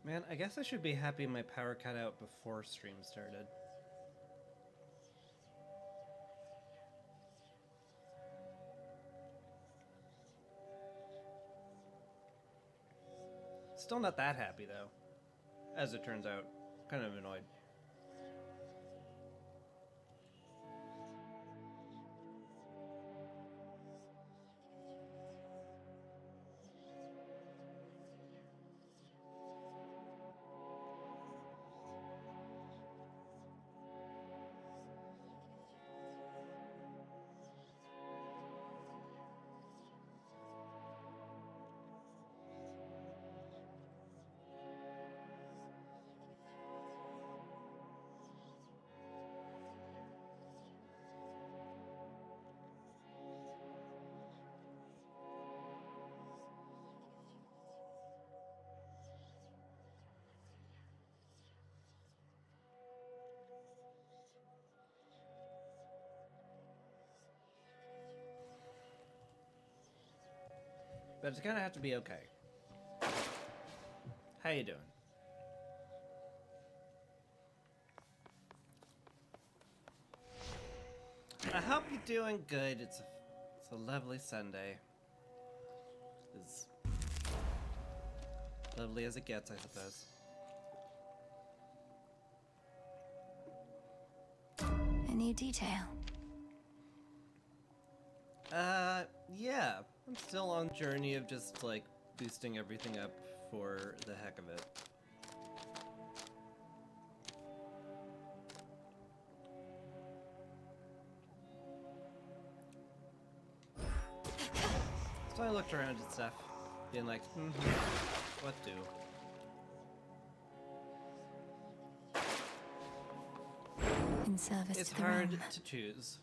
Man, I guess I should be happy my power cut out before stream started. Still not that happy, though. As it turns out. Kind of annoyed. But it's gonna have to be okay. How you doing? I hope you're doing good. It's a lovely Sunday. As lovely as it gets, I suppose. A new detail. Yeah. I'm still on the journey of just, like, boosting everything up for the heck of it. So I looked around and stuff, being like, what do? In service It's to the hard realm. to choose.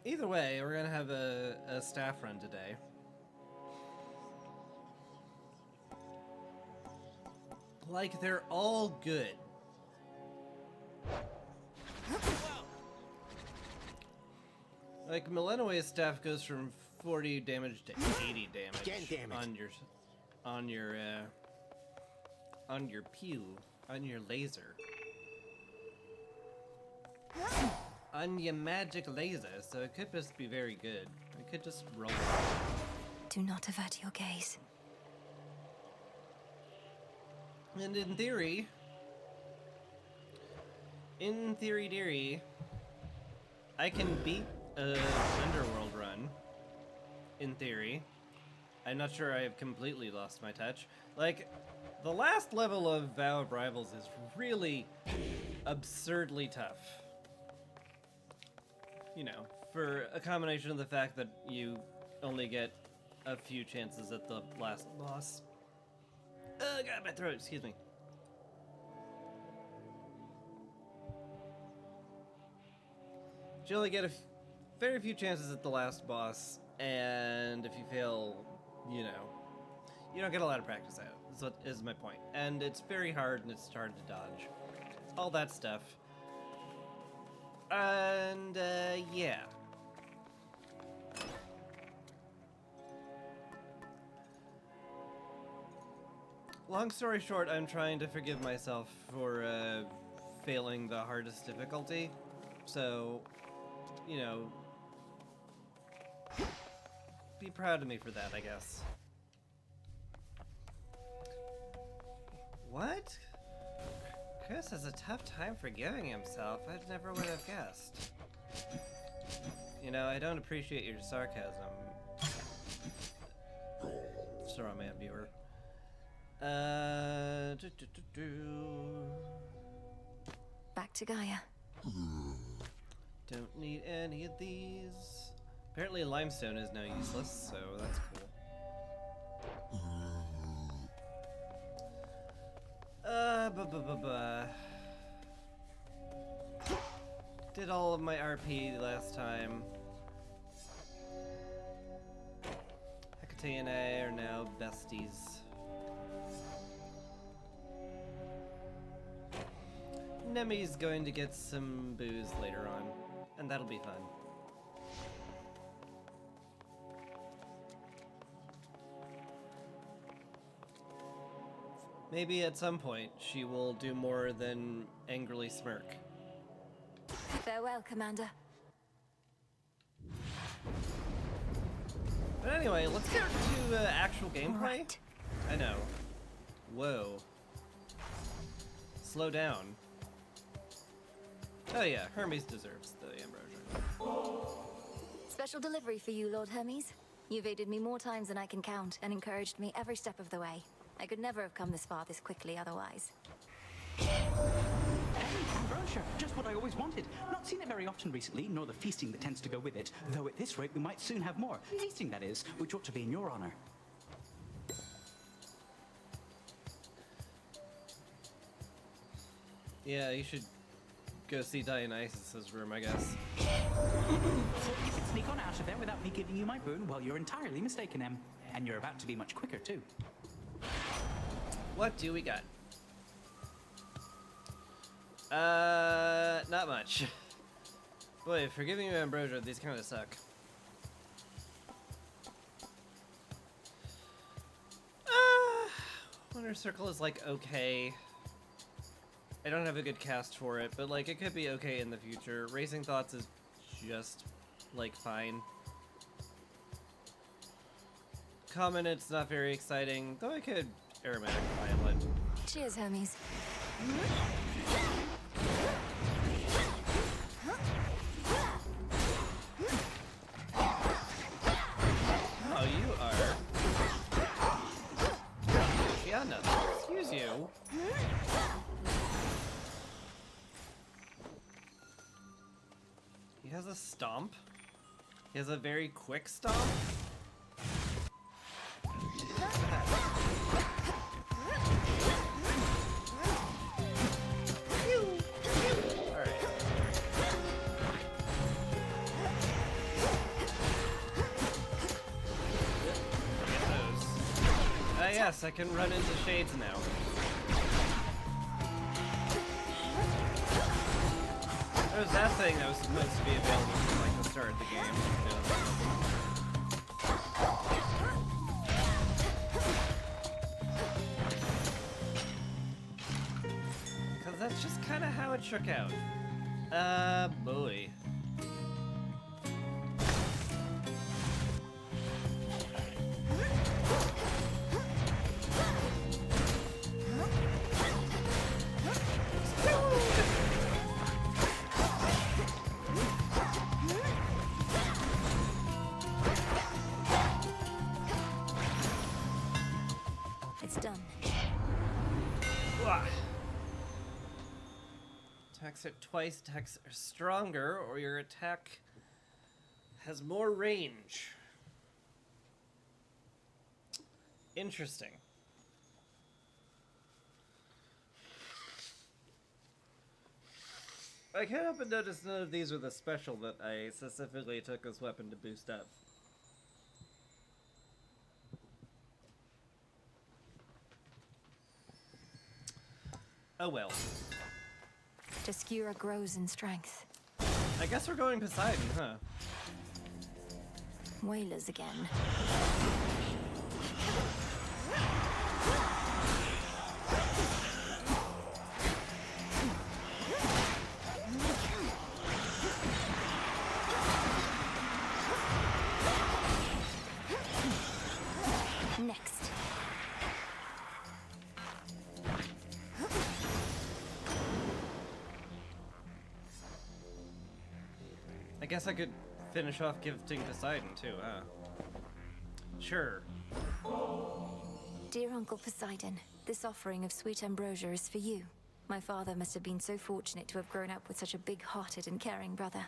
Either way, we're gonna have a staff run today. Like, they're all good. Like, Millennium's staff goes from 40 damage to 80 damage on your pew, on your laser. On your magic laser, so it could just be very good. It could just roll. Do not avert your gaze. And in theory, dearie, I can beat a Underworld run. In theory. I'm not sure I have completely lost my touch. Like, the last level of Vow of Rivals is really absurdly tough. You know, for a combination of the fact that you only get a few chances at the last boss. Got my throat, excuse me. You only get very few chances at the last boss, and if you fail, you know, you don't get a lot of practice at it, is what is my point. And it's very hard, and it's hard to dodge. All that stuff. And, yeah. Long story short, I'm trying to forgive myself for, failing the hardest difficulty. So, you know, be proud of me for that, I guess. What? Chris has a tough time forgiving himself. I never would have guessed. You know, I don't appreciate your sarcasm, Straw Man viewer. Back to Gaia. Don't need any of these. Apparently limestone is now useless, so that's cool. Did all of my RP last time. Hecate and I are now besties. Nemi's going to get some booze later on, and that'll be fun. Maybe at some point she will do more than angrily smirk. Farewell, Commander. But anyway, let's get to actual gameplay. Right. I know. Whoa. Slow down. Oh yeah, Hermes deserves the ambrosia. Special delivery for you, Lord Hermes. You've aided me more times than I can count and encouraged me every step of the way. I could never have come this far this quickly otherwise. Ambrosia, just what I always wanted. Not seen it very often recently, nor the feasting that tends to go with it. Though at this rate, we might soon have more. Feasting, that is, which ought to be in your honor. Yeah, you should go see Dionysus's room, I guess. So you could sneak on out of there without me giving you my boon? Well, you're entirely mistaken, Em. And you're about to be much quicker, too. What do we got? Not much. Boy, for giving you ambrosia, these kind of suck. Wonder Circle is like okay. I don't have a good cast for it, but like it could be okay in the future. Racing Thoughts is just like fine. Common, it's not very exciting, though I could aromatic violet. Cheers, Hermes. Oh, you are. Yeah, no. Excuse you. He has a stomp. He has a very quick stomp. Yes, I can run into shades now. There's that thing that was supposed to be available from like the start of the game. Because that's just kind of how it shook out. Boy. It's done. Attacks it twice, attacks are stronger, or your attack has more range. Interesting. I can't help but notice none of these were the special that I specifically took this weapon to boost up. Oh well. Jaskura grows in strength. I guess we're going Poseidon, huh? Whalers again. Next. I guess I could finish off gifting Poseidon too, huh? Sure. Dear Uncle Poseidon, this offering of sweet ambrosia is for you. My father must have been so fortunate to have grown up with such a big-hearted and caring brother.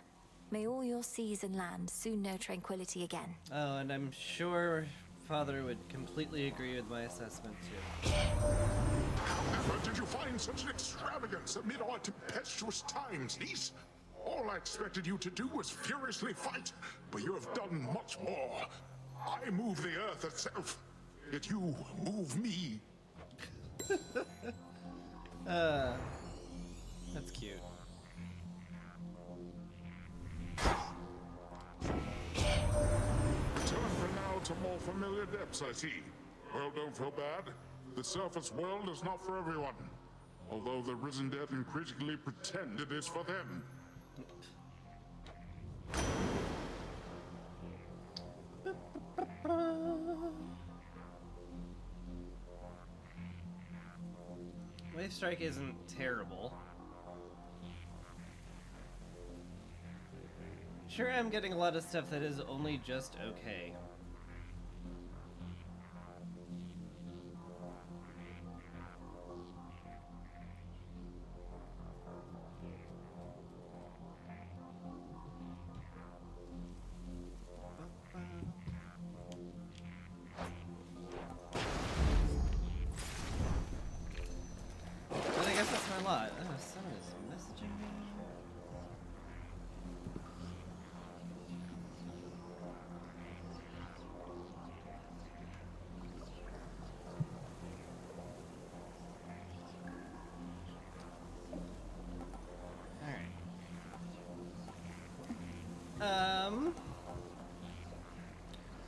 May all your seas and land soon know tranquility again. Oh, and I'm sure Father would completely agree with my assessment too. However, did you find such an extravagance amid our tempestuous times, niece? All I expected you to do was furiously fight, but you have done much more. I move the earth itself, yet you move me. That's cute. Return for now to more familiar depths, I see. Well, don't feel bad. The surface world is not for everyone, although the Risen Dead increasingly pretend it is for them. Wave Strike isn't terrible. Sure, I'm getting a lot of stuff that is only just okay. But I guess that's my lot. Oh, someone is messaging me.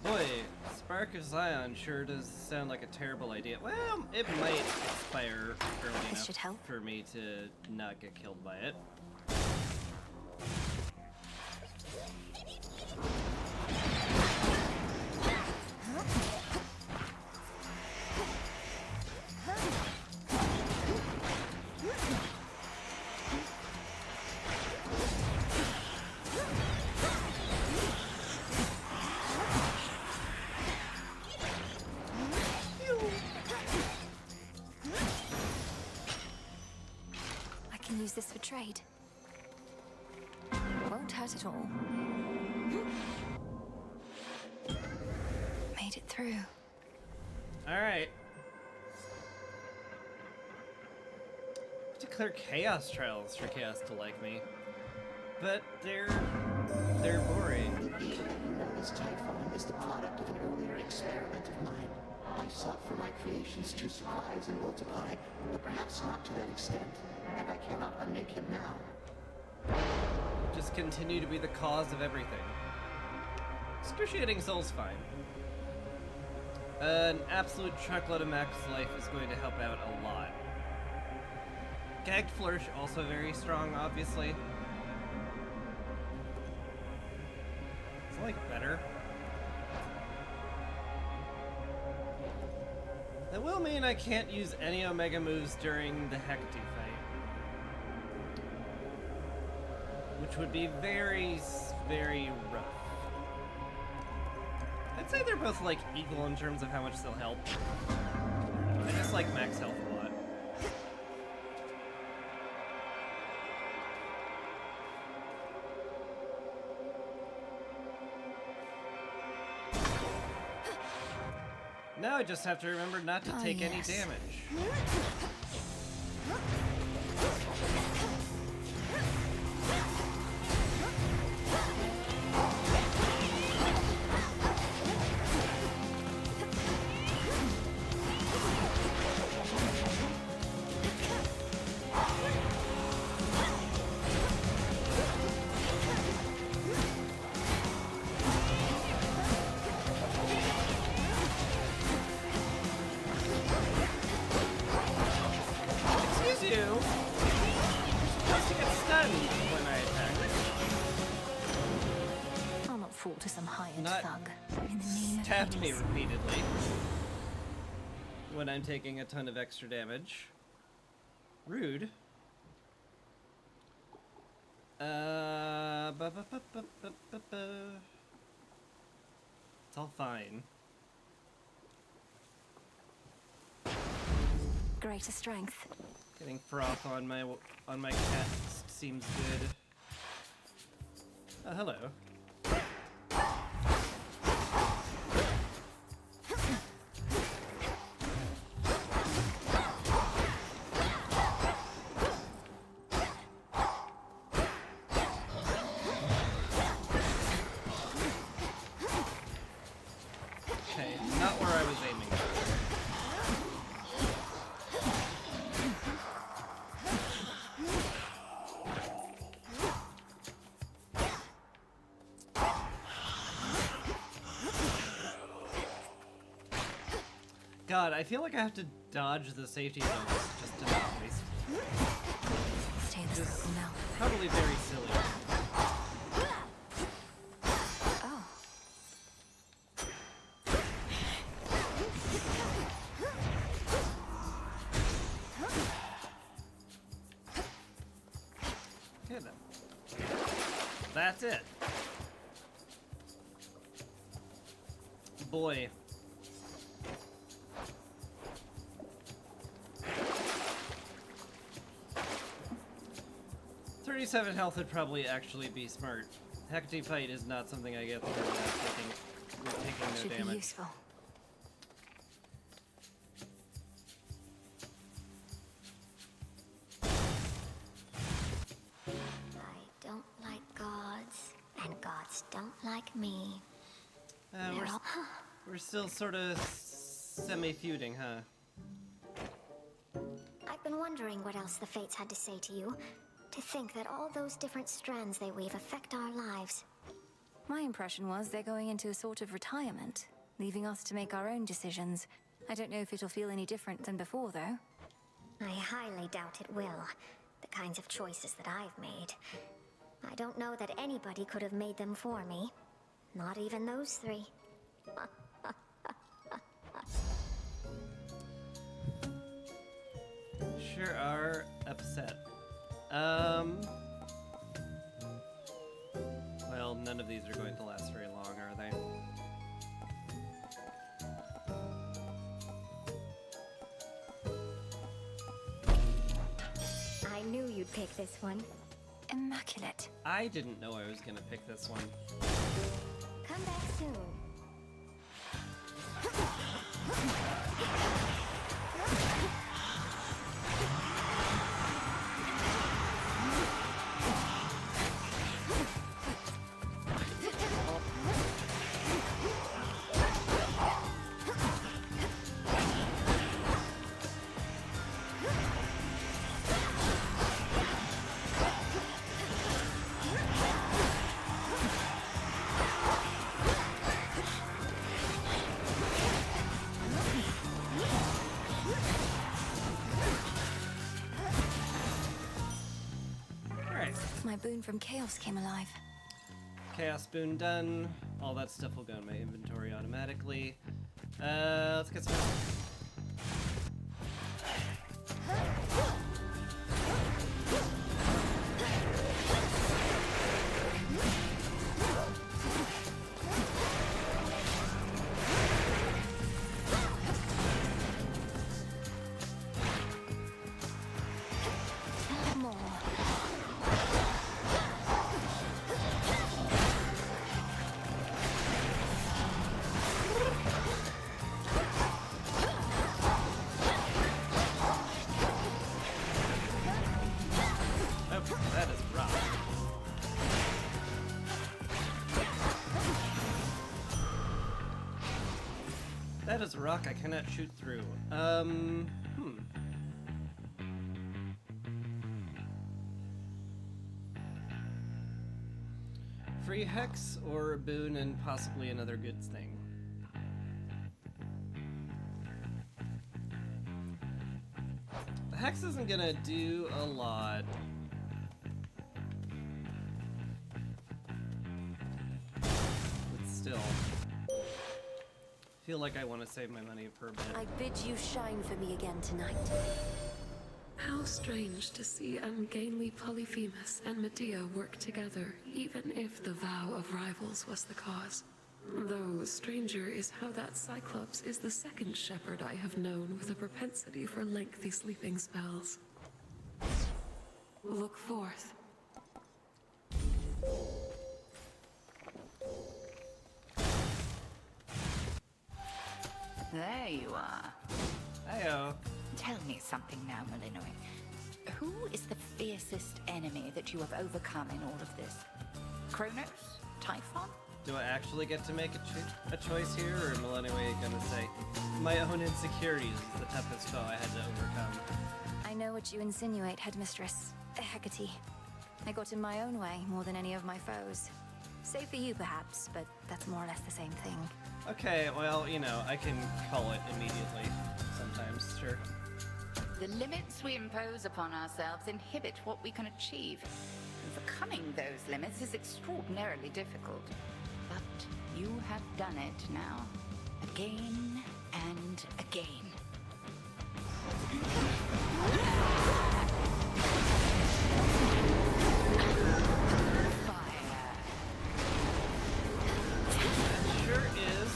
Boy, Spark of Zion sure does sound like a terrible idea. Well, it might expire early This should enough help. for me to not get killed by it. I can use this for trade. Won't hurt at all. Made it through. Alright. Declare Chaos Trials for Chaos to like me. But they're boring. This type form is the product of an earlier experiment of mine. I sought for my creations to surprise and multiply, but perhaps not to that extent, and I cannot unmake him now. Just continue to be the cause of everything. Excruciating Soul's fine. An absolute truckload of max life is going to help out a lot. Gagged Flourish also very strong, obviously. It's like better. That will mean I can't use any Omega moves during the Hecate fight. Which would be very, very rough. I'd say they're both like equal in terms of how much they'll help. I just like max health a lot. Now I just have to remember not to take any yes. damage. Excuse you. You're supposed to get stunned when I attack. I'll not fall to some high-end Not thug. In the name of Stabbed me Hades. repeatedly when I'm taking a ton of extra damage. Rude. It's all fine. Greater strength. Getting froth on my cat seems good. Oh, hello. Okay, not where I was aiming. God, I feel like I have to dodge the safety zones just to not waste. Stay in the circle now. Probably very silly. Oh. Okay then. That's it. Boy. "37 health would probably actually be smart. Hecate fight is not something I get through without taking no Should be damage." useful. I don't like gods, and gods don't like me. We're, They're all- we're still sort of semi-feuding, huh? I've been wondering what else the Fates had to say to you. To think that all those different strands they weave affect our lives. My impression was they're going into a sort of retirement, leaving us to make our own decisions. I don't know if it'll feel any different than before, though. I highly doubt it will. The kinds of choices that I've made. I don't know that anybody could have made them for me. Not even those three. Sure are upset. Well, none of these are going to last very long, are they? I knew you'd pick this one. Immaculate. I didn't know I was gonna pick this one. Come back soon. Alright. My boon from Chaos came alive. Chaos boon done. All that stuff will go in my inventory automatically. Let's get some help. More. Oh, that is rough. That is a rock I cannot shoot through. Free hex or a boon and possibly another good thing. The hex isn't gonna do a lot. But still. Feel like I want to save my money for a bit. I bid you shine for me again tonight. How strange to see ungainly Polyphemus and Medea work together, even if the vow of rivals was the cause. Though stranger is how that Cyclops is the second shepherd I have known with a propensity for lengthy sleeping spells. Look forth. There you are. Hi-oh. Tell me something now, Malinois. Who is the fiercest enemy that you have overcome in all of this? Kronos? Typhon? Do I actually get to make a choice here, or am I anyway gonna say my own insecurities is the toughest foe I had to overcome? I know what you insinuate, Headmistress. Hecate. I got in my own way more than any of my foes. Save for you, perhaps, but that's more or less the same thing. Okay, well, you know, I can call it immediately sometimes, sure. The limits we impose upon ourselves inhibit what we can achieve. Overcoming those limits is extraordinarily difficult. But you have done it now. Again and again. Fire. It sure is.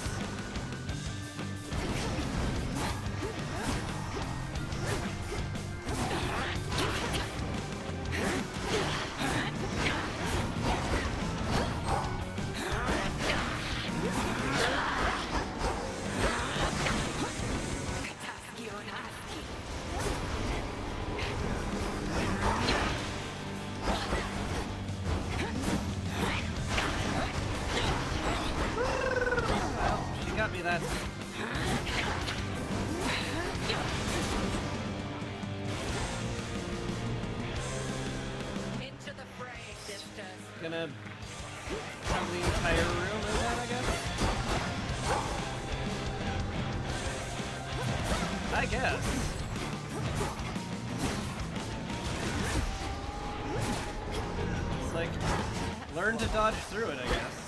Well, she got me that time. Into the fray, sisters. Gonna cover the entire room with that, I guess? I guess. It's like, learn to dodge through it, I guess.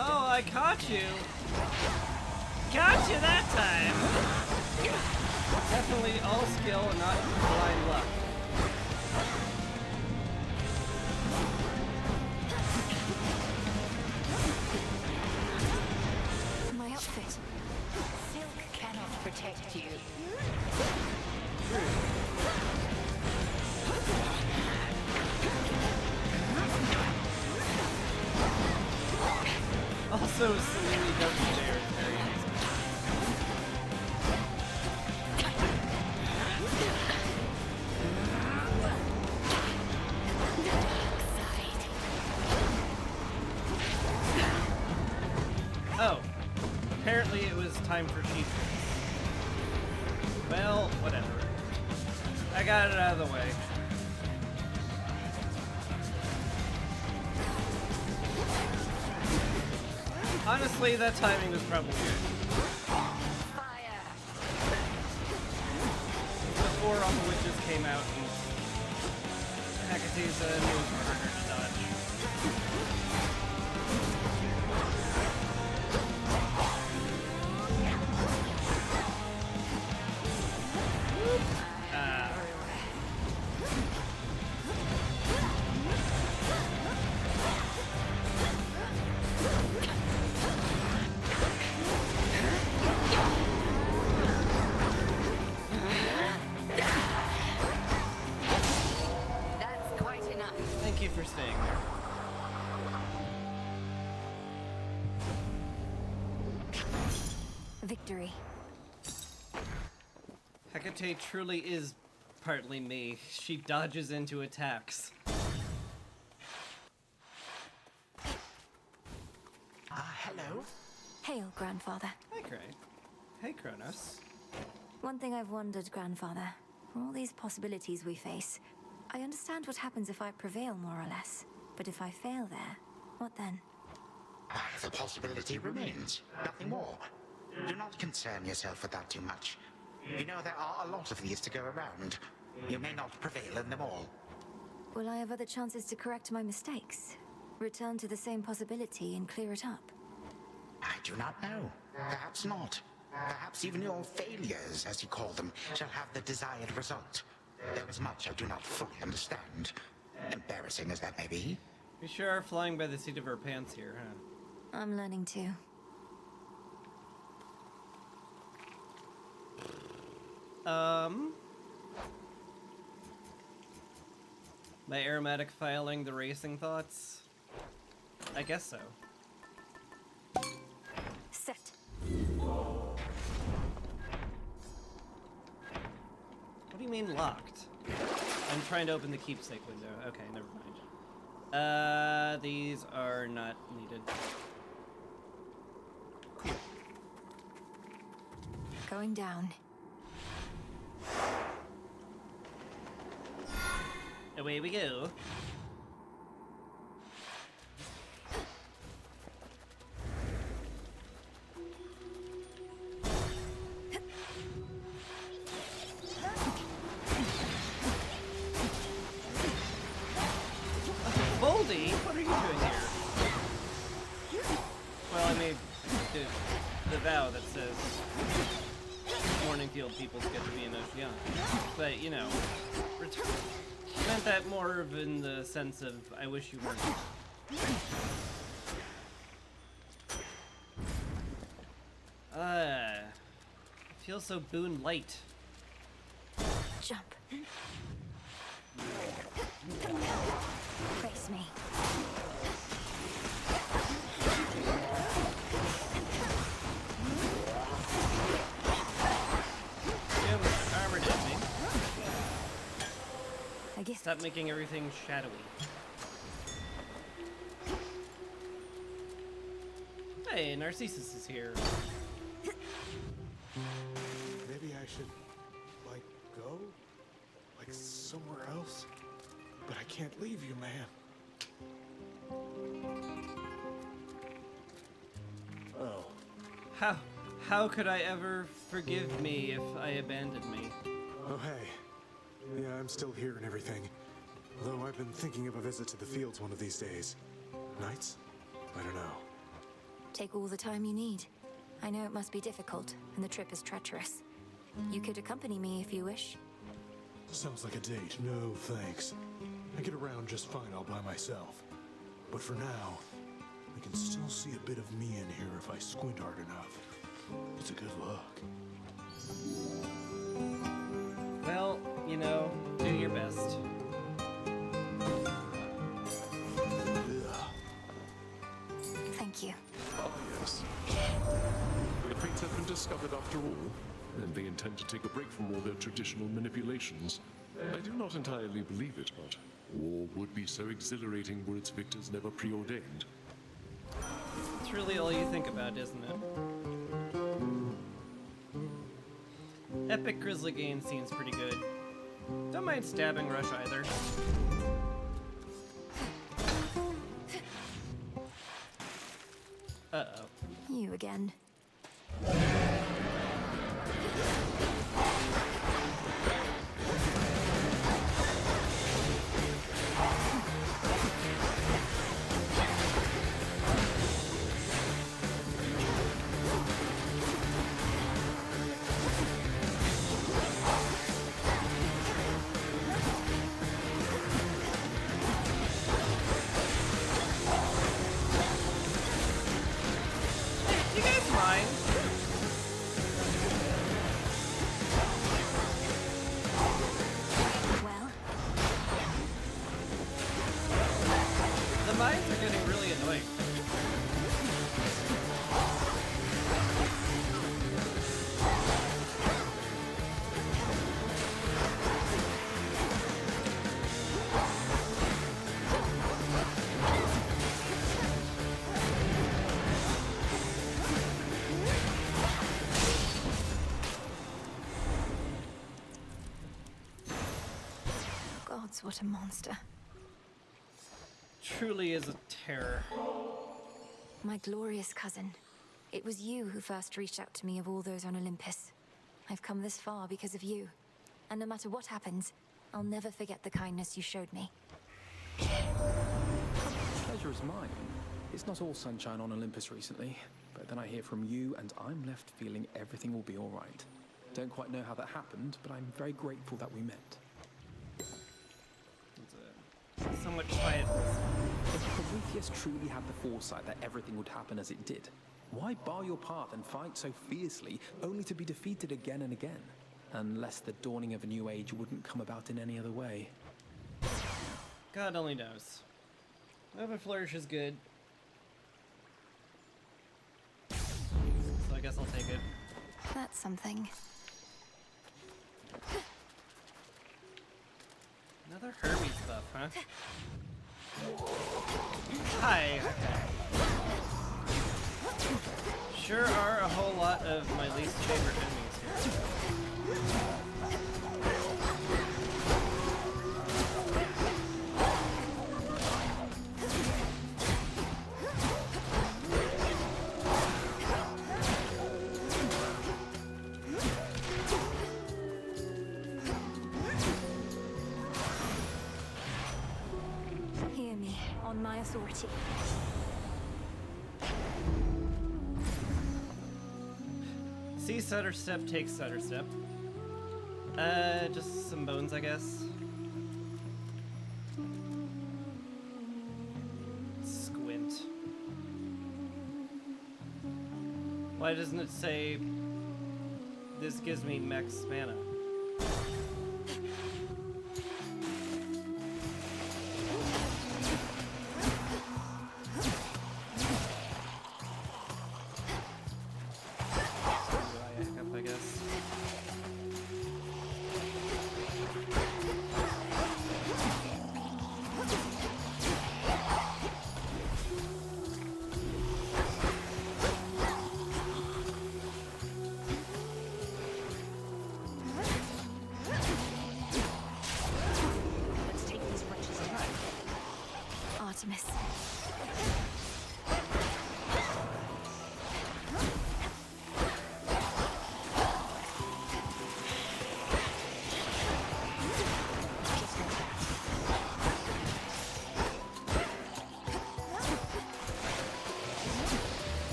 Oh, I caught you! Got you that time! Definitely all skill and not blind luck. My outfit. Silk cannot protect you. Also, Selene doesn't dare is very easy. Oh, apparently it was time for cheat tricks. Well, whatever. I got it out of the way. Honestly, that timing was probably good. Fire. Before all the witches came out and Hecate's moves were harder to dodge. Ah. That's quite enough. Thank you for staying there. Victory. Hecate truly is partly me. She dodges into attacks. Hello? Hail, Grandfather. Hi, Cray. Hey, Kronos. One thing I've wondered, Grandfather. For all these possibilities we face, I understand what happens if I prevail, more or less. But if I fail there, what then? The possibility remains. Nothing more. Do not concern yourself with that too much. You know there are a lot of these to go around. You may not prevail in them all. Will I have other chances to correct my mistakes? Return to the same possibility and clear it up? I do not know. Perhaps not. Perhaps even your failures, as you call them, shall have the desired result. There is much I do not fully understand. Embarrassing as that may be. We sure are flying by the seat of our pants here, huh? I'm learning too. My aromatic filing the racing thoughts? I guess so. Set. What do you mean locked? I'm trying to open the keepsake window. Okay, never mind. These are not needed. Cool. Going down. Away we go. Well, I made the vow that says Morningfield peoples get to be in Oceania. But, you know, meant that more of in the sense of, I wish you weren't. Feels so Boone light. Jump. Face me. Yeah, with armored enemy. I guess. Stop making everything shadowy. Hey, Narcissus is here. Maybe I should, like, go? Like, somewhere else? But I can't leave you, man. Oh. How could I ever forgive me if I abandoned me? Oh, hey. Yeah, I'm still here and everything. Though I've been thinking of a visit to the fields one of these days. Nights? I don't know. Take all the time you need. I know it must be difficult, and the trip is treacherous. You could accompany me if you wish. Sounds like a date. No, thanks. I get around just fine all by myself. But for now, I can still see a bit of me in here if I squint hard enough. It's a good look. Well, you know, do your best. Thank you. Ah, yes. The fates have been discovered after all, and they intend to take a break from all their traditional manipulations. I do not entirely believe it, but war would be so exhilarating were its victors never preordained. It's really all you think about, isn't it? Epic Grizzly game seems pretty good. Don't mind stabbing Rush either. Uh-oh. You again. Do you guys mind? Well, The mines are getting really annoying. gods, what a monster. Truly is a terror. My glorious cousin. It was you who first reached out to me of all those on Olympus. I've come this far because of you. And no matter what happens, I'll never forget the kindness you showed me. Pleasure is mine. It's not all sunshine on Olympus recently, but then I hear from you and I'm left feeling everything will be all right. Don't quite know how that happened, but I'm very grateful that we met. So much quietness. If Prometheus truly had the foresight that everything would happen as it did, why bar your path and fight so fiercely, only to be defeated again and again? Unless the dawning of a new age wouldn't come about in any other way. God only knows. Nova Flourish is good. So I guess I'll take it. That's something. Another Hermes buff, huh? Hi. Sure are a whole lot of my least favorite enemies here. Hear me, on my authority. See Sutter Step, take Sutter Step. Just some bones, I guess. Squint. Why doesn't it say this gives me max mana? I guess. Let's take these wretches alive. Artemis.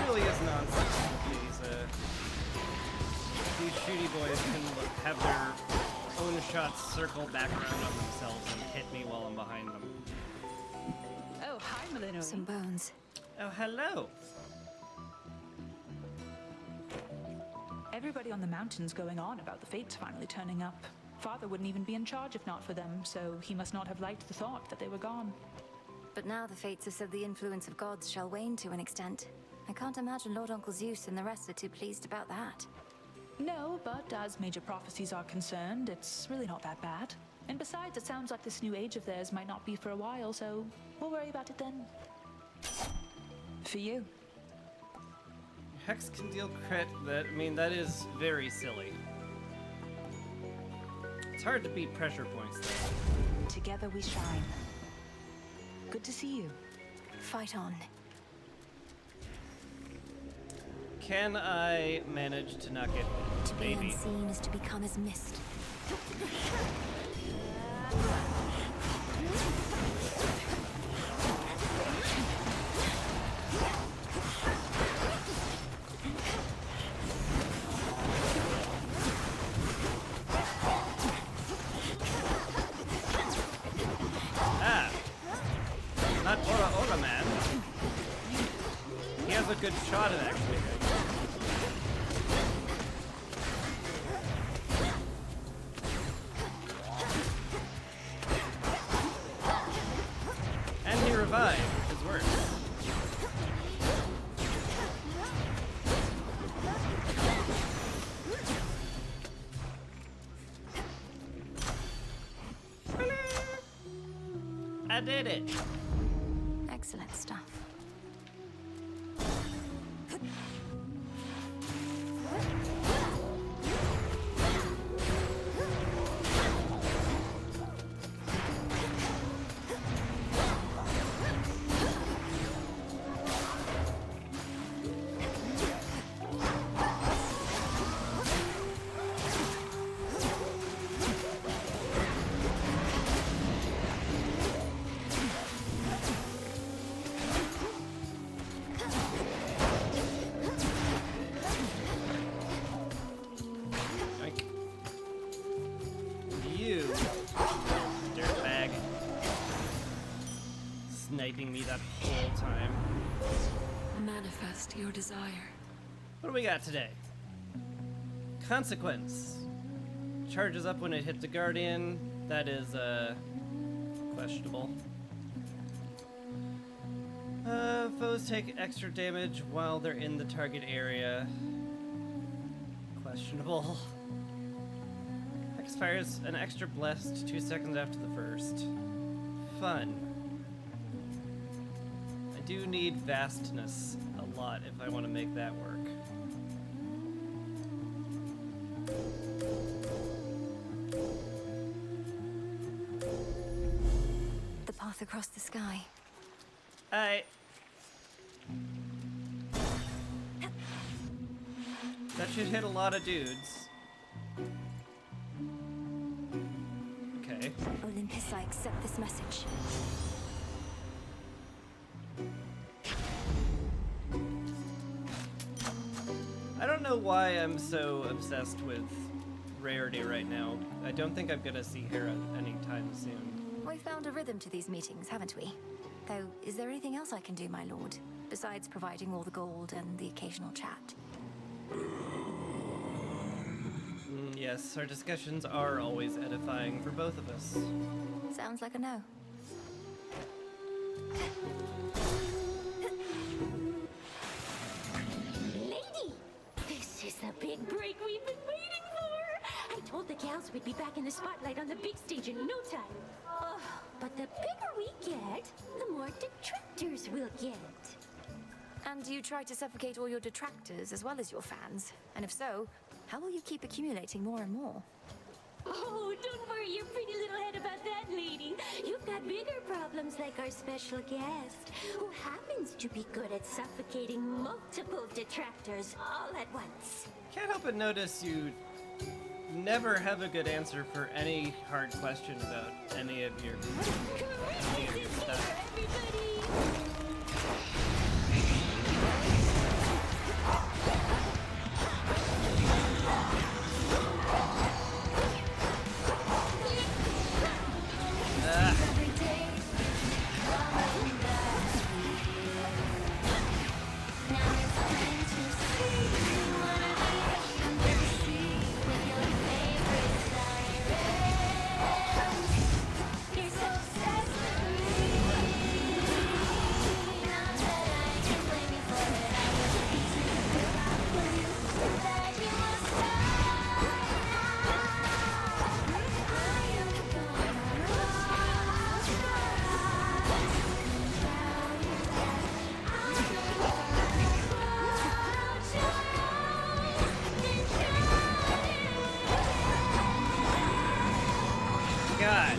Really is nonsense. These shooty boys can have their own shots circle back around on themselves and hit me while I'm behind them. Oh, hi, Malinori. Some bones. Oh, hello. Everybody on the mountain's going on about the Fates finally turning up. Father wouldn't even be in charge if not for them, so he must not have liked the thought that they were gone. But now the Fates have said the influence of gods shall wane to an extent. I can't imagine Lord Uncle Zeus and the rest are too pleased about that. No, but as major prophecies are concerned, it's really not that bad. And besides, it sounds like this new age of theirs might not be for a while, so we'll worry about it then. For you. Hex can deal crit. That is very silly. It's hard to beat pressure points, though. Together we shine. Good to see you. Fight on. Can I manage to not get To be baby? unseen is to become as mist. Ah! Not Ora Ora Man. He has a good shot at actually. And he revived, which is worse. I did it! Excellent stuff. Yoink. You, dirtbag, sniping me that whole time. Manifest your desire. What do we got today? Consequence. Charges up when it hits a guardian. That is, questionable. Foes take extra damage while they're in the target area. Questionable. Expires an extra blessed 2 seconds after the first. Fun. I do need vastness a lot if I want to make that work. The path across the sky. That should hit a lot of dudes. Okay. Okay. Olympus, I accept this message. I don't know why I'm so obsessed with Rarity right now. I don't think I'm gonna see Hera anytime soon. We've found a rhythm to these meetings, haven't we? Though, is there anything else I can do, my lord? Besides providing all the gold and the occasional chat? Yes, our discussions are always edifying for both of us. Sounds like a no. Lady! This is the big break we've been waiting for! I told the gals we'd be back in the spotlight on the big stage in no time. Oh, but the bigger we get, the more detractors we'll get. And you try to suffocate all your detractors as well as your fans? And if so, how will you keep accumulating more and more? Oh, don't worry your pretty little head about that, lady. You've got bigger problems like our special guest, who happens to be good at suffocating multiple detractors all at once. Can't help but notice you never have a good answer for any hard question about any of your stuff. God,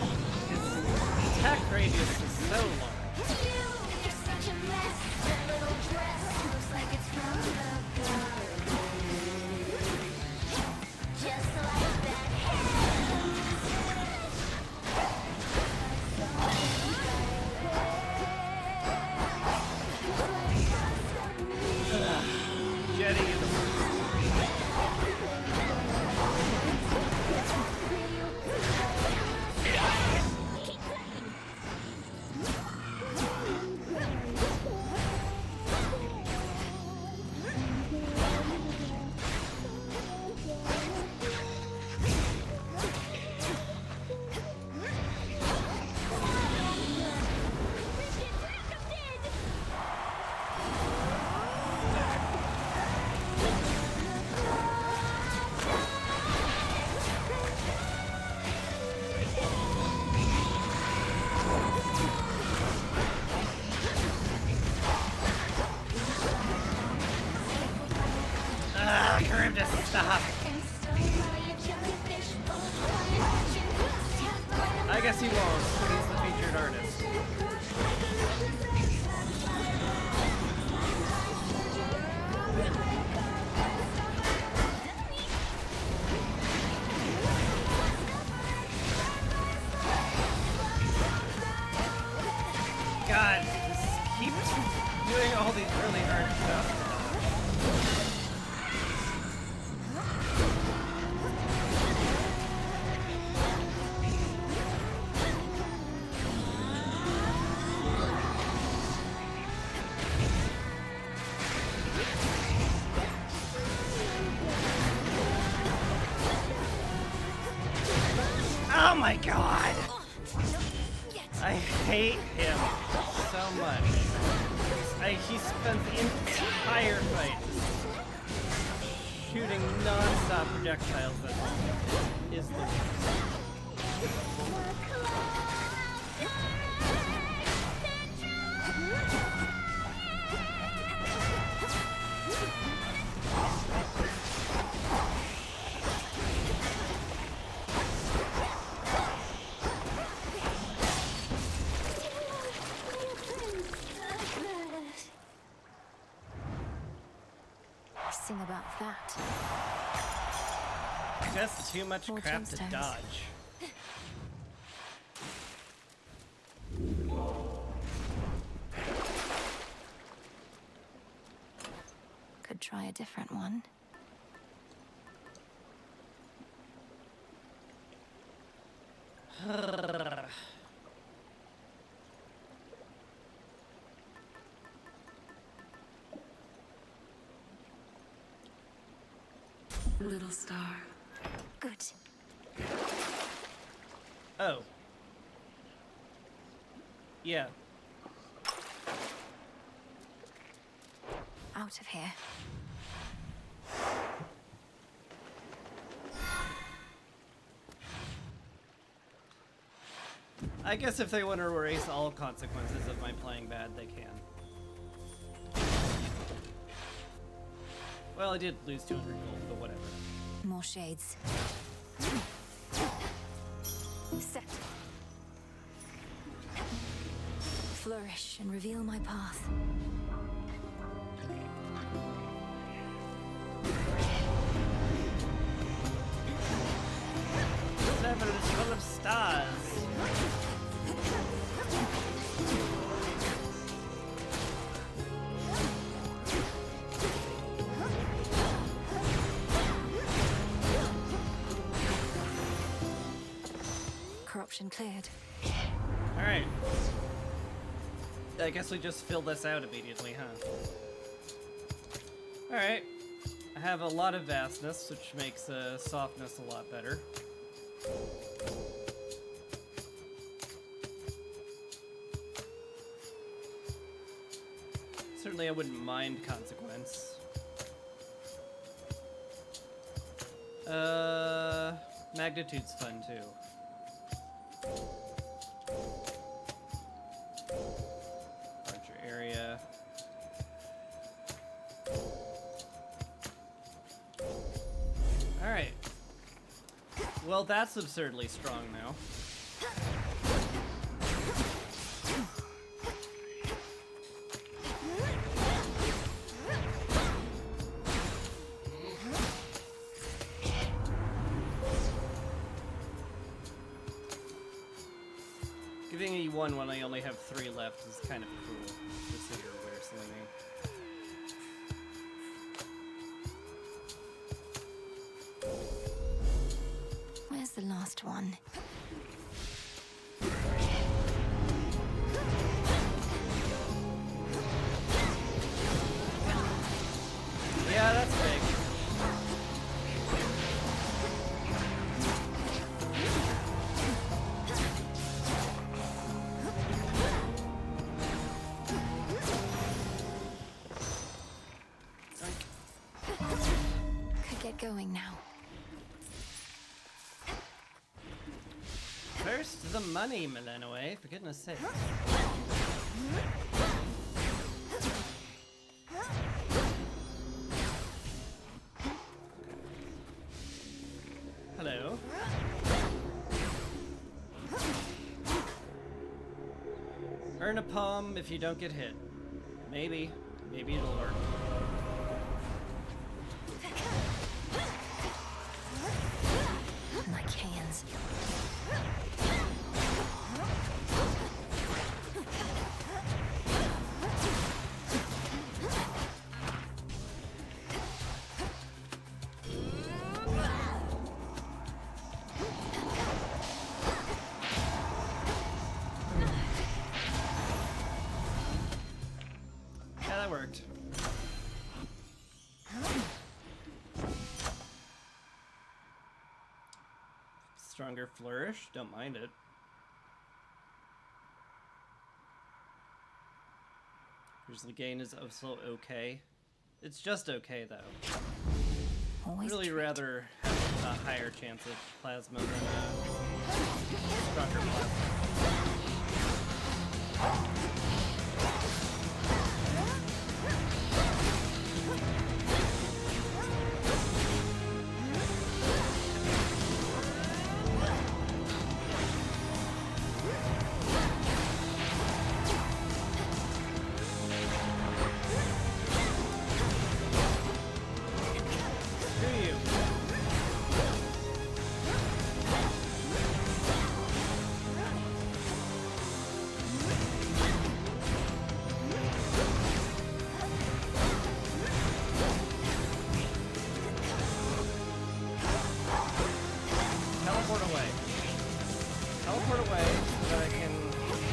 his attack radius is so long. Jetty is the Charybdis, stop! I guess he won't. He's the featured artist. God, this keeps doing all these really hard stuff. Oh my god! I hate him so much. He spent the entire fight shooting non-stop projectiles at me. Is the worst. Sing about that. Just too much More crap to gemstones. dodge. try a different one. Little star. Good. Oh. Yeah. Out of here. I guess if they want to erase all consequences of my playing bad, they can. Well, I did lose 200 gold, but whatever. More shades. Set. Flourish and reveal my path. This heaven is full of stars. Corruption cleared. Alright. I guess we just fill this out immediately, huh? Alright. I have a lot of vastness, which makes softness a lot better. Certainly I wouldn't mind consequence. Magnitude's fun too. Larger area. Alright. Well, that's absurdly strong now. Giving me one when I only have 3 left is kind of cruel. Consider where swimming. Where's the last one? Yeah, that's big. Could get going now. First, the money, Milenoe, for goodness sake. Hello. Earn a palm if you don't get hit. Maybe. Maybe it'll work. Like hands. Yeah, that worked. Stronger flourish, don't mind it. Usually gain is also okay. It's just okay though. Always Really tricked. rather have a higher chance of plasma than a stronger plasma. Screw you. teleport away so that I can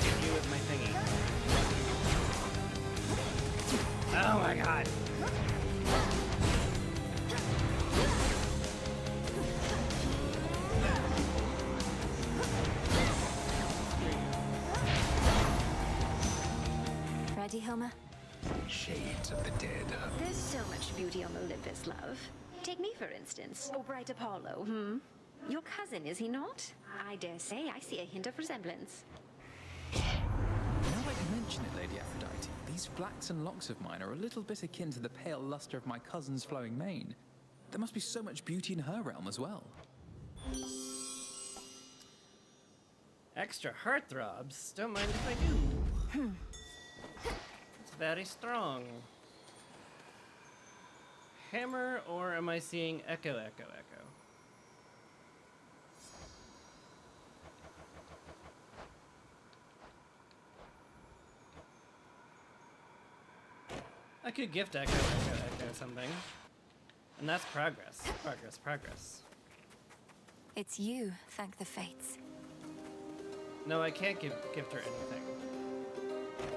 hit you with my thingy. Oh my god! Ready, Homer? Shades of the dead. There's so much beauty on Olympus, love. Take me, for instance. Or bright Apollo, Your cousin, is he not? I dare say I see a hint of resemblance. Now that you mention it, Lady Aphrodite, these flaxen locks of mine are a little bit akin to the pale luster of my cousin's flowing mane. There must be so much beauty in her realm as well. Extra heartthrobs? Don't mind if I do. It's very strong. Hammer, or am I seeing echo, echo, echo? I could gift echo, echo, echo something. And that's progress. Progress, progress. It's you, thank the fates. No, I can't gift her anything.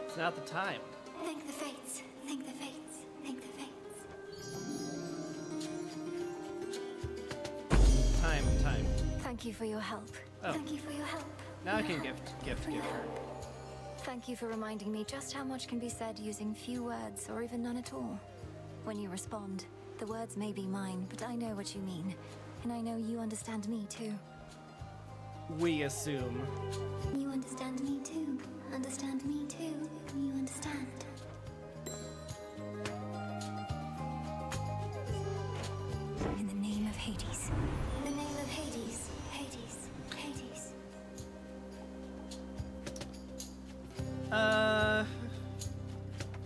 It's not the time. Thank the fates, thank the fates, thank the fates. Time. Thank you for your help. Oh. Thank you for your help. Now I can gift her. Thank you for reminding me just how much can be said using few words or even none at all. When you respond, the words may be mine, but I know what you mean. And I know you understand me too. We assume. You understand me too. Understand me too. You understand. In the name of Hades. In the name of Hades. Hades. Hades.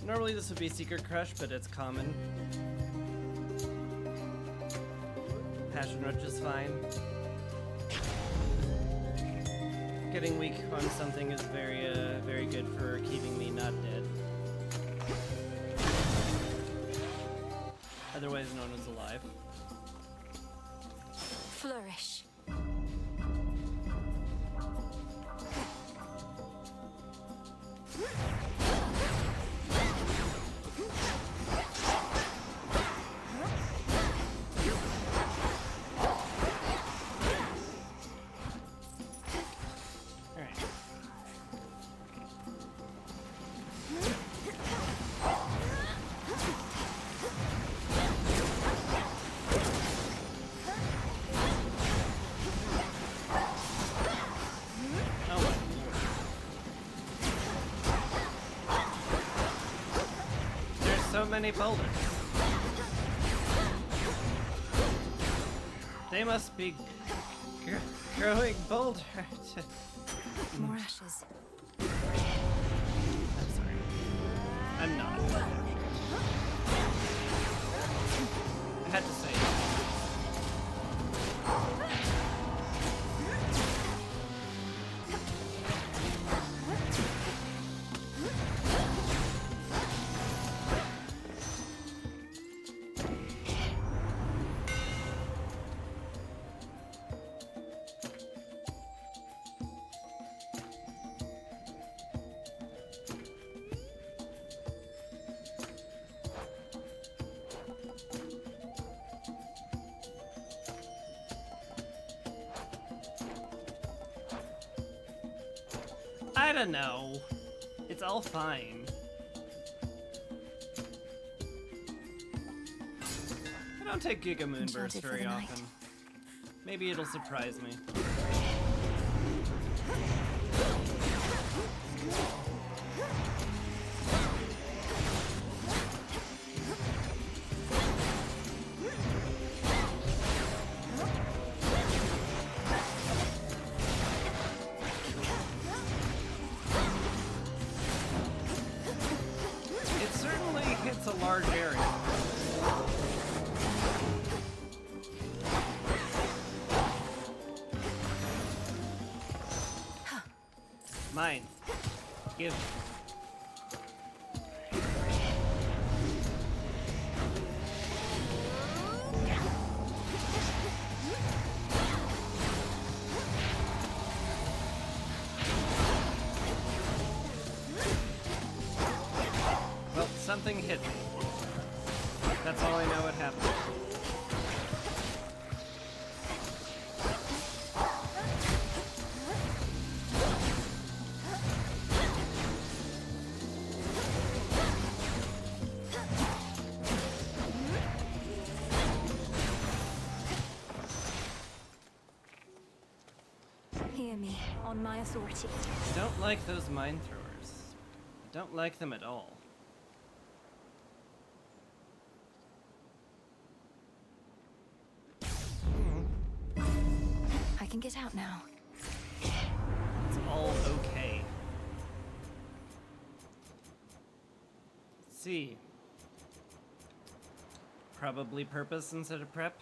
Normally this would be Secret Crush, but it's common. Passion Rush is fine. Getting weak on something is very good for keeping me not dead. Otherwise known as alive. Flourish. So many boulders. They must be growing bolder. More ashes. I'm sorry. I'm not. I had to say it. I don't know. It's all fine. I don't take Giga Moonburst very often. Maybe it'll surprise me. A large area. Mine. Give. something hit me. That's all I know what happened. Hear me, on my authority. Don't like those mine throwers. Don't like them at all. I can get out now. It's all okay. Let's see. Probably purpose instead of prep.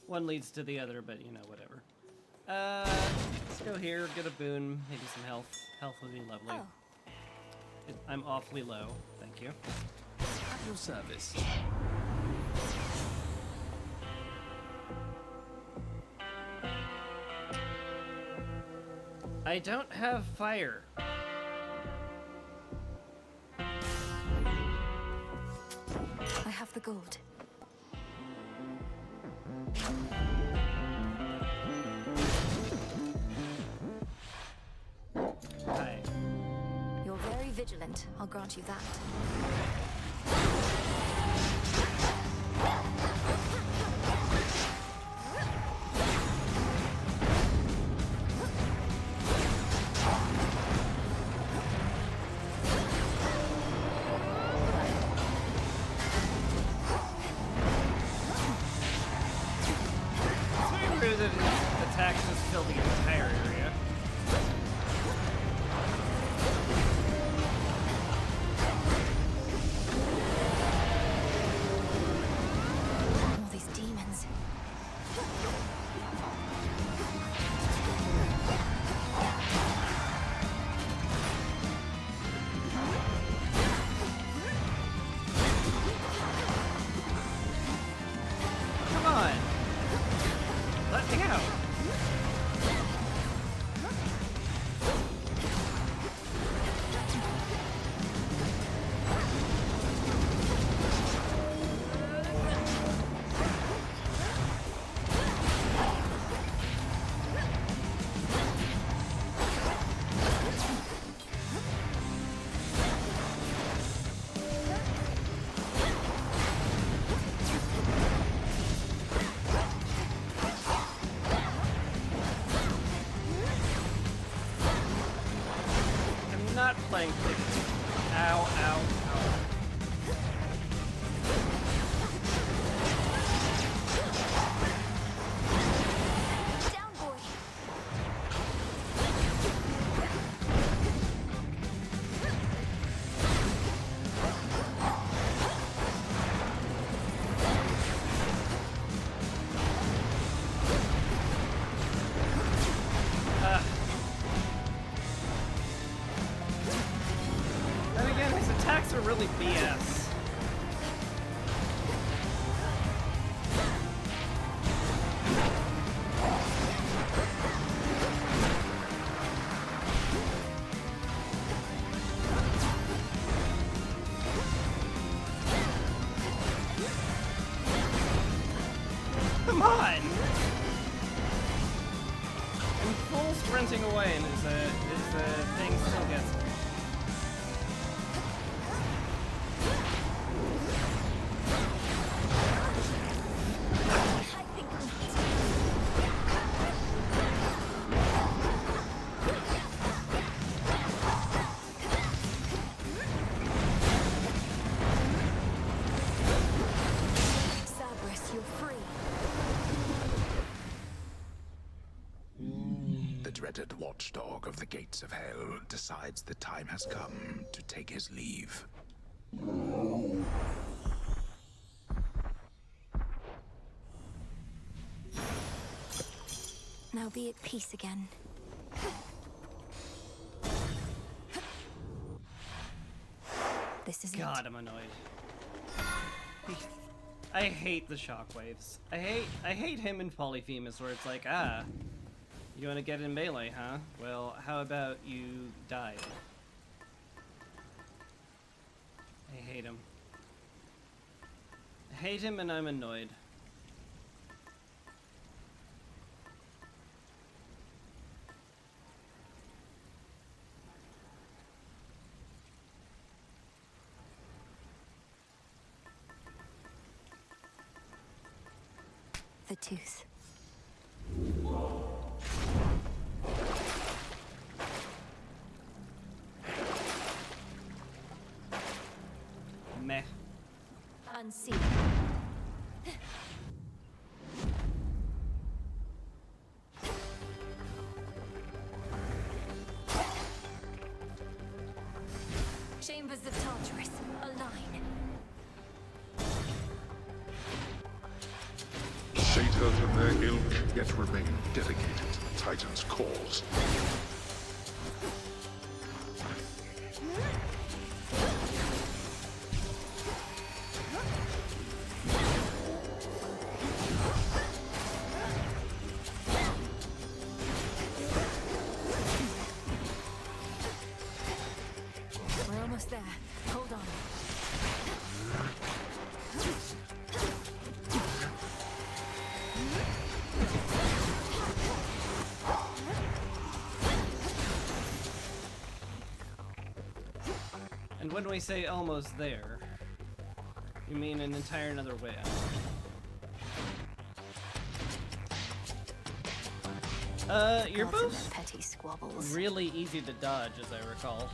One leads to the other, but you know, whatever. Let's go here, get a boon, maybe some health. Health would be lovely. Oh. I'm awfully low, thank you. At your service. I don't have fire. I have the gold. Hi. You're very vigilant, I'll grant you that. It's very rude that his attacks just fill the entire area. All these demons. Come on! Let me out! I'm not playing cricket. Ow, ow, ow. Down, boy! Then again, his attacks are really BS. Come on! I'm full sprinting away and his thing still gets me. Cerberus, you're free. The dreaded watchdog of the gates of hell decides the time has come to take his leave. Now be at peace again. This is God, I'm annoyed. I hate the shockwaves. I hate him and Polyphemus where it's like, You want to get in melee, huh? Well, how about you die? I hate him. I hate him and I'm annoyed. The tooth. Meh. Unseen. Chambers of Tartarus, align. Satyrs and their ilk yet remain dedicated to the Titan's cause. We're almost there. Hold on. And when we say almost there, you mean an entire another way out. You're Gods and both their petty squabbles. really easy to dodge, as I recall.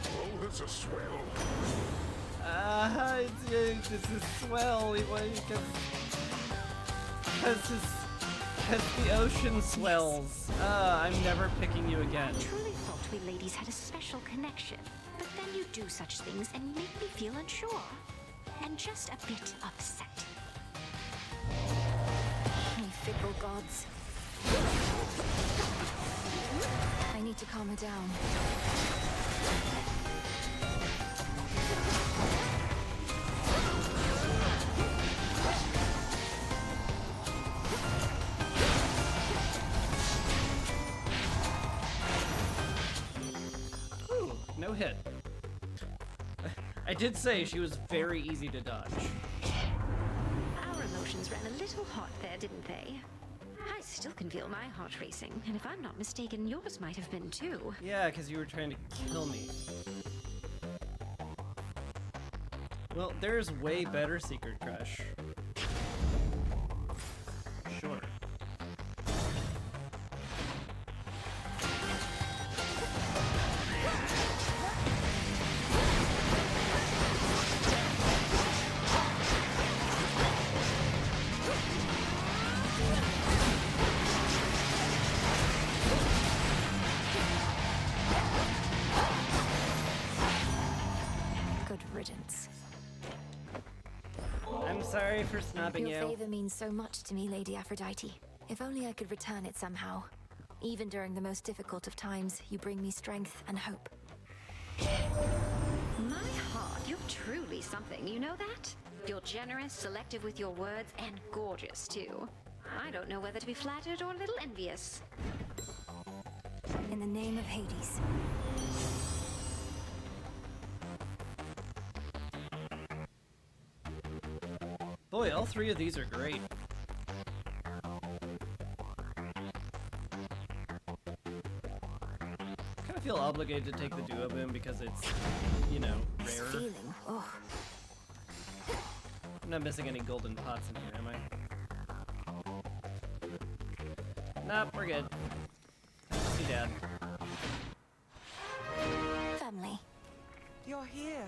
Oh, there's a swell. It's a swell. Because the ocean swells. I'm never picking you again. I truly thought we ladies had a special connection. But then you do such things and make me feel unsure. And just a bit upset. You fickle gods. I need to calm her down. Ooh, no hit. I did say she was very easy to dodge. Our emotions ran a little hot there, didn't they? I still can feel my heart racing, and if I'm not mistaken, yours might have been too. Yeah, because you were trying to kill me. Well, there's way better Secret Crush. Sure. Good riddance. I'm sorry for snubbing Your you. favor means so much to me, Lady Aphrodite. If only I could return it somehow. Even during the most difficult of times, you bring me strength and hope. My heart, you're truly something, you know that? You're generous, selective with your words, and gorgeous too. I don't know whether to be flattered or a little envious. In the name of Hades. Boy, all three of these are great. Kind of feel obligated to take the duo boom because it's, you know, This rare. feeling, oh. I'm not missing any golden pots in here, am I? Nope, we're good. See Dad. Family. You're here.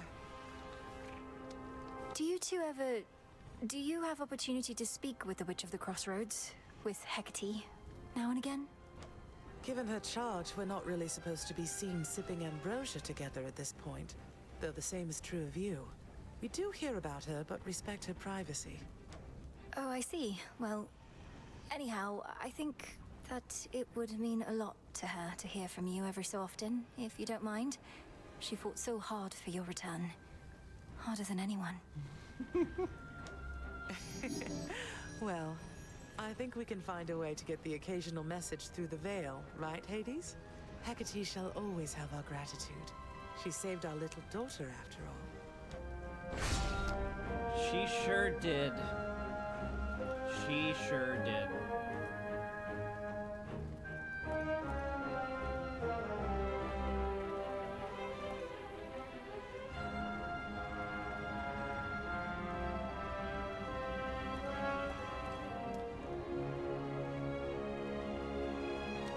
Do you two ever... Do you have opportunity to speak with the Witch of the Crossroads? With Hecate, now and again? Given her charge, we're not really supposed to be seen sipping ambrosia together at this point. Though the same is true of you. We do hear about her, but respect her privacy. Oh, I see. Well, anyhow, I think that it would mean a lot to her to hear from you every so often, if you don't mind. She fought so hard for your return. Harder than anyone. Well, I think we can find a way to get the occasional message through the veil, right, Hades? Hecate shall always have our gratitude. She saved our little daughter, after all. She sure did. She sure did.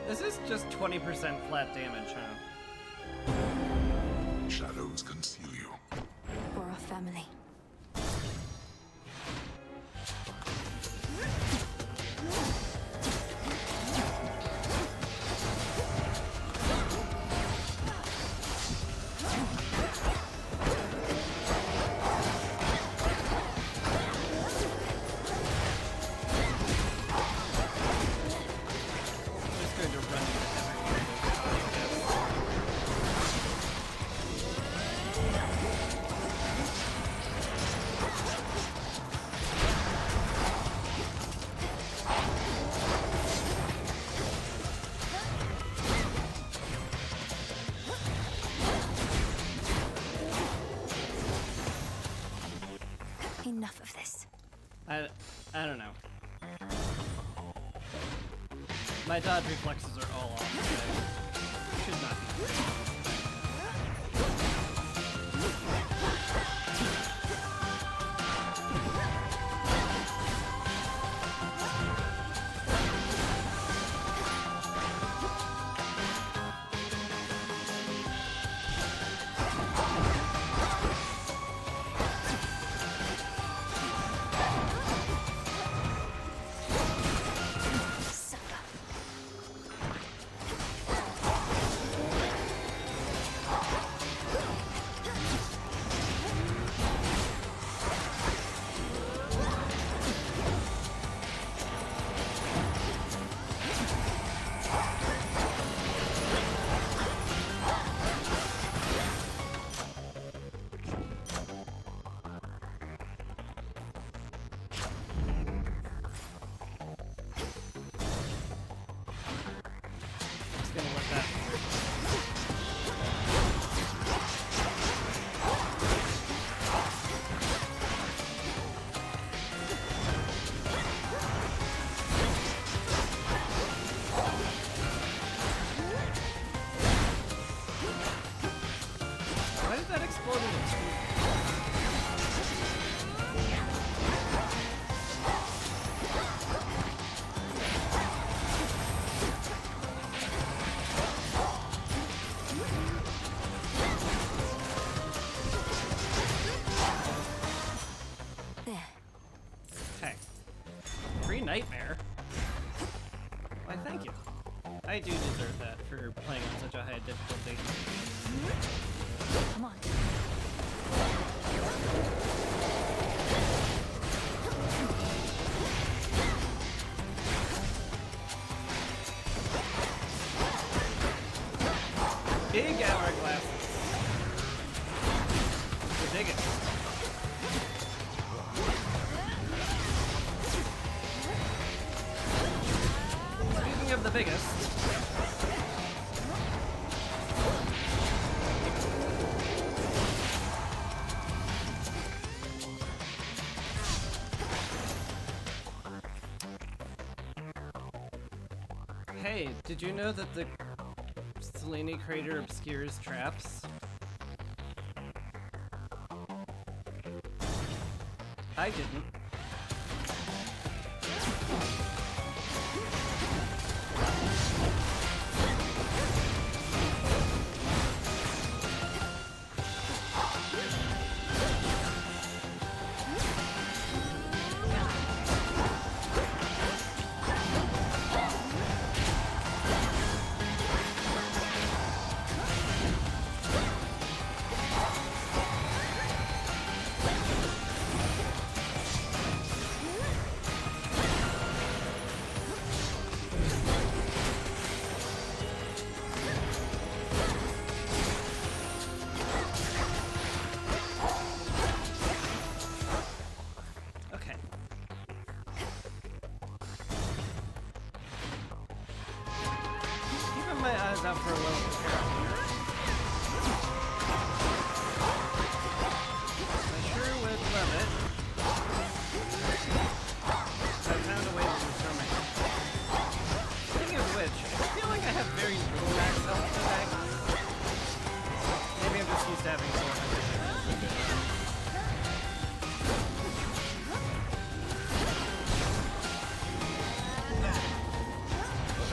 This is just 20% flat damage, huh? Shadows conceal you. For our family. Enough of this. I don't know. My dodge reflexes are all off today. Should not be. Nightmare. Why, thank you. I do deserve that for playing on such a high difficulty. Come on. Big hourglasses. The biggest. Of the biggest. Hey, did you know that the Selene crater obscures traps? I didn't.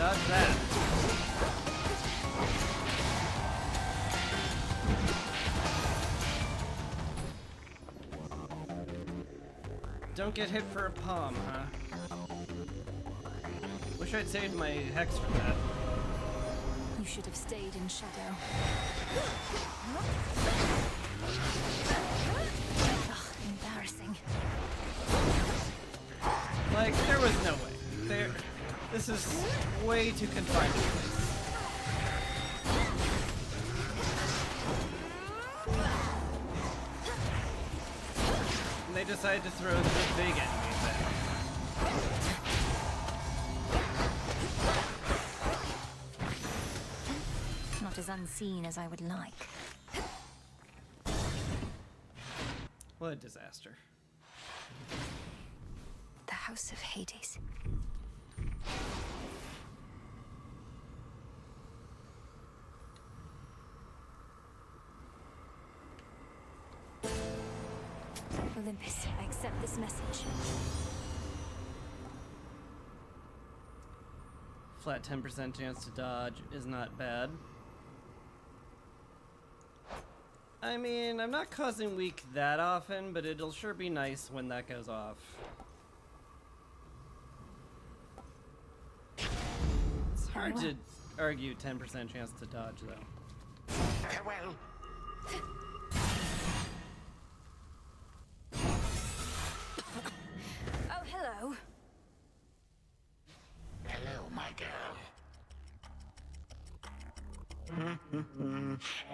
dodge that. Don't get hit for a palm, huh? Wish I'd saved my hex for that. You should have stayed in shadow. Ugh, embarrassing. Like, there was no way. This is way too confined a place. And they decided to throw the big enemies at me. Not as unseen as I would like. What a disaster. The House of Hades. Olympus, I accept this message. Flat 10% chance to dodge is not bad. I mean, I'm not causing weak that often, but it'll sure be nice when that goes off. It's hard to argue 10% chance to dodge, though. Farewell. Oh, hello. Hello, my girl.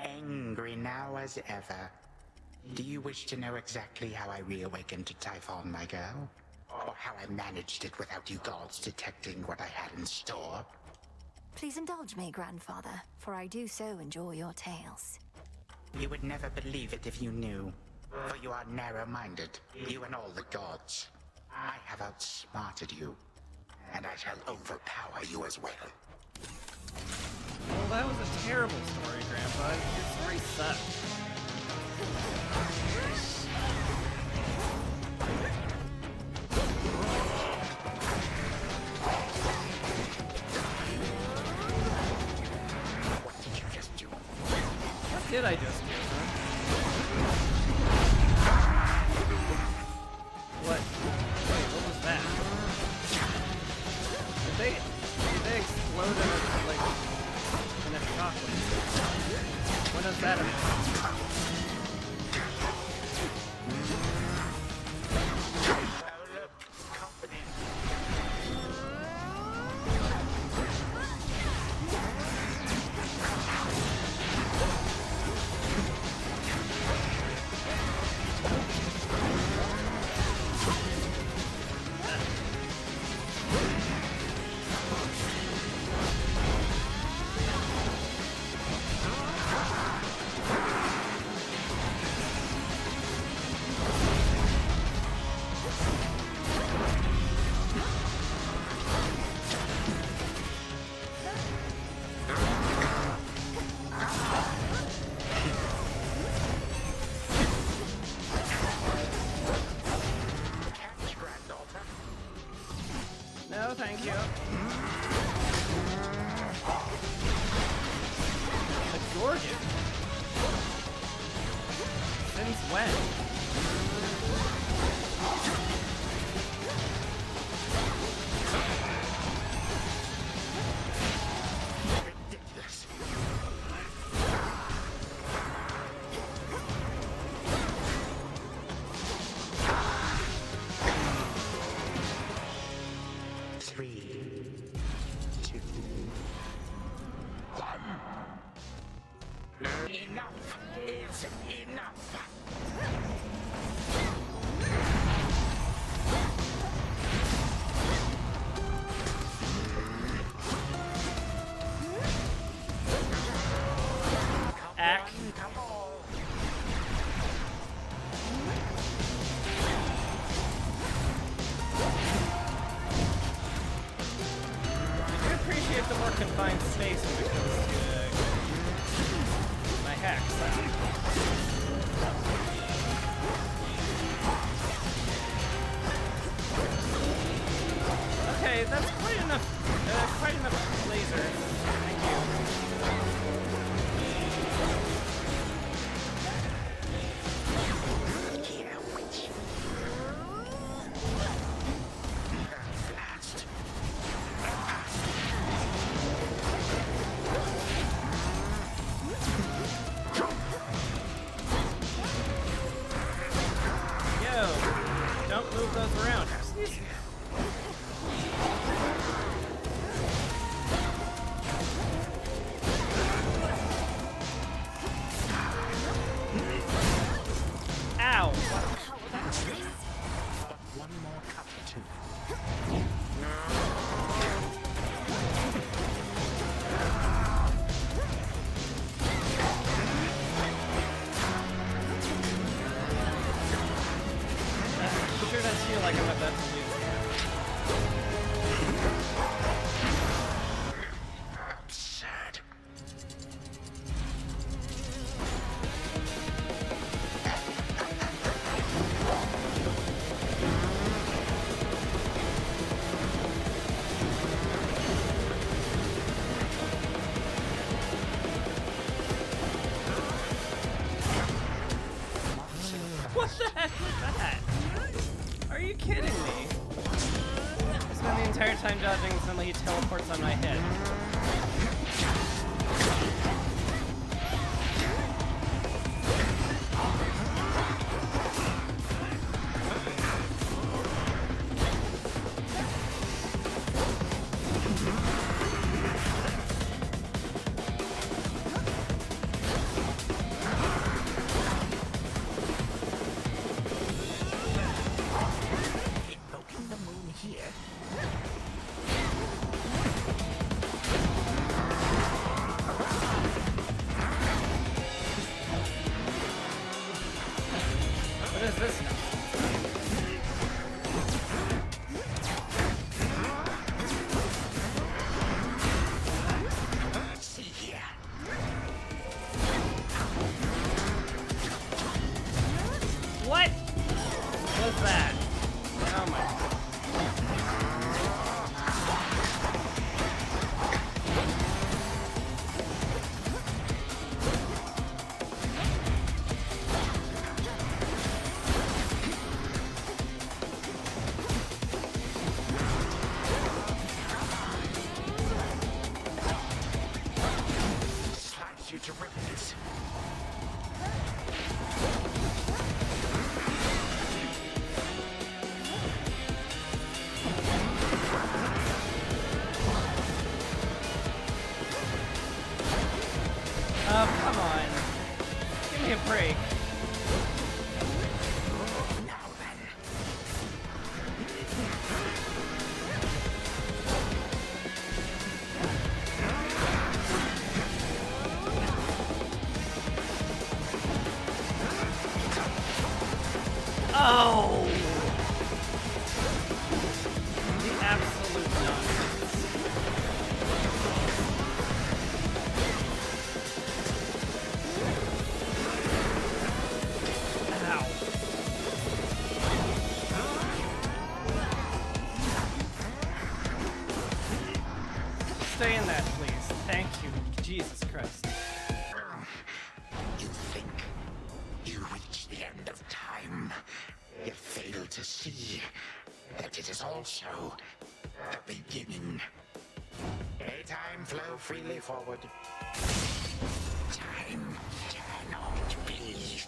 Angry now as ever. Do you wish to know exactly how I reawakened to Typhon, my girl? Or how I managed it without you gods detecting what I had in store? Please indulge me, grandfather, for I do so enjoy your tales. You would never believe it if you knew. For you are narrow-minded, you and all the gods. I have outsmarted you, and I shall overpower you as well. Well, that was a terrible story, Grandpa. Your story sucked. What did you just do? What did I just do, huh? What? Wait, what was that? Did they explode in a, like, in a shockwave? What is that about? No, thank you. A Gorgon? Since when? Ridiculous. Enough is enough. Ack. Come on. I appreciate the more confined space when it comes to my hacks. Okay, that's quite enough Excuse me. Ow! One more cup or two. It sure does feel like I'm about to lose here. Absurd. What the heck was that? Are you kidding me? I spent the entire time dodging and suddenly he teleports on my head. Invoking the moon here. What is this now? See here. What was that? Oh my. Slice you to ribbons. Oh, come on. Give me a break. Now then. Oh! The absolute nonsense. Ow. Stay in that, please. Thank you. Jesus Christ. You think you reach the end of time, yet fail to see that it is also the beginning. May time flow freely forward. Time cannot be.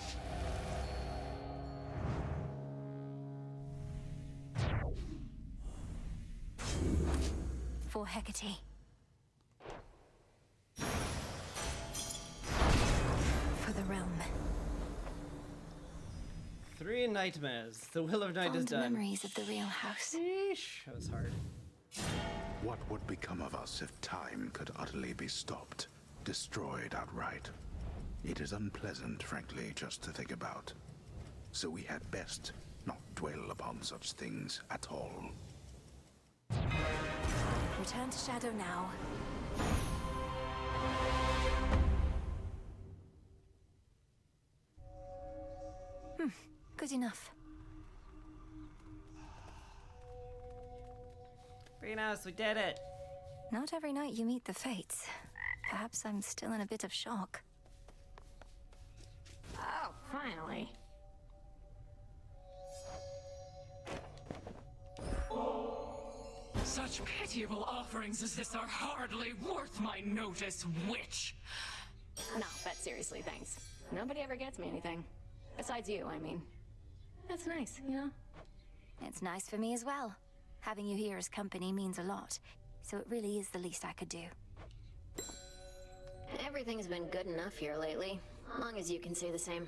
For Hecate. For the realm. 3 nightmares. The will of night is Fond done. memories of the real house. Sheesh, that was hard. What would become of us if time could utterly be stopped, destroyed outright? It is unpleasant, frankly, just to think about. So we had best not dwell upon such things at all. Return to Shadow now. Good enough. Venus, we did it! Not every night you meet the fates. Perhaps I'm still in a bit of shock. Oh, finally. Such pitiable offerings as this are hardly worth my notice, witch. No, but seriously, thanks. Nobody ever gets me anything. Besides you, I mean. That's nice, you know? It's nice for me as well. Having you here as company means a lot, so it really is the least I could do. Everything's been good enough here lately, long as you can say the same.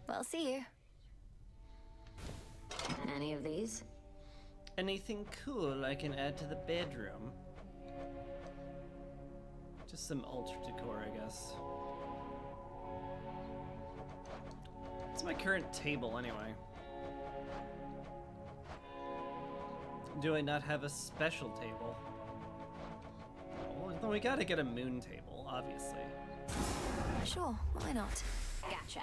Well, see you. Any of these? Anything cool I can add to the bedroom? Just some altar decor, I guess. It's my current table, anyway. Do I not have a special table? Well, then we gotta get a moon table, obviously. Sure, why not? Gotcha.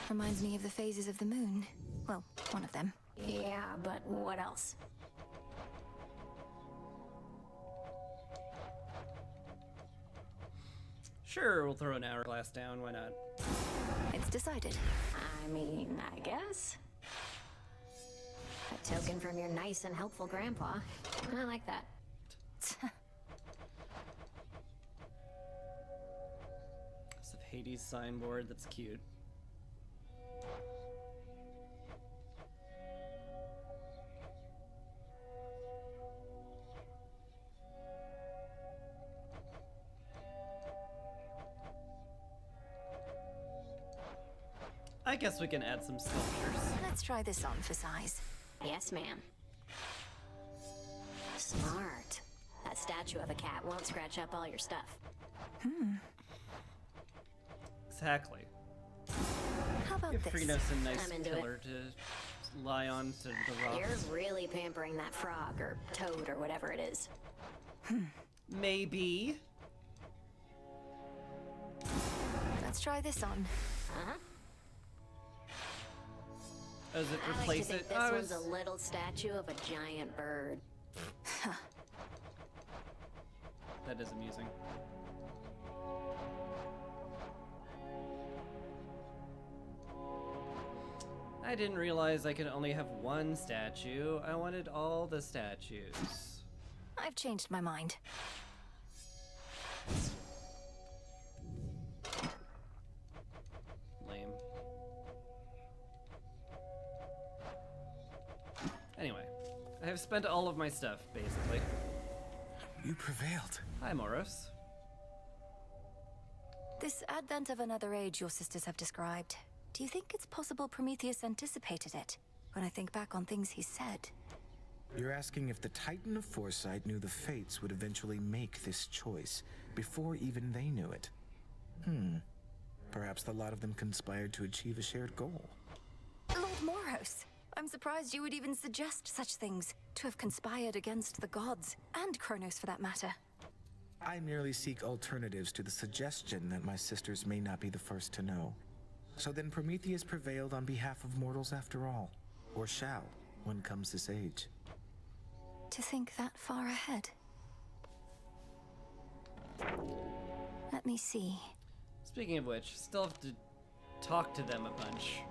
Reminds me of the phases of the moon. Well, one of them. Yeah, but what else? Sure, we'll throw an hourglass down, why not? It's decided. I mean, I guess. A token from your nice and helpful grandpa. I like that. It's a Hades signboard, that's cute. I guess we can add some sculptures. Let's try this on for size. Yes, ma'am. Smart. That statue of a cat won't scratch up all your stuff. Exactly. How about Give this? Freenos a nice I'm into pillar to lie on to the rocks. You're really pampering that frog, or toad, or whatever it is. Maybe. Let's try this on. Uh-huh. Does it I like to replace think it? this Oh, one's it's- a little statue of a giant bird. That is amusing. I didn't realize I could only have one statue. I wanted all the statues. I've changed my mind. Lame. Anyway, I have spent all of my stuff, basically. You prevailed. Hi, Moros. This advent of another age your sisters have described, do you think it's possible Prometheus anticipated it? When I think back on things he said. You're asking if the Titan of Foresight knew the Fates would eventually make this choice, before even they knew it. Perhaps the lot of them conspired to achieve a shared goal. Lord Moros, I'm surprised you would even suggest such things, to have conspired against the gods, and Kronos for that matter. I merely seek alternatives to the suggestion that my sisters may not be the first to know. So then Prometheus prevailed on behalf of mortals after all, or shall, when comes this age. To think that far ahead. Let me see. Speaking of which, still have to talk to them a bunch.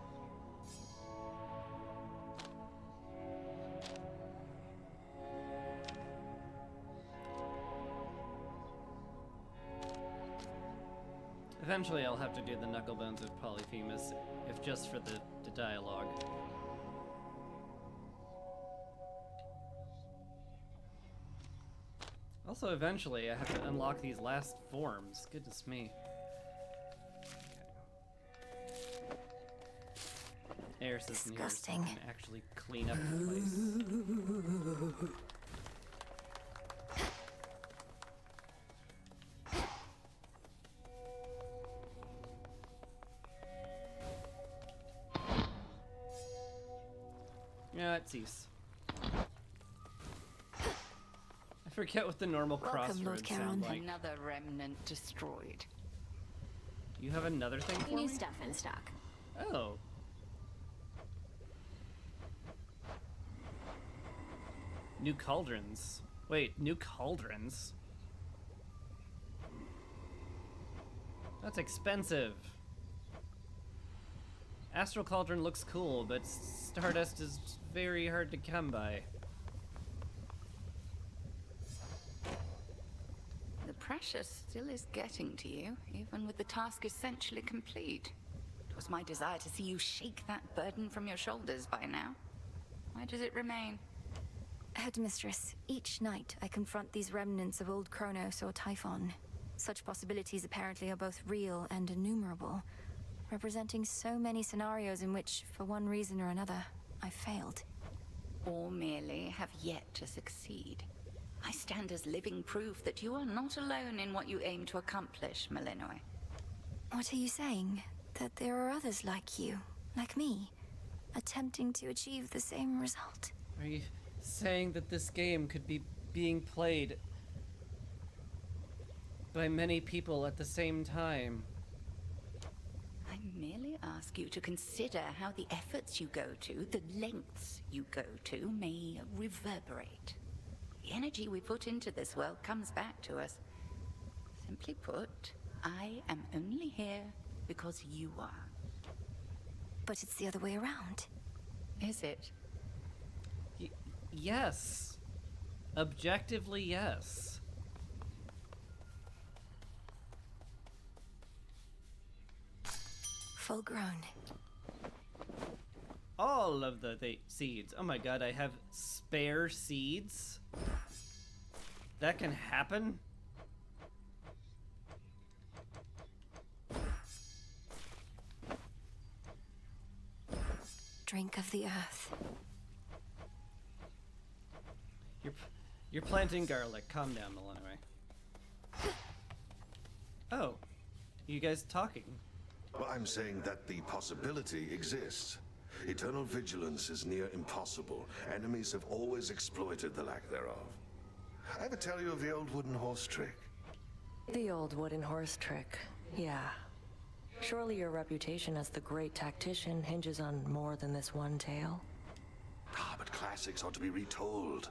Eventually I'll have to do the Knucklebones of Polyphemus, if just for the dialogue. Also, eventually I have to unlock these last forms. Goodness me. Eris is near, so I Disgusting. can actually clean up the place. Yeah, it cease. I forget what the normal Welcome, Lord crossroads sound like. Another remnant destroyed. Do you have another thing for New me? stuff in stock. Oh. New cauldrons. Wait, new cauldrons? That's expensive. Astral Cauldron looks cool, but Stardust is very hard to come by. The pressure still is getting to you, even with the task essentially complete. It was my desire to see you shake that burden from your shoulders by now. Why does it remain? Headmistress, each night I confront these remnants of old Kronos or Typhon. Such possibilities apparently are both real and innumerable, representing so many scenarios in which, for one reason or another, I failed. Or merely have yet to succeed. I stand as living proof that you are not alone in what you aim to accomplish, Malinois. What are you saying? That there are others like you, like me, attempting to achieve the same result? Are you saying that this game could be being played by many people at the same time? I merely ask you to consider how the efforts you go to, the lengths you go to, may reverberate. The energy we put into this world comes back to us. Simply put, I am only here because you are. But it's the other way around. Is it? Yes. Objectively, yes. Full grown. All of the seeds. Oh my god, I have spare seeds? That can happen? Drink of the earth. You're planting garlic. Calm down, Malinois. Oh. You guys talking? Well, I'm saying that the possibility exists. Eternal vigilance is near impossible. Enemies have always exploited the lack thereof. I ever tell you of the old wooden horse trick? The old wooden horse trick, yeah. Surely your reputation as the great tactician hinges on more than this one tale? Ah, but classics ought to be retold.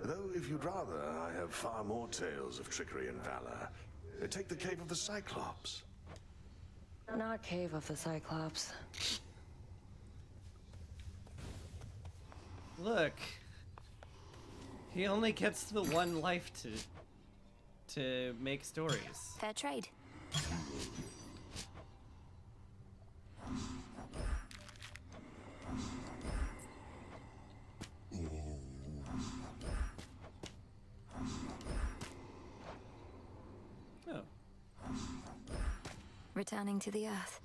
Though, if you'd rather, I have far more tales of trickery and valor. Take the Cave of the Cyclops. Not Cave of the Cyclops. Look. He only gets the one life to make stories. Fair trade. Oh. Returning to the earth.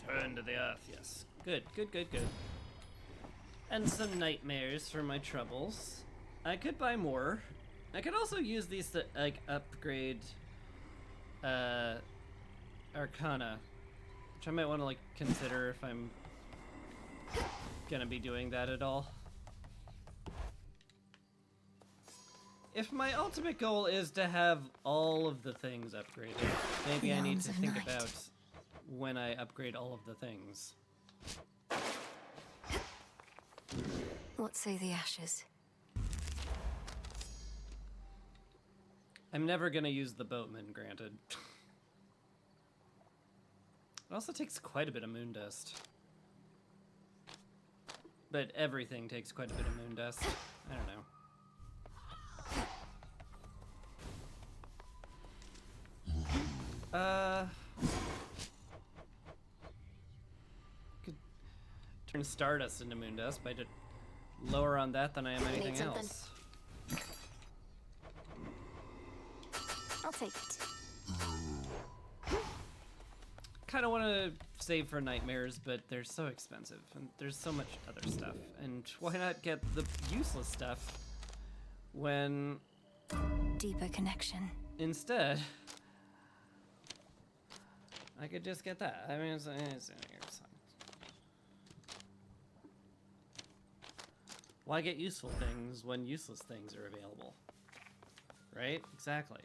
Return to the earth, yes. Good, good, good, good. And some nightmares for my troubles. I could buy more. I could also use these to, like, upgrade, Arcana. Which I might want to, like, consider if I'm gonna be doing that at all. If my ultimate goal is to have all of the things upgraded, maybe I need to think about when I upgrade all of the things. What say the ashes? I'm never gonna use the boatman, granted. It also takes quite a bit of moon dust. But everything takes quite a bit of moon dust. I don't know. Could turn Stardust into moon dust by just lower on that than I am anything else. I'll take it. Kind of want to save for nightmares, but they're so expensive, and there's so much other stuff. And why not get the useless stuff when deeper connection? Instead, I could just get that. I mean, it's fine. Why get useful things when useless things are available? Right? Exactly.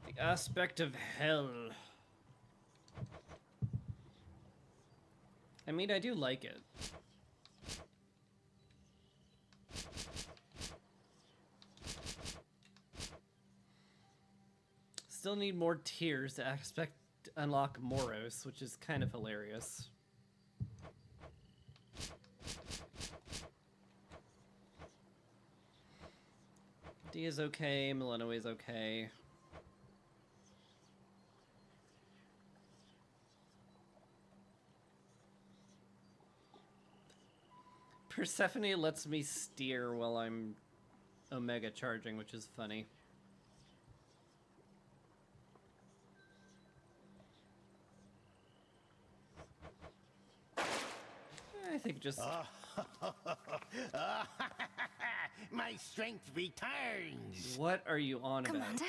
The aspect of hell. I mean, I do like it. Still need more tiers to unlock Moros, which is kind of hilarious. D is okay, Milano is okay. Persephone lets me steer while I'm Omega charging, which is funny. I think just... My strength returns! What are you on about? Commander?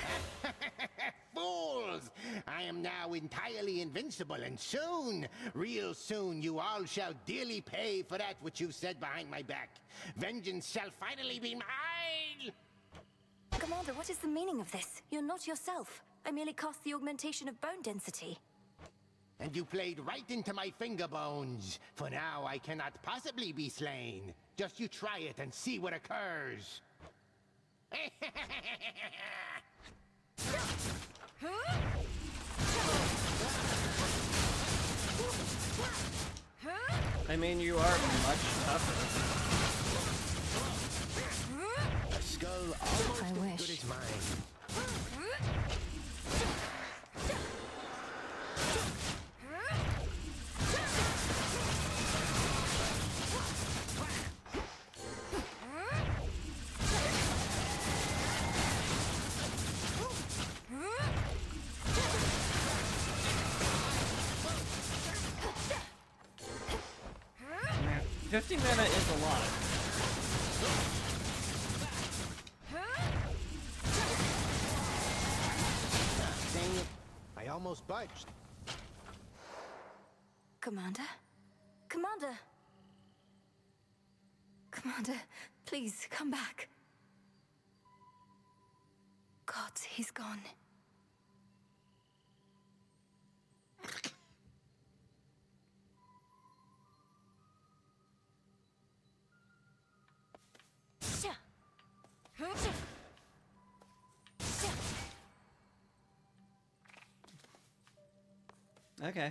Fools! I am now entirely invincible, and soon, real soon, you all shall dearly pay for that which you've said behind my back. Vengeance shall finally be mine! Commander, what is the meaning of this? You're not yourself. I merely cast the augmentation of bone density. And you played right into my finger bones. For now, I cannot possibly be slain. Just you try it and see what occurs. I mean, you are much tougher. A skull almost I as wish. good as mine. 50 mana is a lot. Dang it. I almost budged. Commander? Commander! Commander, please, come back. God, he's gone. Okay.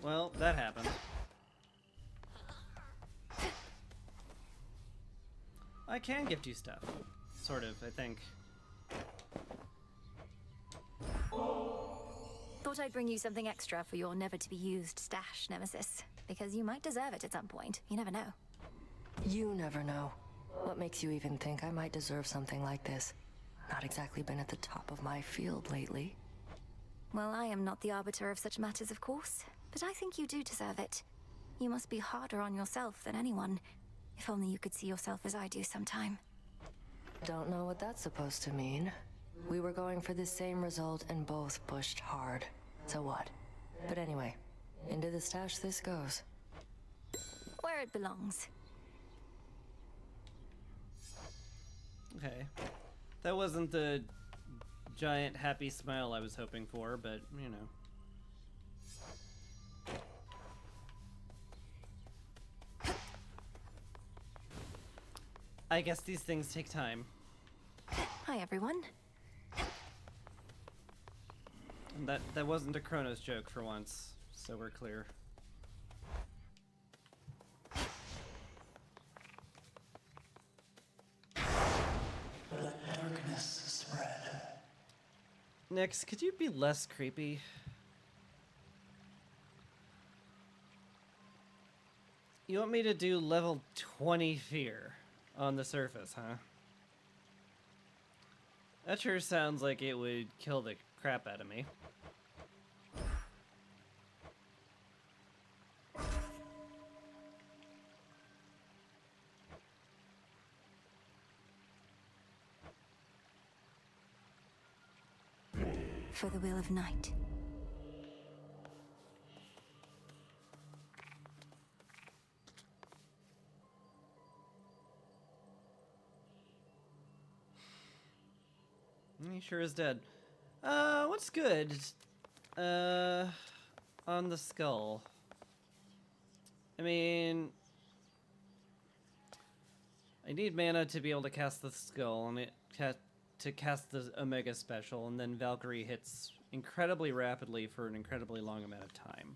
Well, that happened. I can gift you stuff. Sort of, I think. Thought I'd bring you something extra for your never-to-be-used stash, Nemesis. Because you might deserve it at some point. You never know. You never know. What makes you even think I might deserve something like this? Not exactly been at the top of my field lately. Well, I am not the arbiter of such matters, of course. But I think you do deserve it. You must be harder on yourself than anyone. If only you could see yourself as I do sometime. Don't know what that's supposed to mean. We were going for the same result and both pushed hard. So what? But anyway, into the stash this goes. Where it belongs. Okay. That wasn't the giant happy smile I was hoping for, but, you know. I guess these things take time. Hi, everyone. And that wasn't a Chronos joke for once, so we're clear. Let darkness spread. Nyx, could you be less creepy? You want me to do level 20 fear on the surface, huh? That sure sounds like it would kill the crap out of me. For the will of night. He sure is dead. What's good? On the skull. I mean, I need mana to be able to cast the skull, and to cast the Omega special, and then Valkyrie hits incredibly rapidly for an incredibly long amount of time.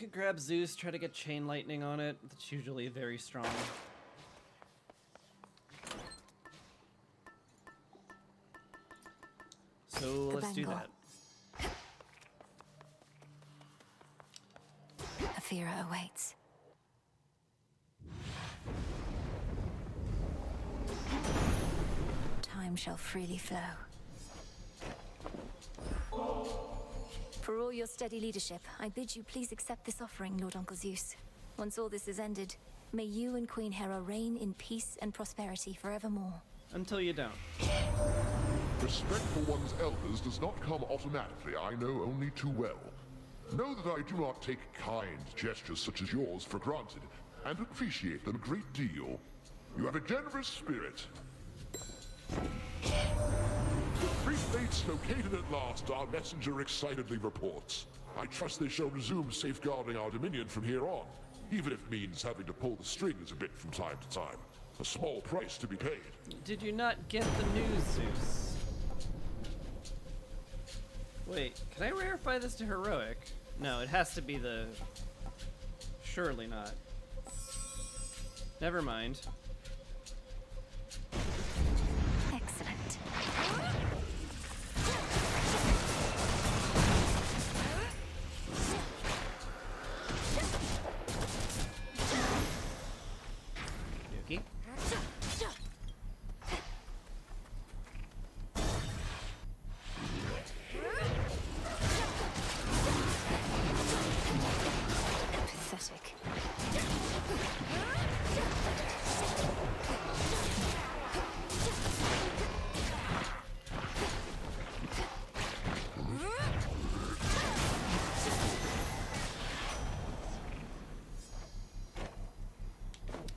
could grab Zeus, try to get chain lightning on it. That's usually very strong. So let's do that. Aphira awaits. Time shall freely flow. For all your steady leadership, I bid you please accept this offering, Lord Uncle Zeus. Once all this is ended, may you and Queen Hera reign in peace and prosperity forevermore. Until you don't. Respect for one's elders does not come automatically, I know only too well. Know that I do not take kind gestures such as yours for granted, and appreciate them a great deal. You have a generous spirit. The three fleets located at last, our messenger excitedly reports. I trust they shall resume safeguarding our dominion from here on, even if it means having to pull the strings a bit from time to time. A small price to be paid. Did you not get the news, Zeus? Wait, can I rarefy this to heroic? No, it has to be the... Surely not. Never mind. Excellent. Yuki. Pathetic.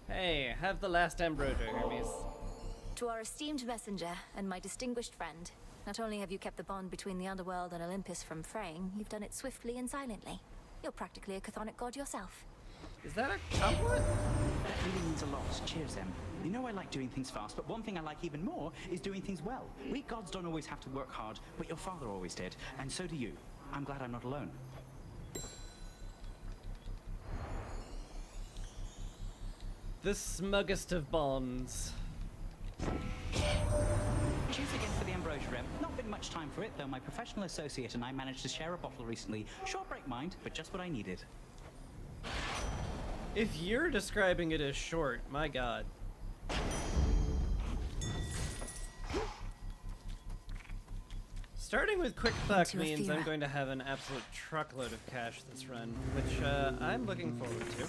Hey, have the last ambrosia, Hermes. To our esteemed messenger and my distinguished friend, not only have you kept the bond between the underworld and Olympus from fraying, you've done it swiftly and silently. You're practically a chthonic god yourself. Is that a compliment? That really means a lot. Cheers, Em. You know I like doing things fast, but one thing I like even more is doing things well. We gods don't always have to work hard, but your father always did, and so do you. I'm glad I'm not alone. The smuggest of bonds. Cheers again for the ambrosia, Em. Not been much time for it, though my professional associate and I managed to share a bottle recently. Short break, mind, but just what I needed. If you're describing it as short, my god. Starting with quick buck means I'm going to have an absolute truckload of cash this run, which I'm looking forward to.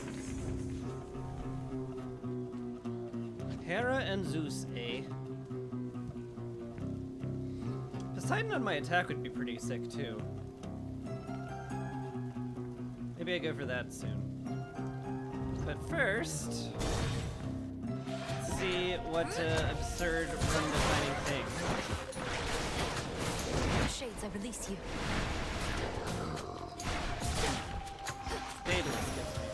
Hera and Zeus, eh? Poseidon on my attack would be pretty sick too. Maybe I go for that soon. But first, let's see what absurd run-defining thing. Shades, I release you. Daedalus gets me.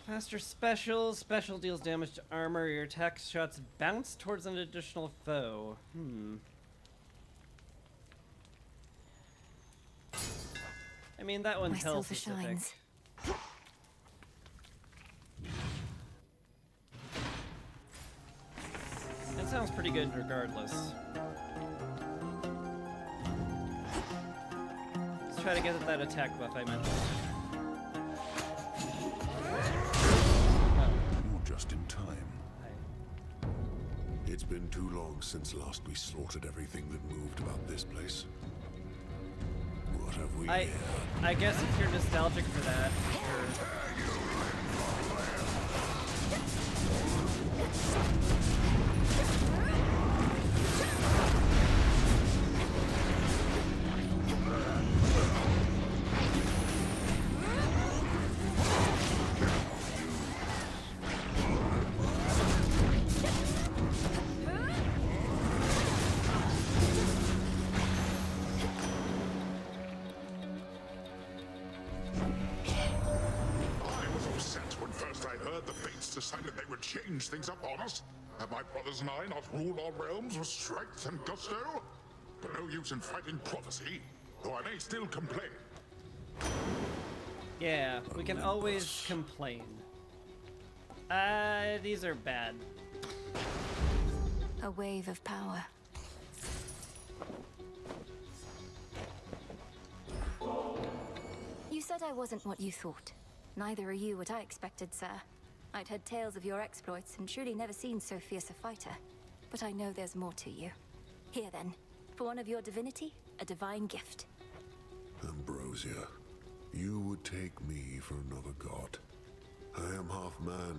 Faster special. Special deals damage to armor. Your attack shots bounce towards an additional foe. I mean, that one's hell specific. Shines. It sounds pretty good regardless. Let's try to get that attack buff I mentioned. You're just in time. It's been too long since last we slaughtered everything that moved about this place. What have we here? I guess if you're nostalgic for that, sure. Decided they would change things up on us? Have my brothers and I not ruled our realms with strength and gusto? but no use in fighting prophecy, though I may still complain. Yeah, we can always complain. These are bad. A wave of power. You said I wasn't what you thought. Neither are you what I expected, sir. I'd heard tales of your exploits and truly never seen so fierce a fighter. But I know there's more to you. Here then, for one of your divinity, a divine gift. Ambrosia, you would take me for another god. I am half man.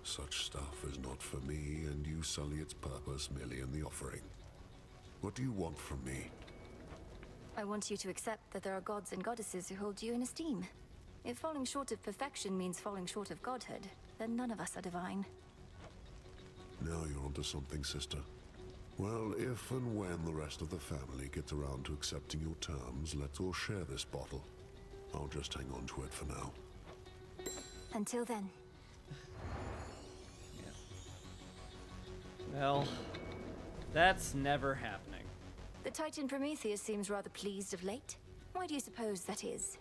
Such stuff is not for me, and you sully its purpose merely in the offering. What do you want from me? I want you to accept that there are gods and goddesses who hold you in esteem. If falling short of perfection means falling short of godhood, then none of us are divine. Now you're onto something, sister. Well, if and when the rest of the family gets around to accepting your terms, let's all share this bottle. I'll just hang on to it for now. Until then. Well, that's never happening. The Titan Prometheus seems rather pleased of late. Why do you suppose that is?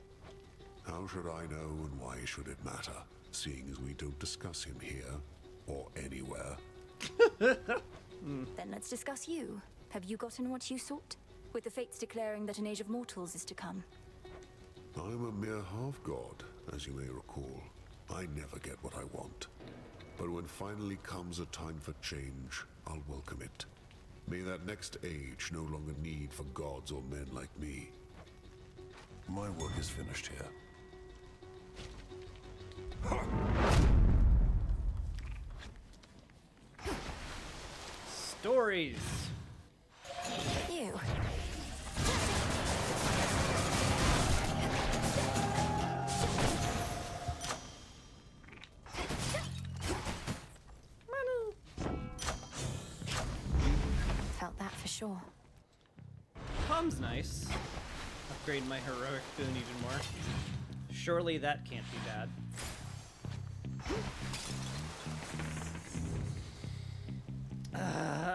How should I know, and why should it matter, seeing as we don't discuss him here or anywhere? Then let's discuss you. Have you gotten what you sought? With the fates declaring that an age of mortals is to come. I'm a mere half-god, as you may recall. I never get what I want. But when finally comes a time for change, I'll welcome it. May that next age no longer need for gods or men like me. My work is finished here. Stories. You. Felt that for sure. Palm's nice. Upgrade my heroic boon even more. Surely that can't be bad.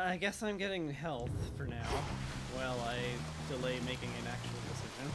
I guess I'm getting health for now, while I delay making an actual decision.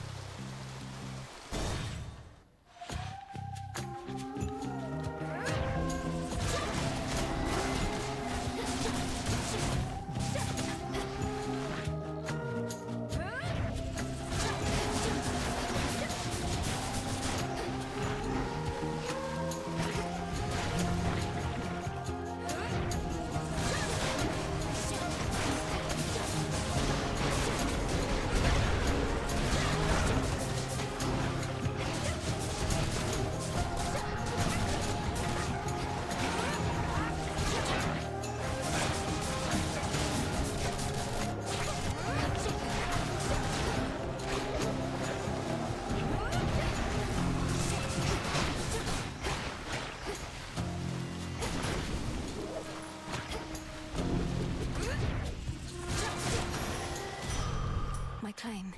Claim.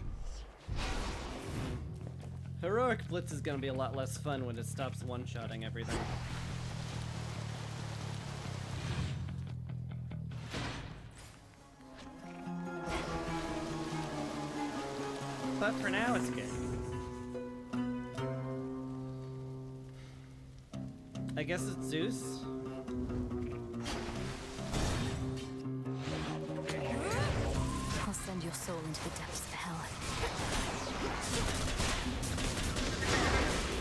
Heroic Blitz is gonna be a lot less fun when it stops one-shotting everything. But for now, it's good. I guess it's Zeus. I'll send your soul into the depths of hell.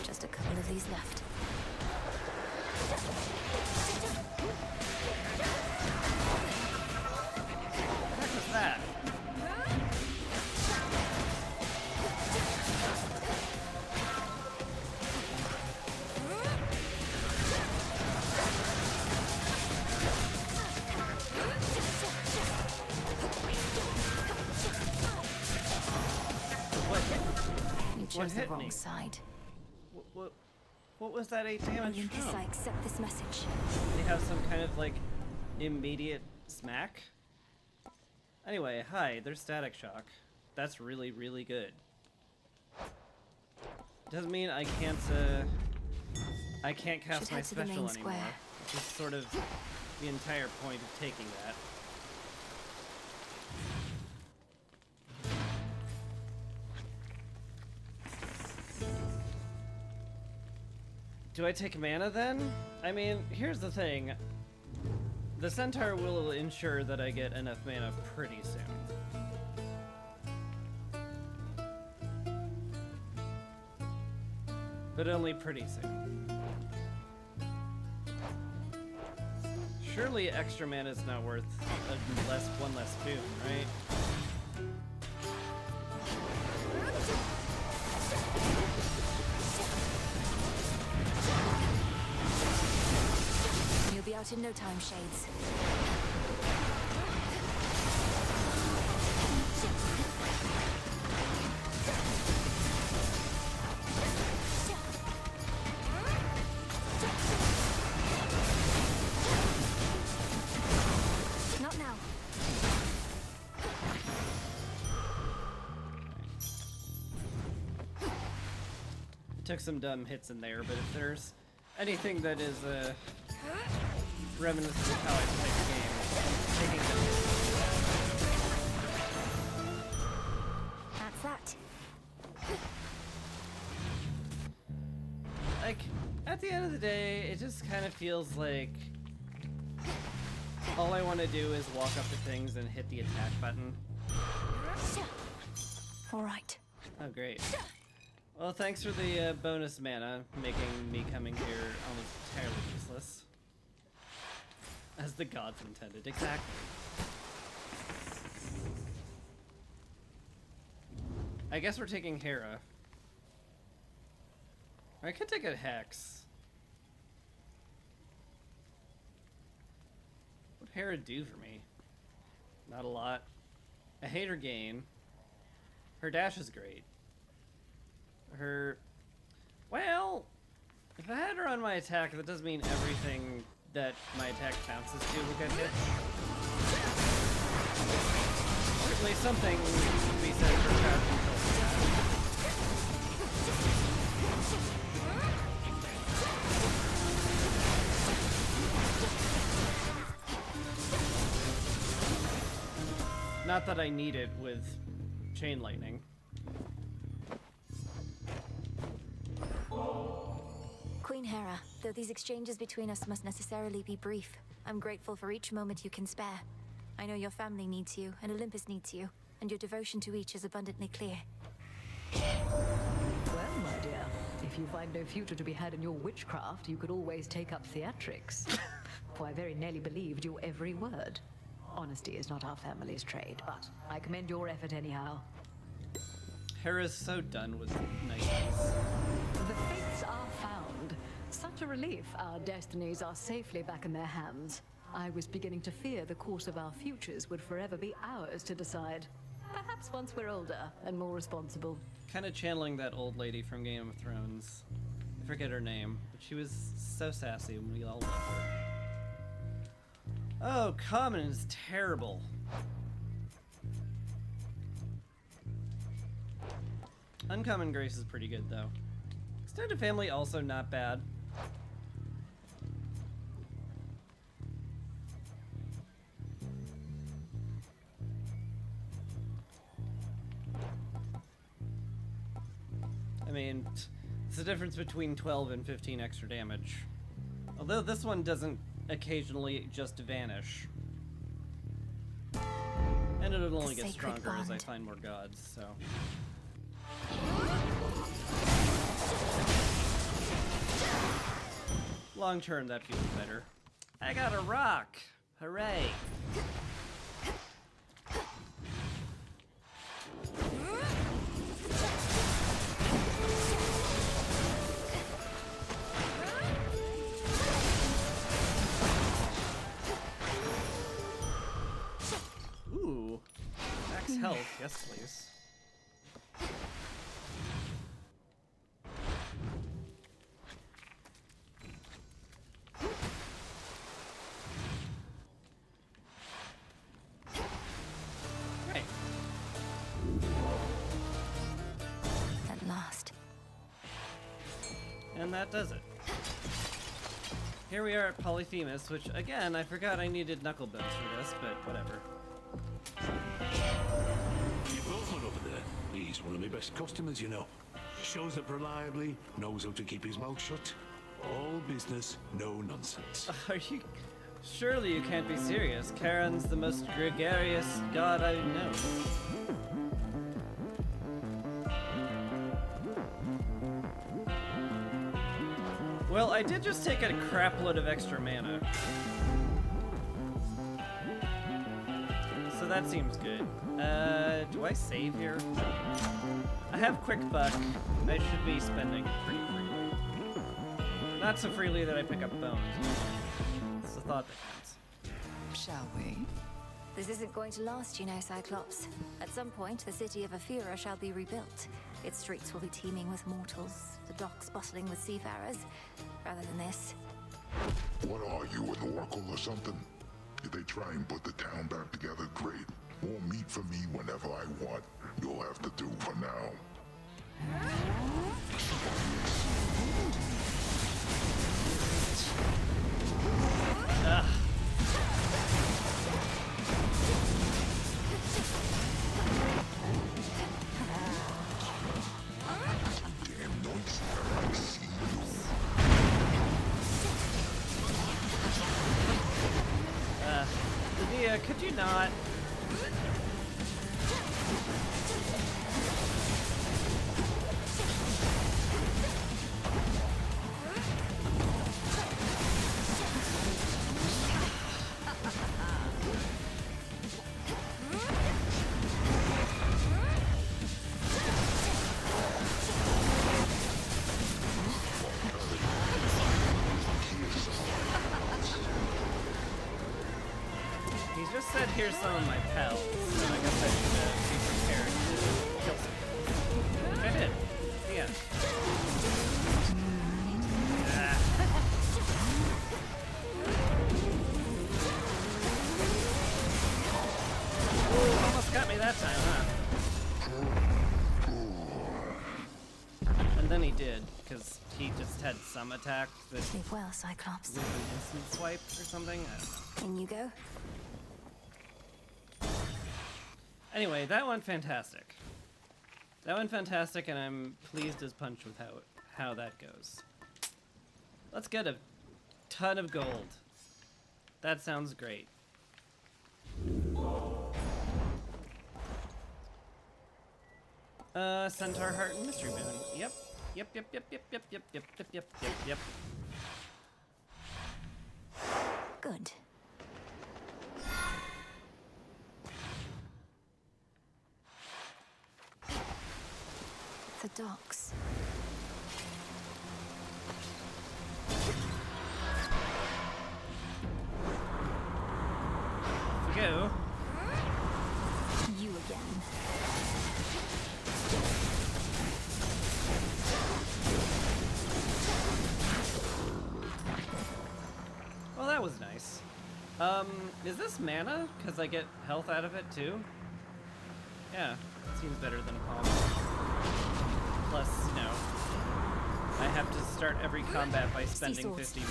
Just a couple of these left. What was that? You chose the wrong side. What was that 8 damage Olympus, from? I accept this message. They have some kind of like immediate smack. Anyway, hi, there's Static Shock. That's really, really good. Doesn't mean I can't cast Should my head to the special main anymore. square. Which is sort of the entire point of taking that. Do I take mana then? I mean, here's the thing. The Centaur will ensure that I get enough mana pretty soon. But only pretty soon. Surely extra mana is not worth one less boon, right? You'll be out in no time, Shades. Not now. Took some dumb hits in there, but if there's anything that is reminiscent of how I play the game, I'm taking them hits. That's that. Like, at the end of the day, it just kind of feels like all I want to do is walk up to things and hit the attack button. All right. Oh, great. Well, thanks for the bonus mana, making me coming here almost entirely useless. As the gods intended, exactly. I guess we're taking Hera. I could take a Hex. What'd Hera do for me? Not a lot. I hate her gain. Her dash is great. Well, if I had her on my attack, that does mean everything that my attack bounces to will get hit. Certainly something to be said for crowd control. Not that I need it with Chain Lightning. Queen Hera, though these exchanges between us must necessarily be brief, I'm grateful for each moment you can spare. I know your family needs you, and Olympus needs you, and your devotion to each is abundantly clear. Well, my dear, if you find no future to be had in your witchcraft, you could always take up theatrics. For I very nearly believed your every word. Honesty is not our family's trade, but I commend your effort anyhow. Hera's so done with niceties. The fates are found. Such a relief our destinies are safely back in their hands. I was beginning to fear the course of our futures would forever be ours to decide. Perhaps once we're older and more responsible. Kind of channeling that old lady from Game of Thrones. I forget her name, but she was so sassy and we all loved her. Oh, Common is terrible. Uncommon Grace is pretty good, though. Extended Family, also not bad. I mean, it's the difference between 12 and 15 extra damage. Although this one doesn't occasionally just vanish. And it'll only get stronger as I find more gods, so... Long term, that feels better. I got a rock! Hooray! Ooh. Max health, yes please. At last. And that does it. Here we are at Polyphemus, which, again, I forgot I needed knuckle bones for this, but whatever. You've got one over there. He's one of my best customers, you know. Shows up reliably, knows how to keep his mouth shut. All business, no nonsense. Are you... Surely you can't be serious. Charon's the most gregarious god I know. Well, I did just take a crapload of extra mana. So that seems good. Do I save here? I have quick buck. I should be spending pretty freely. Not so freely that I pick up bones. It's the thought that counts. Shall we? This isn't going to last, you know, Cyclops. At some point, the city of Aphira shall be rebuilt. Its streets will be teeming with mortals, the docks bustling with seafarers. Rather than this. What are you, an oracle or something? If they try and put the town back together, great. More meat for me whenever I want. You'll have to do for now. Ugh. Damn noise. I see you. Lydia, could you not? He just said, here's some of my pals, so I guess I should be prepared to kill some. Which I did. The end. Ooh, almost got me that time, huh? And then he did, because he just had some attack that... Sleep well, Cyclops. Was an instant swipe or something? I don't know. In you go. Anyway, that went fantastic. That went fantastic, and I'm pleased as punch with how that goes. Let's get a ton of gold. That sounds great. Centaur Heart and Mystery Boon. Yep. Yep. Good. The docks. Go. You again. Well, that was nice. Is this mana? Because I get health out of it too? Yeah, seems better than Palm. Plus, you know, I have to start every combat by spending 50 mana.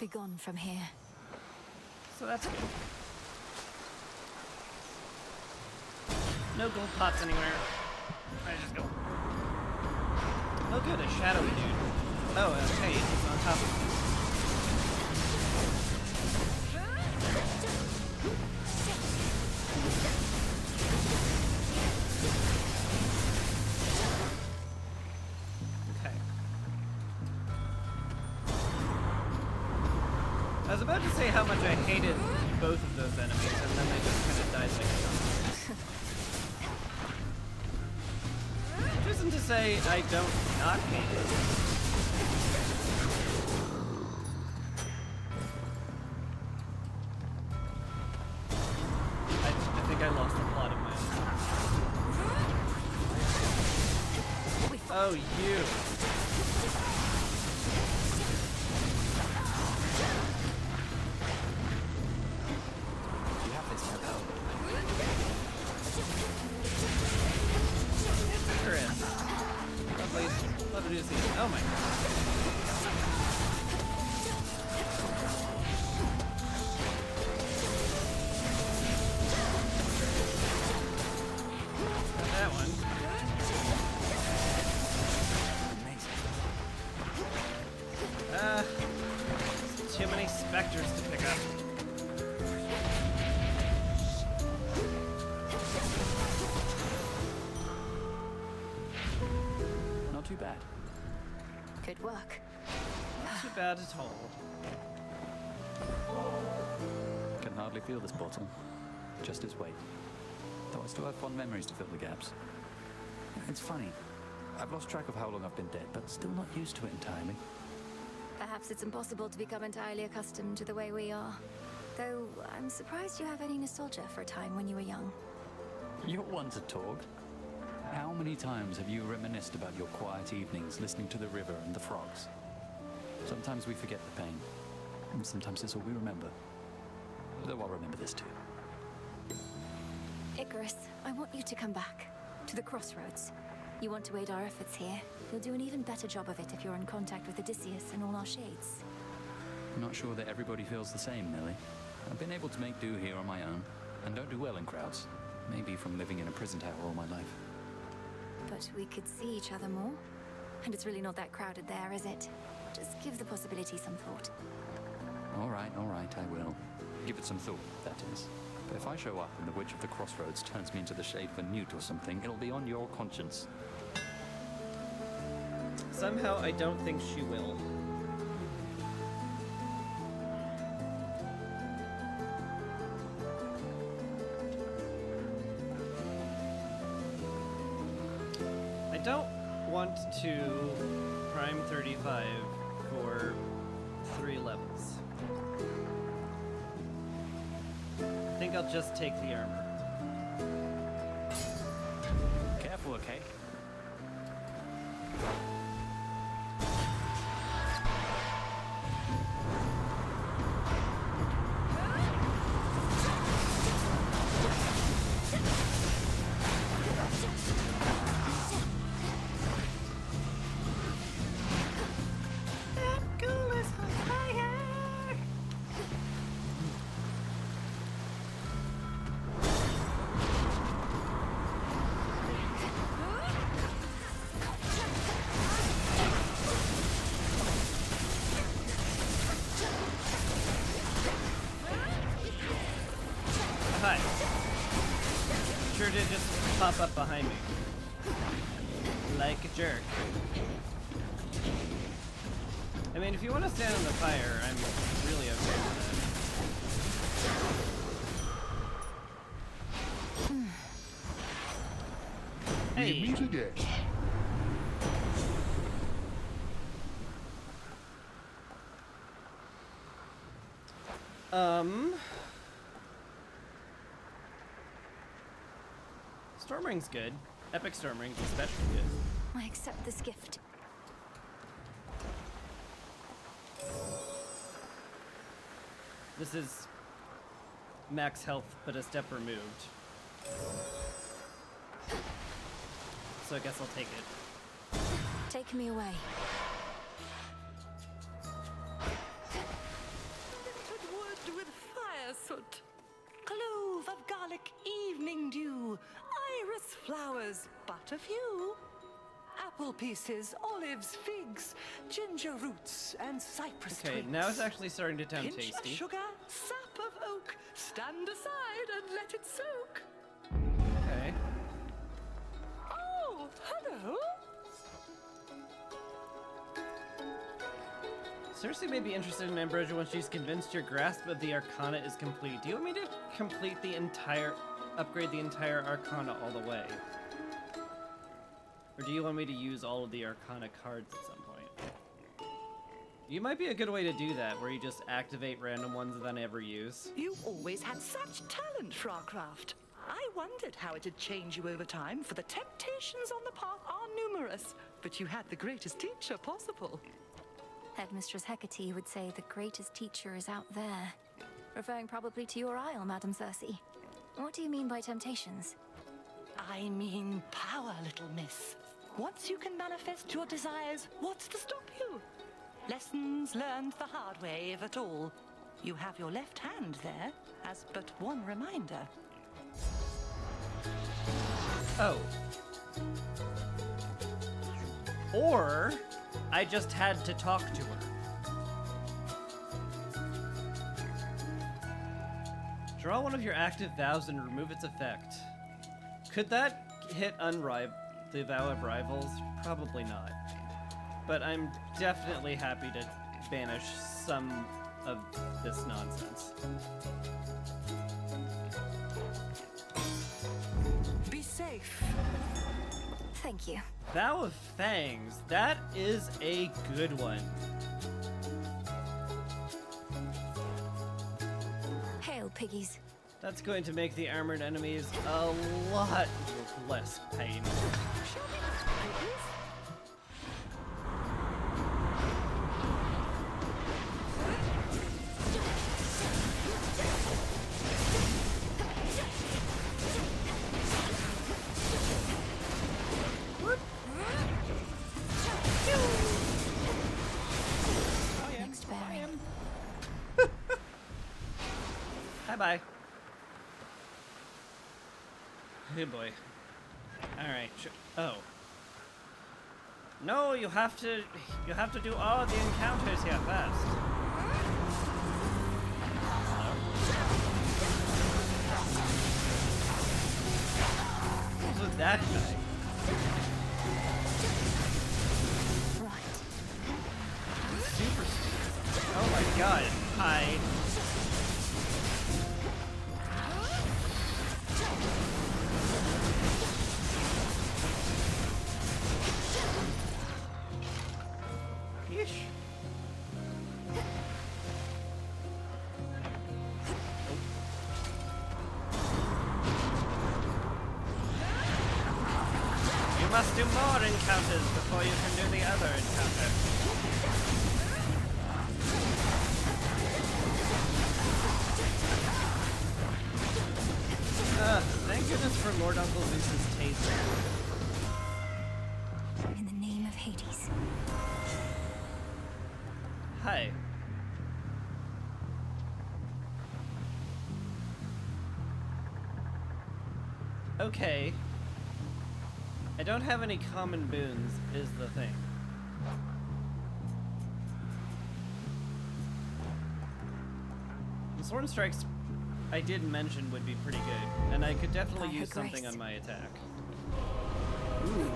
Be gone from here. So that's good. No gold pots anywhere. I just go. Oh good, a shadowy dude. Oh, okay, he's on top of me. Okay. I was about to say how much I hated both of those enemies, and then they just kind of died like zombies. Which isn't to say I don't not hate it. I think I lost the plot of my own. Oh, you. You have this, Marco. Chris. specters to pick up. Not too bad. Good work. Not too bad at all. Can hardly feel this bottle. Just its weight. Though I still have fond memories to fill the gaps. It's funny. I've lost track of how long I've been dead, but still not used to it entirely. Perhaps it's impossible to become entirely accustomed to the way we are. Though, I'm surprised you have any nostalgia for a time when you were young. You're one to talk. How many times have you reminisced about your quiet evenings listening to the river and the frogs? Sometimes we forget the pain, and sometimes it's all we remember. Though I'll remember this too. Icarus, I want you to come back. To the crossroads. You want to aid our efforts here. You'll do an even better job of it if you're in contact with Odysseus and all our shades. I'm not sure that everybody feels the same, Millie. I've been able to make do here on my own, and don't do well in crowds. Maybe from living in a prison tower all my life. But we could see each other more. And it's really not that crowded there, is it? Just give the possibility some thought. All right, I will. Give it some thought, that is. But if I show up and the Witch of the Crossroads turns me into the shade for Newt or something, it'll be on your conscience. Somehow, I don't think she will. I don't want to prime 35 for 3 levels. I think I'll just take the armor. Careful, okay? Hi. Sure did just pop up behind me. Like a jerk. I mean, if you want to stand in the fire, I'm really okay with that. Hey! We meet again. Stormring's good. Epic Stormring's especially good. I accept this gift. This is max health, but a step removed. So I guess I'll take it. Take me away. Wood with fire soot, clove of garlic evening dew, iris flowers but a few, apple pieces, olives, figs, ginger roots, and cypress Okay, twigs. now it's actually starting to sound Pinch tasty. of sugar, sap of oak, stand aside and let it soak. Okay. Oh, hello. Cersei may be interested in Ambrosia once she's convinced your grasp of the Arcana is complete. Do you want me to upgrade the entire Arcana all the way? Or do you want me to use all of the Arcana cards at some point? You might be a good way to do that, where you just activate random ones that I never use. You always had such talent for our craft. I wondered how it'd change you over time, for the temptations on the path are numerous, but you had the greatest teacher possible. Headmistress Hecate would say the greatest teacher is out there. Referring probably to your isle, Madam Cersei. What do you mean by temptations? I mean power, little miss. Once you can manifest your desires, what's to stop you? Lessons learned the hard way, if at all. You have your left hand there, as but one reminder. Oh. Or I just had to talk to her. Draw one of your active vows and remove its effect. Could that hit the Vow of Rivals? Probably not. But I'm definitely happy to banish some of this nonsense. Be safe. Thank you. Vow of Fangs. That is a good one. Hail, piggies. That's going to make the armored enemies a lot less pain. Next bearing. Bye. Good boy. Alright, oh. No, you have to do all the encounters here first. Who's with that guy? Right. Super speed. Oh my god. Hi. Yeesh. You must do more encounters before you can do the other encounter. Thank goodness for Lord Uncle Zeus's taser. In the name of Hades. Hi. Okay. I don't have any common boons, is the thing. The Sword and Strikes I did mention would be pretty good, and I could definitely use something on my attack. Ooh.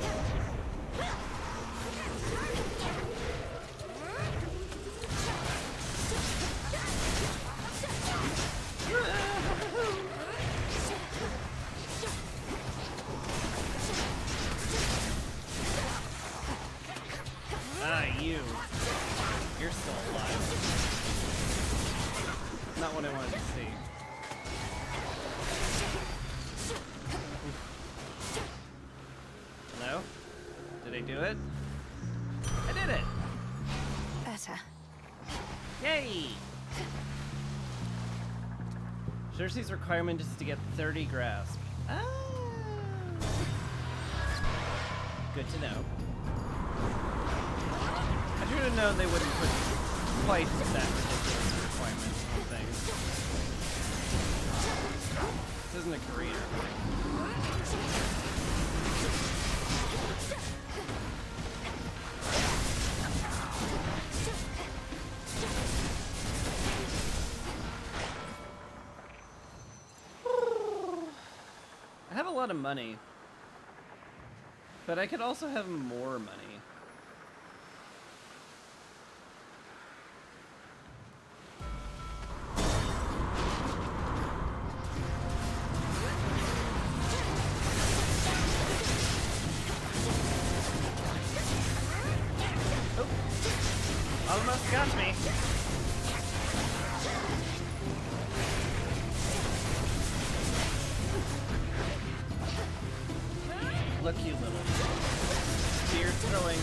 Ah, you. You're still alive. Not what I wanted to see. Hello? Did I do it? I did it! Better. Yay! Cersei's requirement is to get 30 grasp. Ah. Good to know. I should have known they wouldn't put quite that ridiculous requirement on things. This isn't a career. I have a lot of money, but I could also have more money. Almost got me. Look, you little spear throwing.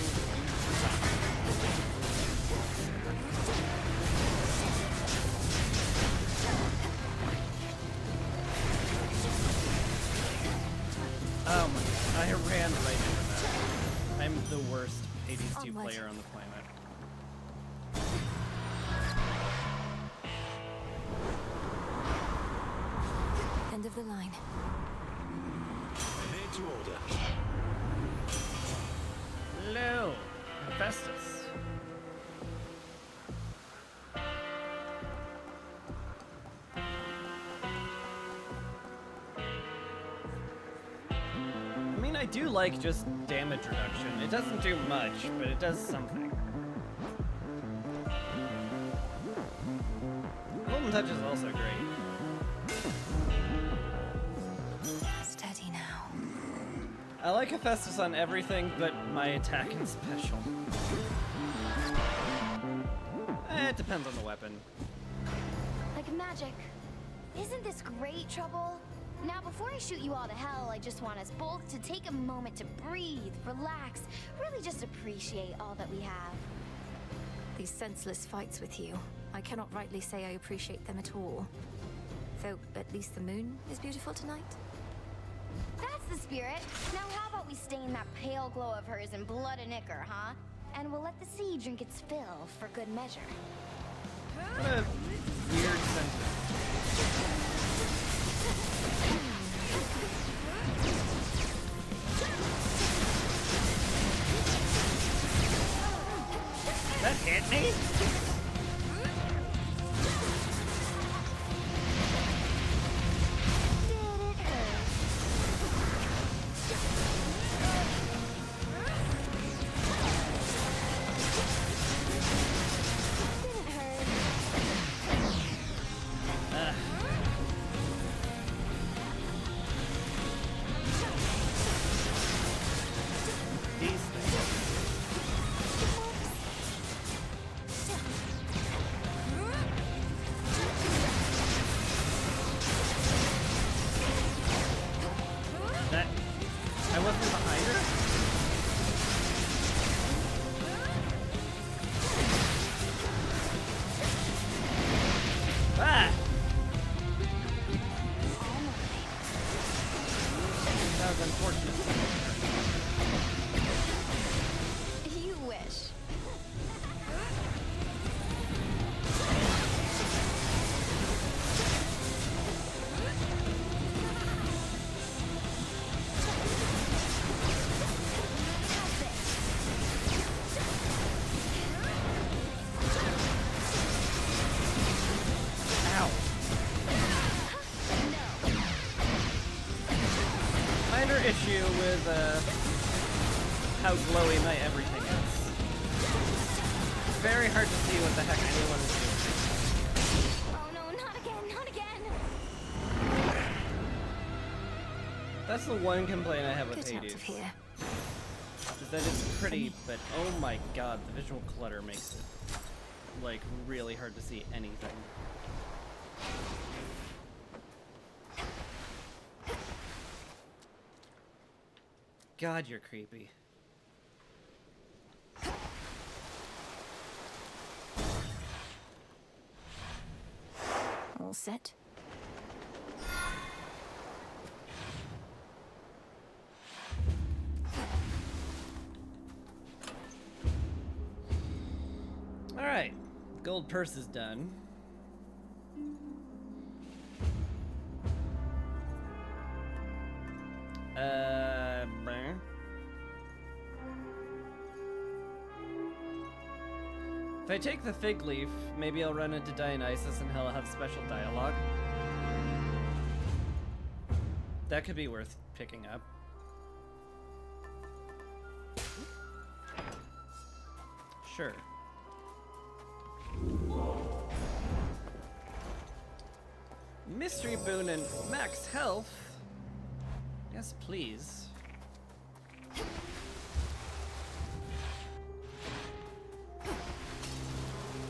Oh my! I ran right into that. I'm the worst Hades 2 player on the planet. End of the line. Made to order. Hello, Hephaestus. I do like just damage reduction. It doesn't do much, but it does something. Golden Touch is also great. Steady now. I like Hephaestus on everything but my attack and special. It depends on the weapon. Like magic. Isn't this great, Trouble? Now, before I shoot you all to hell, I just want us both to take a moment to breathe, relax, really just appreciate all that we have. These senseless fights with you, I cannot rightly say I appreciate them at all. Though, at least the moon is beautiful tonight. That's the spirit. Now, how about we stain that pale glow of hers in blood and ichor, huh? And we'll let the sea drink its fill for good measure. What a weird sentence. That hit me? Issue with how glowy my everything is. Very hard to see what the heck anyone is doing. Oh no, not again, not again! That's the one complaint I have with Get out Hades. of here. Is that it's pretty, but oh my god, the visual clutter makes it like really hard to see anything. God, you're creepy. All set? All right, gold purse is done. If I take the fig leaf, maybe I'll run into Dionysus and he'll have special dialogue. That could be worth picking up. Sure. Mystery boon and max health. Yes, please.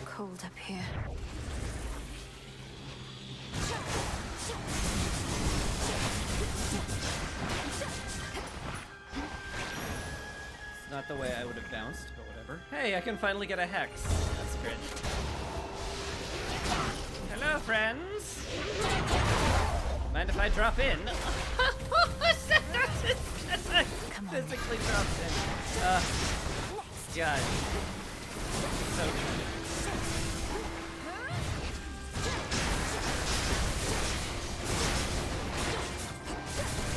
Cold up here. It's not the way I would have bounced, but whatever. Hey, I can finally get a hex. That's great. Hello, friends. Mind if I drop in? Come on. Physically dropped in. God. So good.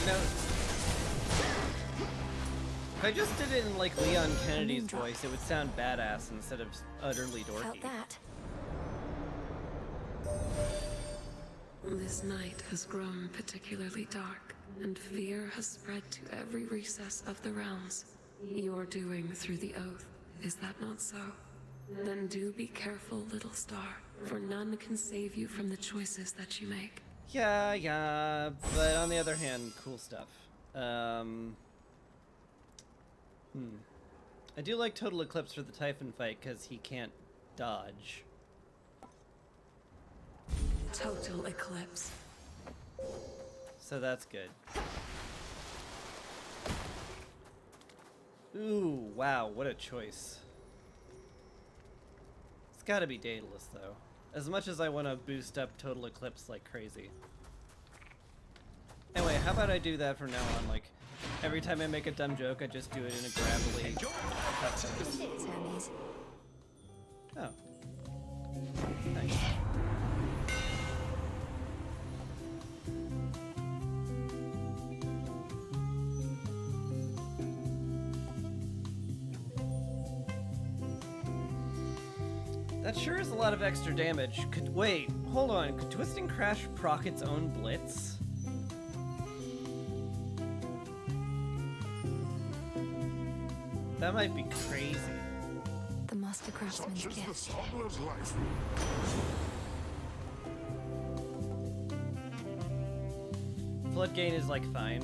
No. If I just did it in like Leon Kennedy's voice, it would sound badass instead of utterly dorky. Felt that. This night has grown particularly dark. and fear has spread to every recess of the realms. Your doing through the oath, is that not so? Then do be careful, little star, for none can save you from the choices that you make. Yeah, but on the other hand, cool stuff. I do like Total Eclipse for the Typhon fight, because he can't dodge. Total Eclipse. So that's good. Ooh, wow, what a choice. It's gotta be Daedalus, though. As much as I want to boost up Total Eclipse like crazy. Anyway, how about I do that from now on? Like, every time I make a dumb joke, I just do it in a gravelly... Oh. Thanks. That sure is a lot of extra damage. Wait, hold on. Could Twisting Crash proc its own blitz? That might be crazy. The Master Craftsman's Such is gift. the smuggler's life. Flood gain is like fine.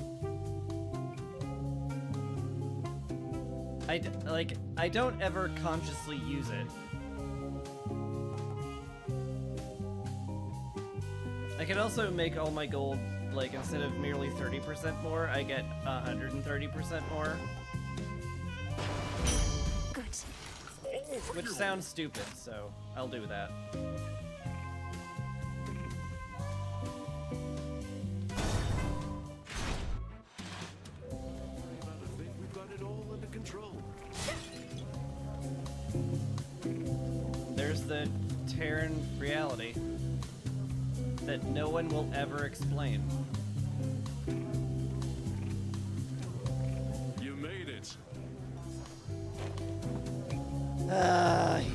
I don't ever consciously use it. I could also make all my gold, like, instead of merely 30% more, I get 130% more. Good. Which sounds stupid, so I'll do that. We've got it all under control. There's the Terran reality that no one will ever explain. You made it.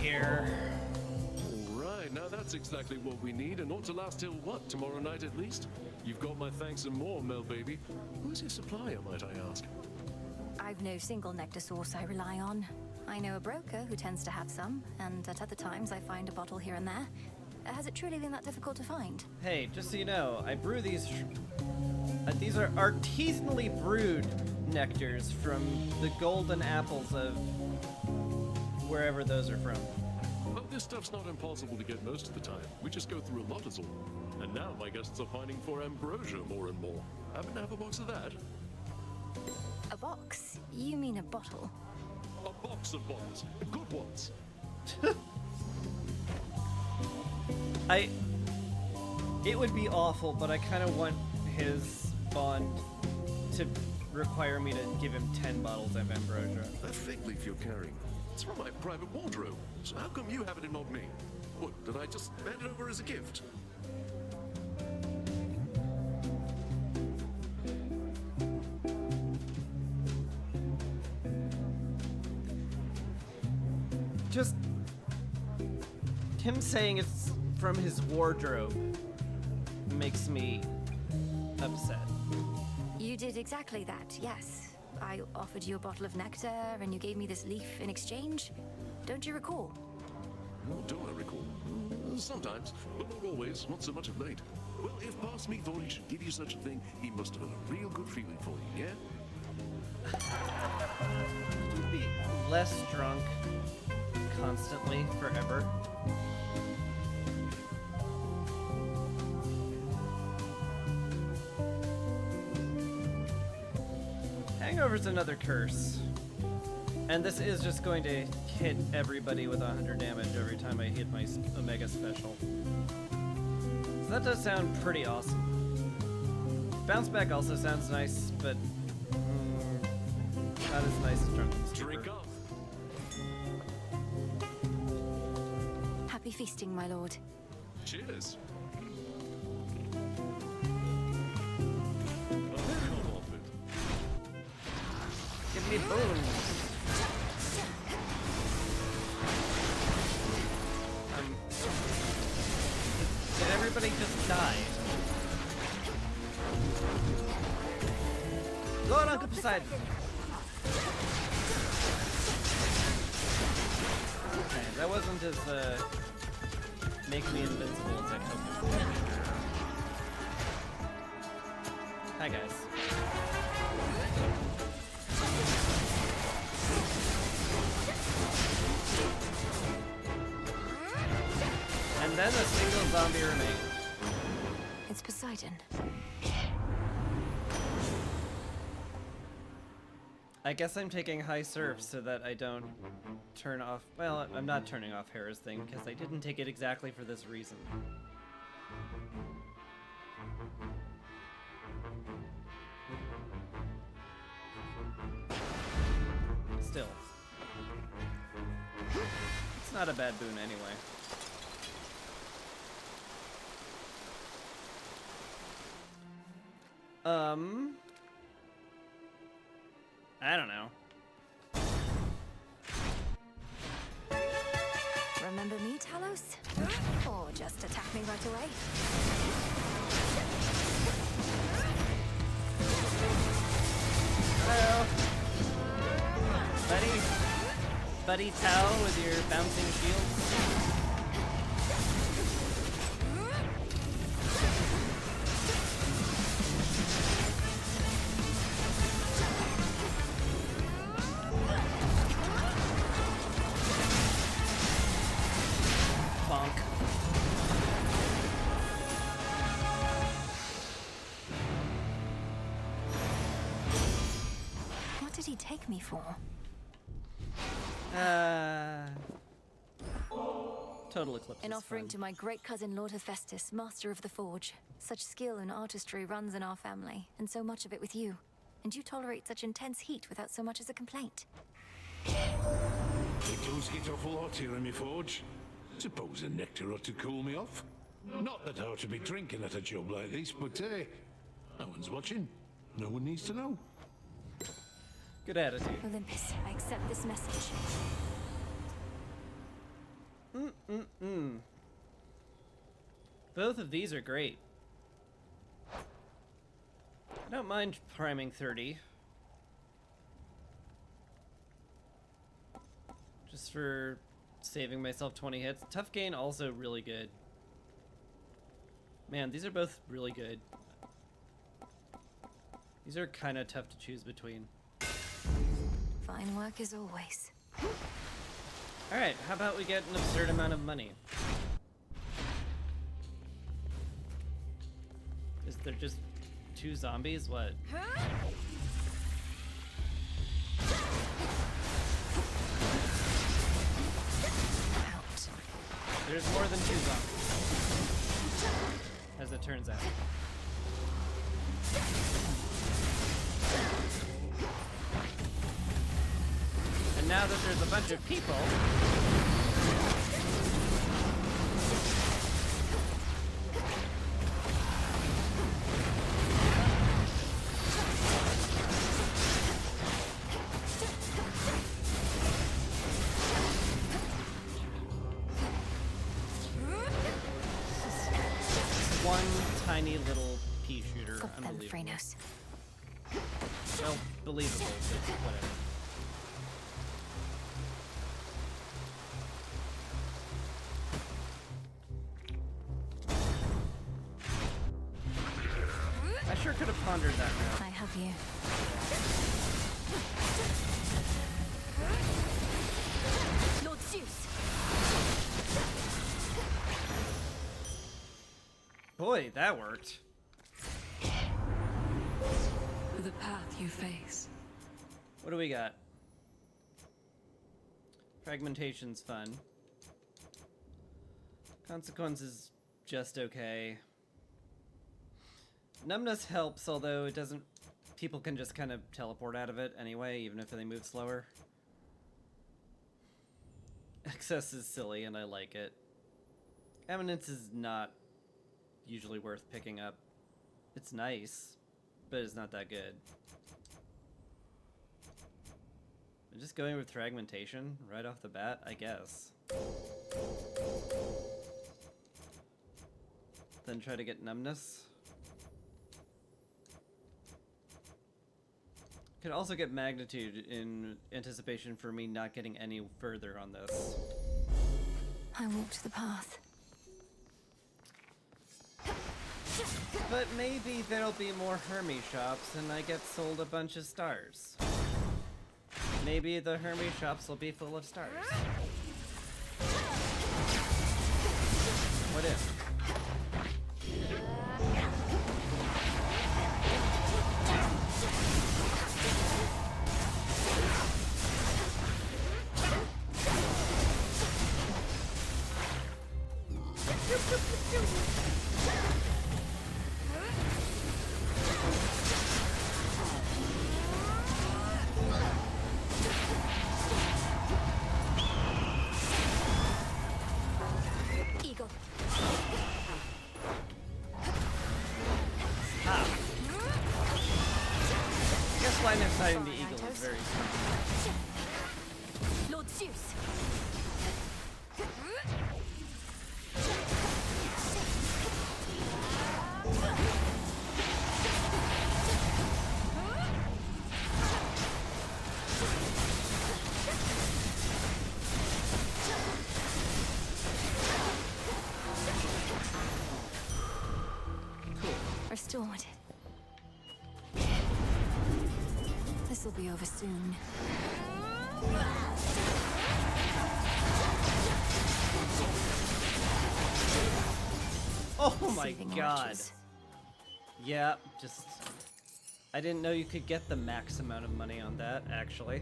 Here. All right, now that's exactly what we need, and ought to last till what? Tomorrow night at least? You've got my thanks and more, Mel baby. Who's your supplier, might I ask? I've no single nectar source I rely on. I know a broker who tends to have some, and at other times I find a bottle here and there. Has it truly been that difficult to find? Hey, just so you know, I brew these... these are artisanally brewed nectars from the golden apples of wherever those are from. Well, this stuff's not impossible to get most of the time. We just go through a lot is all. And now my guests are finding for ambrosia more and more. Happen to have a box of that? A box? You mean a bottle? A box of bottles. Good ones. It would be awful, but I kind of want his bond to require me to give him 10 bottles of ambrosia. That fig leaf you're carrying, it's from my private wardrobe. So how come you have it and not me? What, did I just hand it over as a gift? Just him saying it's from his wardrobe makes me upset. You did exactly that, yes. I offered you a bottle of nectar, and you gave me this leaf in exchange. Don't you recall? Oh, do I recall? Sometimes, but not always, not so much of late. Well, if past me thought he should give you such a thing, he must have had a real good feeling for you, yeah? Could you be less drunk constantly, forever? Hangover's another curse. And this is just going to hit everybody with 100 damage every time I hit my Omega Special. So that does sound pretty awesome. Bounce Back also sounds nice, but not as nice as Drunken Stupor. Drink up. Happy feasting, my lord. Cheers. Come off it. Give me boom. Did everybody just die? Lord Uncle Poseidon! Okay, that wasn't as, make me invincible as I hoped. Hi, guys. And then a single zombie remains. It's Poseidon. I guess I'm taking high surf so that I don't turn off. Well, I'm not turning off Hera's thing because I didn't take it exactly for this reason. Still, it's not a bad boon anyway. I don't know. Remember me, Talos? Or just attack me right away? Hello. Buddy Tal with your bouncing shields. What did he take me for? Total Eclipse. An is offering fun. to my great cousin Lord Hephaestus, master of the Forge. Such skill and artistry runs in our family, and so much of it with you. And you tolerate such intense heat without so much as a complaint. It does get awful hot here in my forge. Suppose a nectar ought to cool me off. Not that I ought to be drinking at a job like this, but hey, no one's watching. No one needs to know. Good attitude. Olympus, I accept this message. Both of these are great. I don't mind priming 30. Just for saving myself 20 hits. Tough gain also really good. Man, these are both really good. These are kind of tough to choose between. Fine work as always. Alright, how about we get an absurd amount of money? Is there just 2 zombies? What? Out. There's more than 2 zombies. As it turns out. And now that there's a bunch of people, one tiny little pea shooter. Got them, Unbelievable. Phrenos. Well, believable, but whatever. I sure could have pondered that now. I have you. Lord Zeus! Boy, that worked. The path you face. What do we got? Fragmentation's fun. Consequences just okay. Numbness helps, although it doesn't... People can just kind of teleport out of it anyway, even if they move slower. Excess is silly, and I like it. Eminence is not usually worth picking up. It's nice, but it's not that good. I'm just going with Fragmentation right off the bat, I guess. Then try to get Numbness. Could also get magnitude in anticipation for me not getting any further on this. I walked the path. But maybe there'll be more Hermes shops and I get sold a bunch of stars. Maybe the Hermes shops will be full of stars. What if? Eagle. I guess line of sighting the eagle is very strong. Lord Zeus. Restored. This'll be over soon. Oh my Saving god. archers. Yeah, just... I didn't know you could get the max amount of money on that, actually.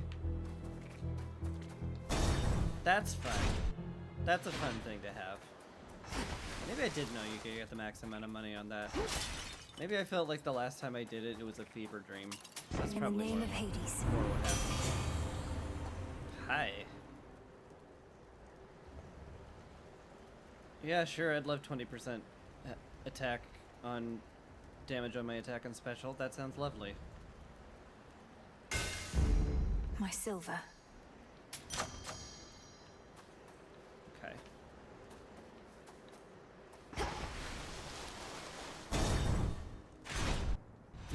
That's fun. That's a fun thing to have. Maybe I did know you could get the max amount of money on that. Maybe I felt like the last time I did it, it was a fever dream. That's In the probably name more, of Hades. more what happened. Hi. Yeah, sure, I'd love 20% attack on damage on my attack and special. That sounds lovely. My silver. Okay.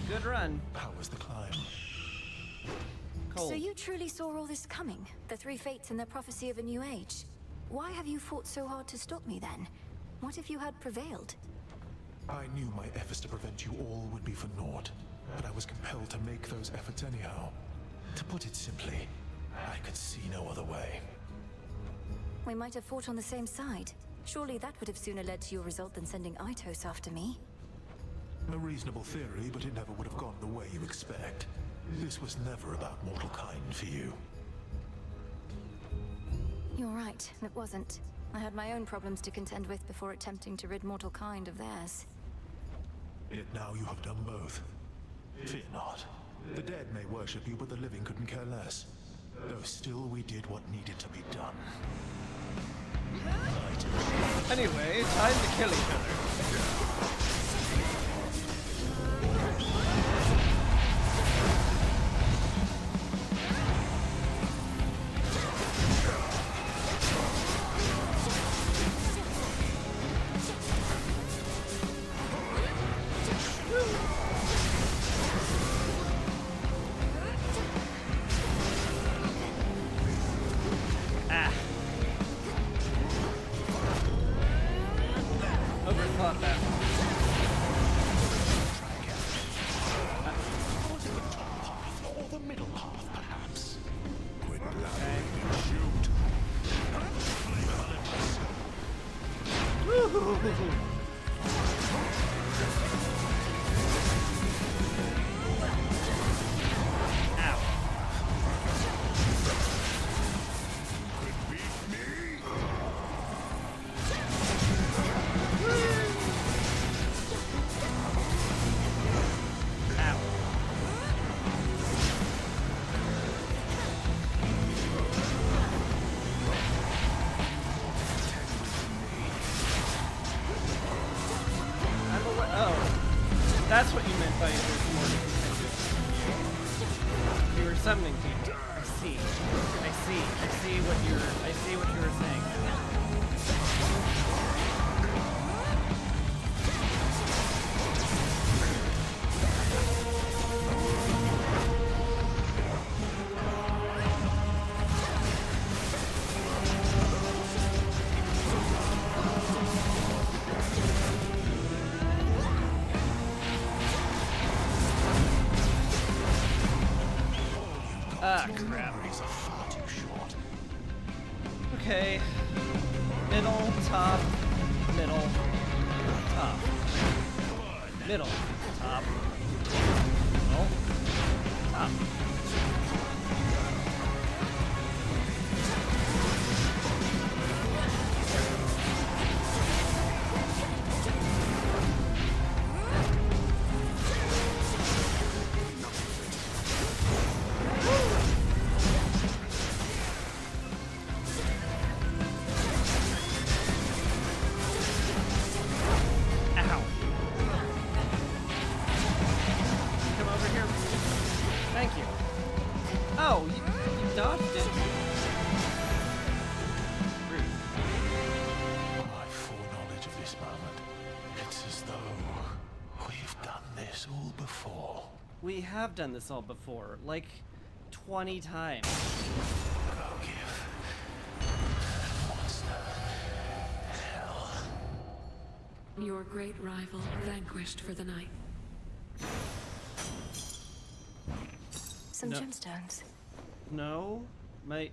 Good run. How was the climb? Cold. So you truly saw all this coming? The three fates and their prophecy of a new age? Why have you fought so hard to stop me then? What if you had prevailed? I knew my efforts to prevent you all would be for naught, but I was compelled to make those efforts anyhow. To put it simply, I could see no other way. We might have fought on the same side. Surely that would have sooner led to your result than sending Aitos after me. A reasonable theory, but it never would have gone the way you expect. This was never about mortal kind for you. You're right, it wasn't. I had my own problems to contend with before attempting to rid mortal kind of theirs. Yet now you have done both. Fear not. The dead may worship you, but the living couldn't care less. Though still we did what needed to be done. Anyway, time to kill each other. Overthought that one. Or the middle path, perhaps. Quit blabbering and shoot. That's what you meant by there's more to continue. You were summoning people. I see. I see what you were saying. Ah, Your crap. memories are far too short. Okay. Middle, top, middle, top. Middle, top, middle, top. Ow. Come over here. Thank you. Oh, you dodged it. Rude. My foreknowledge of this moment. It's as though we've done this all before. We have done this all before, like 20 times. Your great rival vanquished for the night. Some No. gemstones. No, they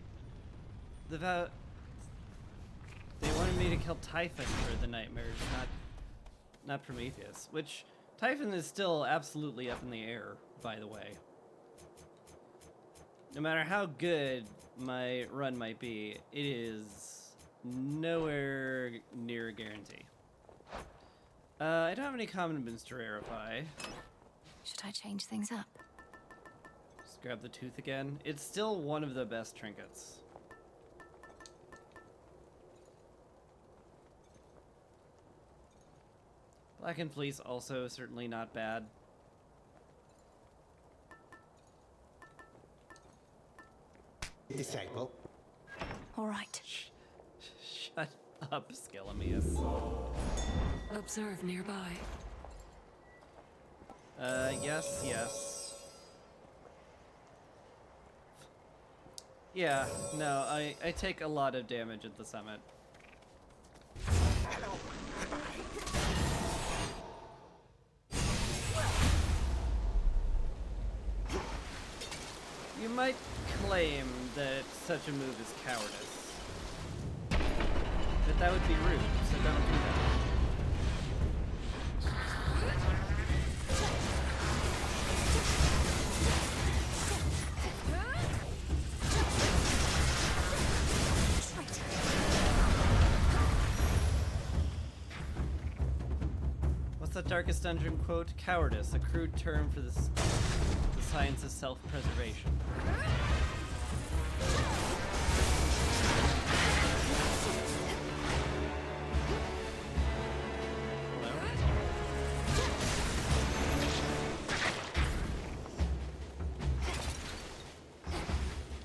wanted me to kill Typhon for the nightmares, not Prometheus. Which Typhon is still absolutely up in the air, by the way. No matter how good my run might be, it is nowhere near a guarantee. I don't have any commons to rarefy. Should I change things up? Just grab the tooth again. It's still one of the best trinkets. Blackened Fleece also certainly not bad. Disciple. All right. Shut up, Skelemius. Observe nearby. Yes, yes. Yeah, no, I take a lot of damage at the summit. You might claim that such a move is cowardice. But that would be rude, so don't do that. What's that Darkest Dungeon quote? Cowardice, a crude term for the science of self-preservation.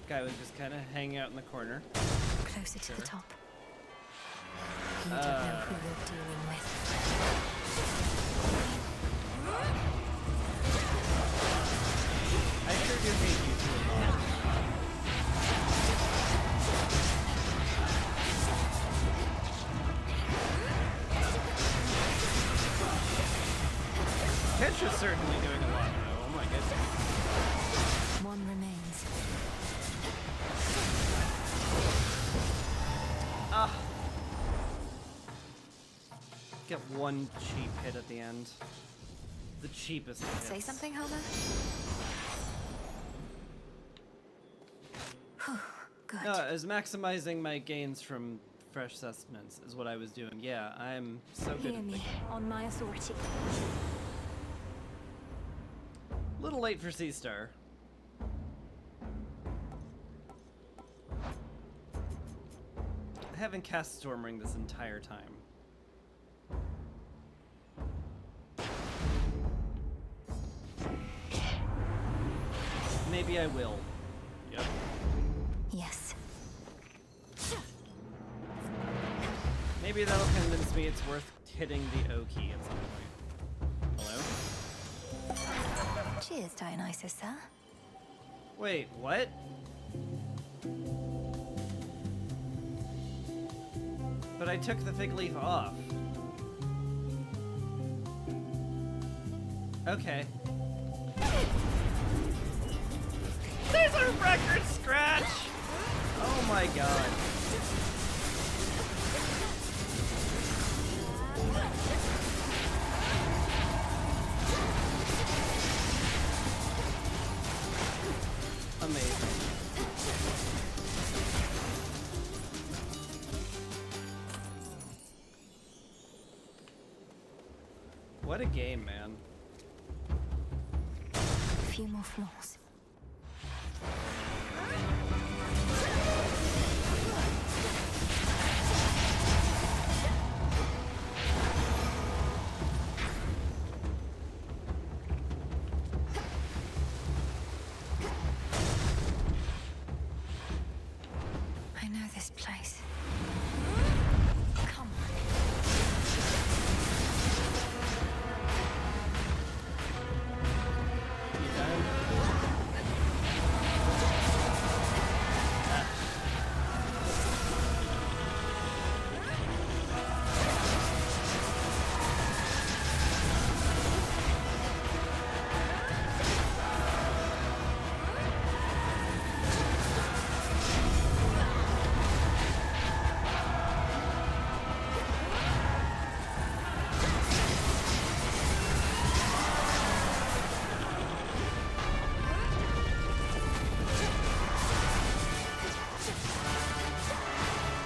Guy was just kind of hanging out in the corner. Closer to the Sure. top. You don't know who you're dealing with. I sure do hate you two a lot. Ketch is certainly doing a lot though, oh my goodness. One remains. Ah. Get one cheap hit at the end. The cheapest hit. Say something, Homer? Good. No, I was maximizing my gains from fresh sustenance is what I was doing. Yeah, I'm so good Hear at me, thinking. on my authority. Little late for Sea Star. I haven't cast Stormring this entire time. Maybe I will. Yep. Yes. Maybe that'll convince me it's worth hitting the O key at some point. Hello? Cheers, Dionysus, sir. Wait, what? But I took the fig leaf off. Okay. There's a record scratch! Oh my god. Amazing. What a game, man. A few more floors. I know this place. Come on. You done?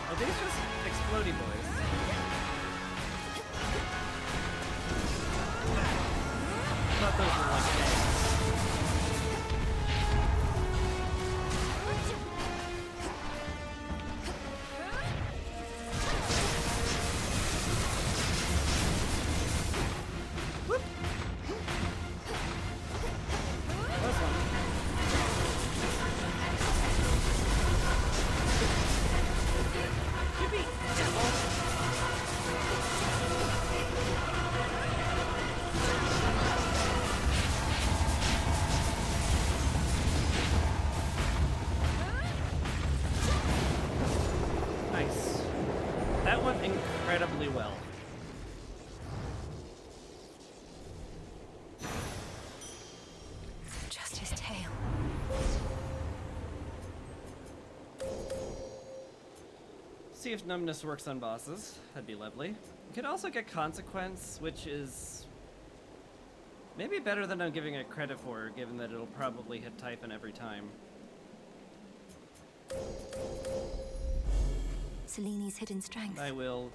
Are these just explodey boys? I thought those were like eggs. Whoop. Close one. Yippee! Nice. That went incredibly well. Just his tail. See if numbness works on bosses. That'd be lovely. You could also get consequence, which is maybe better than I'm giving it credit for, given that it'll probably hit Typhon every time. Seleni's hidden strength. I will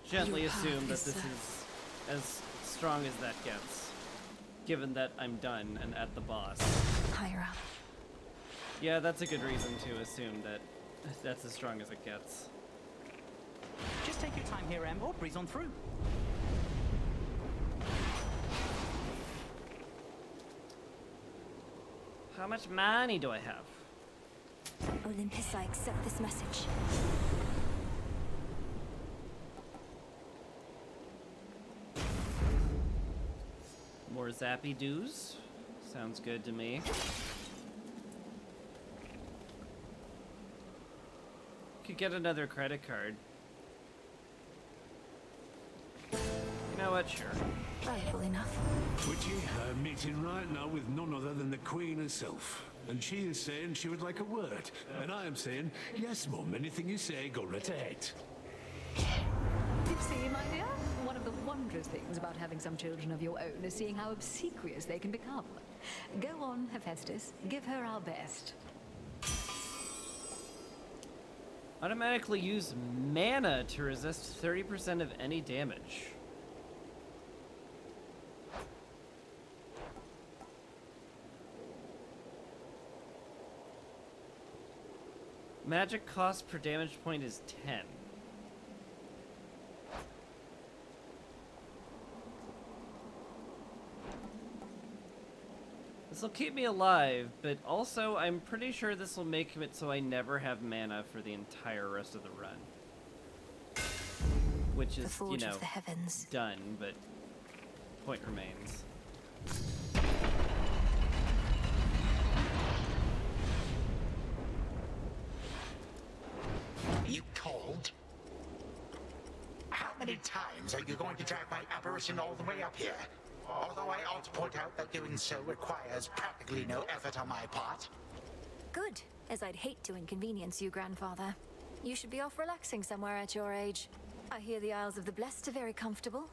gently Your assume path that is this is as strong as that gets, given that I'm done and at the boss. Higher up. Yeah, that's a good reason to assume that that's as strong as it gets. Just take your time here, Em, or breeze on through. How much money do I have? Olympus, I accept this message. More zappy doos? Sounds good to me. Could get another credit card. You know what? Sure. Valuable enough. Witchy, I'm meeting right now with none other than the Queen herself. And she is saying she would like a word. And I am saying, yes, Mum, anything you say, go right ahead. You see, my dear, one of the wondrous things about having some children of your own is seeing how obsequious they can become. Go on, Hephaestus, give her our best. Automatically use mana to resist 30% of any damage. Magic cost per damage point is 10. This will keep me alive, but also I'm pretty sure this will make it so I never have mana for the entire rest of the run. Which is, you know, the heavens. done, but point remains. You cold? How many times are you going to drag my apparition all the way up here? Although I ought to point out that doing so requires practically no effort on my part. Good, as I'd hate to inconvenience you, Grandfather. You should be off relaxing somewhere at your age. I hear the Isles of the Blessed are very comfortable.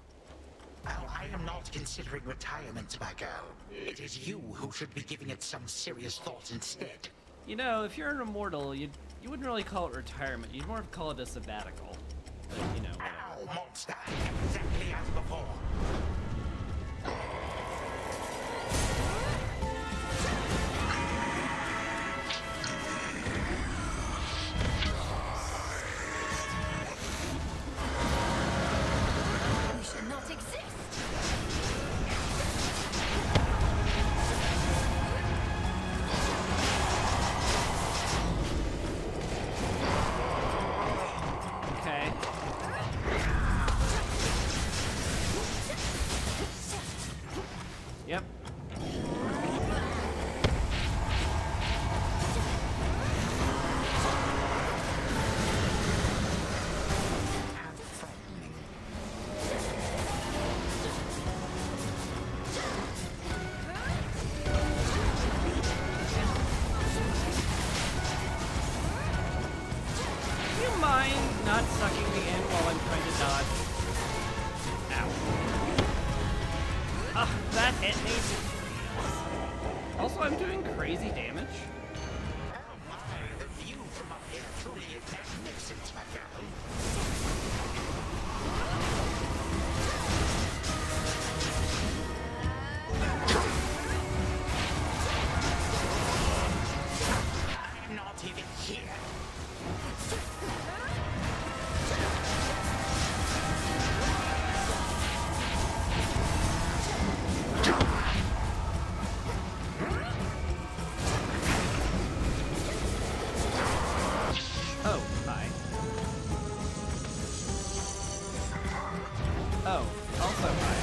Oh, I am not considering retirement, my girl. It is you who should be giving it some serious thought instead. You know, if you're an immortal, you wouldn't really call it retirement. You'd more call it a sabbatical. But, you know, whatever. Ow, monster! Exactly as before. You should not exist! Okay. Yep. Do you mind not sucking me in while I'm trying to dodge? Ow. Ah, that hit me. Also, I'm doing crazy damage. Oh my, the view from up here truly is magnificent, my girl. I'm not even here. Oh, hi. Oh, also hi.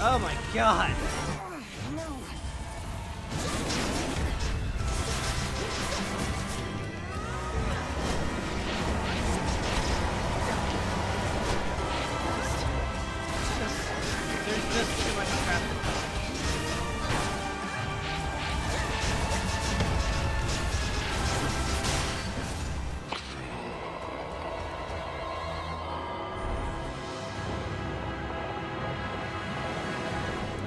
Oh my god! There's just too much crap to touch.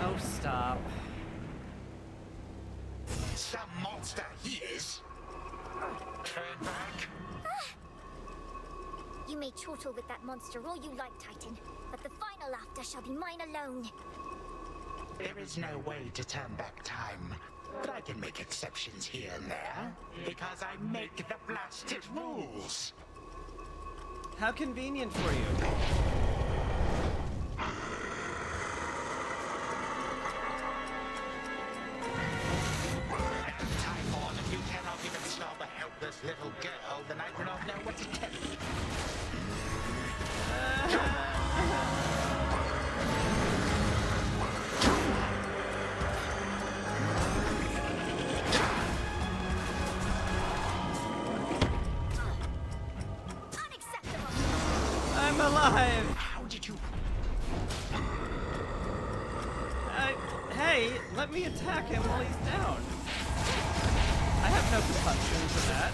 Oh, stop. Some monster he is. Turn back. You may chortle with that monster all you like, Titan, but the final laughter shall be mine alone. There is no way to turn back time, but I can make exceptions here and there, because I make the blasted rules. How convenient for you. Typhon, if you cannot even stop a helpless little girl, then I do not know what to tell you. I'm alive! How did you... Hey, let me attack him while he's down. I have no compunction for that.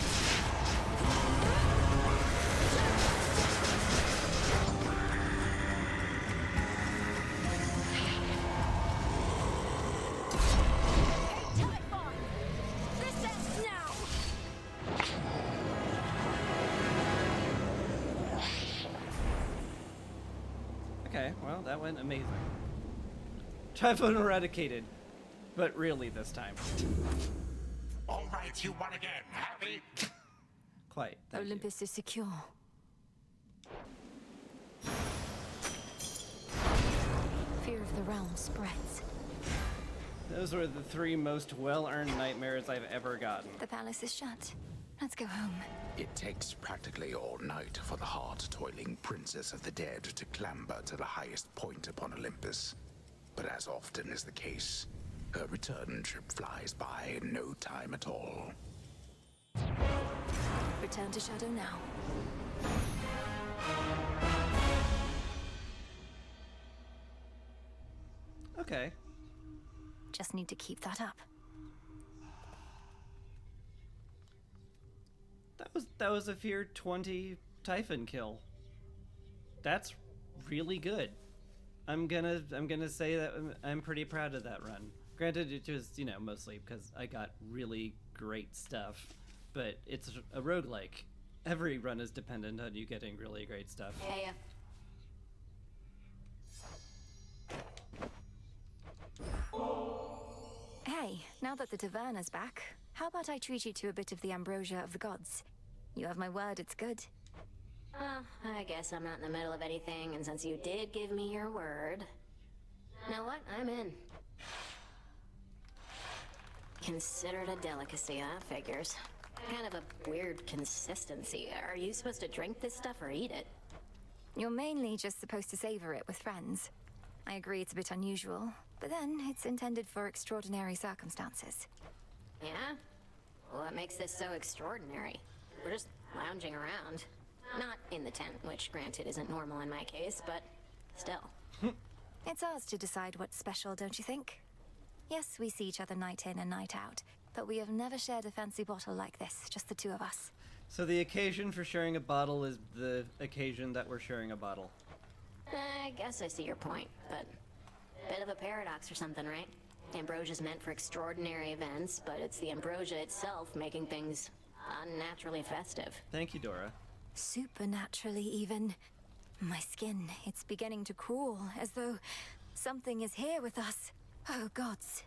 This ends now! Okay, well, that went amazing. Typhon eradicated. But really this time. All right, you won again. Happy? Quite. Thank you. Olympus is secure. Fear of the realm spreads. Those were the 3 most well-earned nightmares I've ever gotten. The palace is shut. Let's go home. It takes practically all night for the hard-toiling princess of the dead to clamber to the highest point upon Olympus. But as often is the case, her return trip flies by in no time at all. Return to Shadow now. Okay. Just need to keep that up. That was a Fear 20 Typhon kill. That's really good. I'm gonna say that I'm pretty proud of that run. Granted, it was, you know, mostly because I got really great stuff, but it's a roguelike. Every run is dependent on you getting really great stuff. Yeah. Hey, now that the Taverna's back, how about I treat you to a bit of the ambrosia of the gods? You have my word, it's good. Well, I guess I'm not in the middle of anything, and since you did give me your word... Know what? I'm in. Considered a delicacy, huh? Figures. Kind of a weird consistency. Are you supposed to drink this stuff or eat it? You're mainly just supposed to savor it with friends. I agree it's a bit unusual, but then it's intended for extraordinary circumstances. Yeah? What makes this so extraordinary? We're just lounging around. Not in the tent, which granted isn't normal in my case, but still. It's ours to decide what's special, don't you think? Yes, we see each other night in and night out, but we have never shared a fancy bottle like this, just the two of us. So the occasion for sharing a bottle is the occasion that we're sharing a bottle. I guess I see your point, but bit of a paradox or something, right? Ambrosia's meant for extraordinary events, but it's the ambrosia itself making things unnaturally festive. Thank you, Dora. Supernaturally, even. My skin, it's beginning to crawl, as though something is here with us. Oh, gods.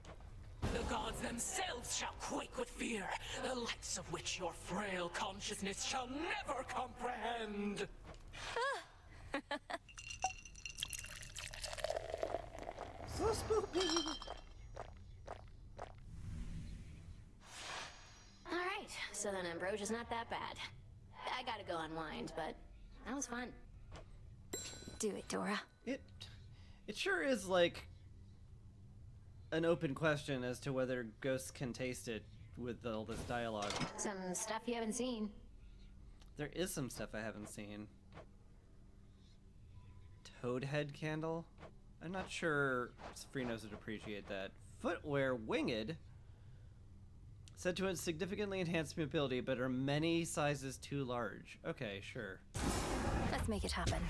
The gods themselves shall quake with fear, the likes of which your frail consciousness shall never comprehend. So spoopy. Alright, so then ambrosia's not that bad. I gotta go unwind, but that was fun. Do it, Dora. It sure is like an open question as to whether ghosts can taste it with all this dialogue. Some stuff you haven't seen. There is some stuff I haven't seen. Toadhead candle? I'm not sure Freenos would appreciate that. Footwear winged. Said to significantly enhance mobility, but are many sizes too large. Okay, sure. Let's make it happen.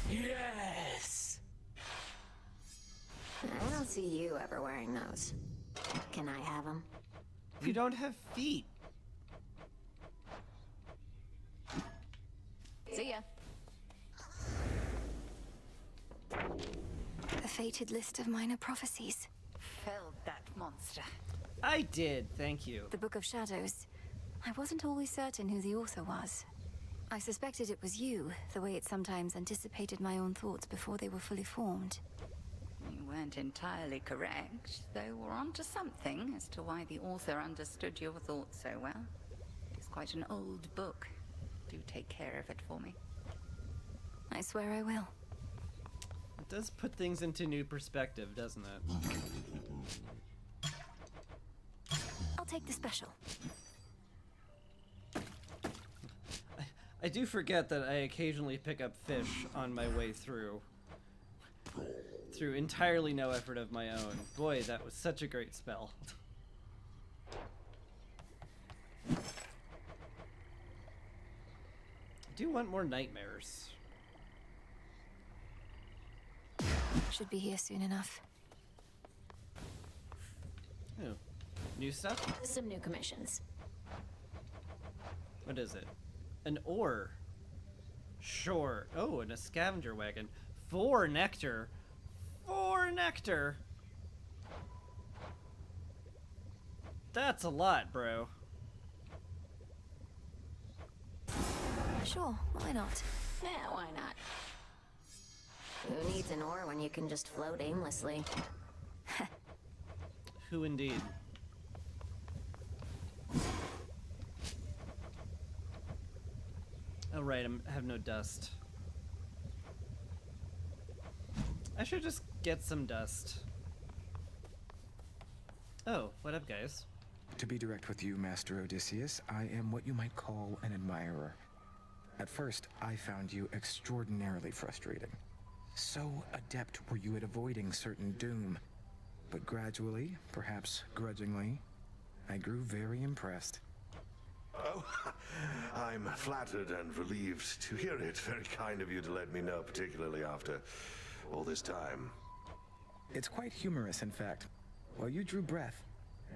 Yes! I don't see you ever wearing those. Can I have them? You don't have feet. See ya. A fated list of minor prophecies. Felled that monster. I did, thank you. The Book of Shadows. I wasn't always certain who the author was. I suspected it was you, the way it sometimes anticipated my own thoughts before they were fully formed. You weren't entirely correct, though we're onto something as to why the author understood your thoughts so well. It's quite an old book. Do take care of it for me. I swear I will. It does put things into new perspective, doesn't it? I'll take the special. I do forget that I occasionally pick up fish on my way through entirely no effort of my own. Boy, that was such a great spell. I do want more nightmares. Should be here soon enough. Oh, new stuff? Some new commissions. What is it? An ore. Sure. Oh, and a scavenger wagon. 4 nectar. 4 nectar. That's a lot, bro. Sure, why not? Yeah, why not? Who needs an ore when you can just float aimlessly? Who indeed? Oh right, I have no dust. I should just get some dust. Oh, what up, guys? To be direct with you, Master Odysseus, I am what you might call an admirer. At first, I found you extraordinarily frustrating. So adept were you at avoiding certain doom. But gradually, perhaps grudgingly, I grew very impressed. Oh, I'm flattered and relieved to hear it. Very kind of you to let me know, particularly after all this time. It's quite humorous, in fact. While you drew breath,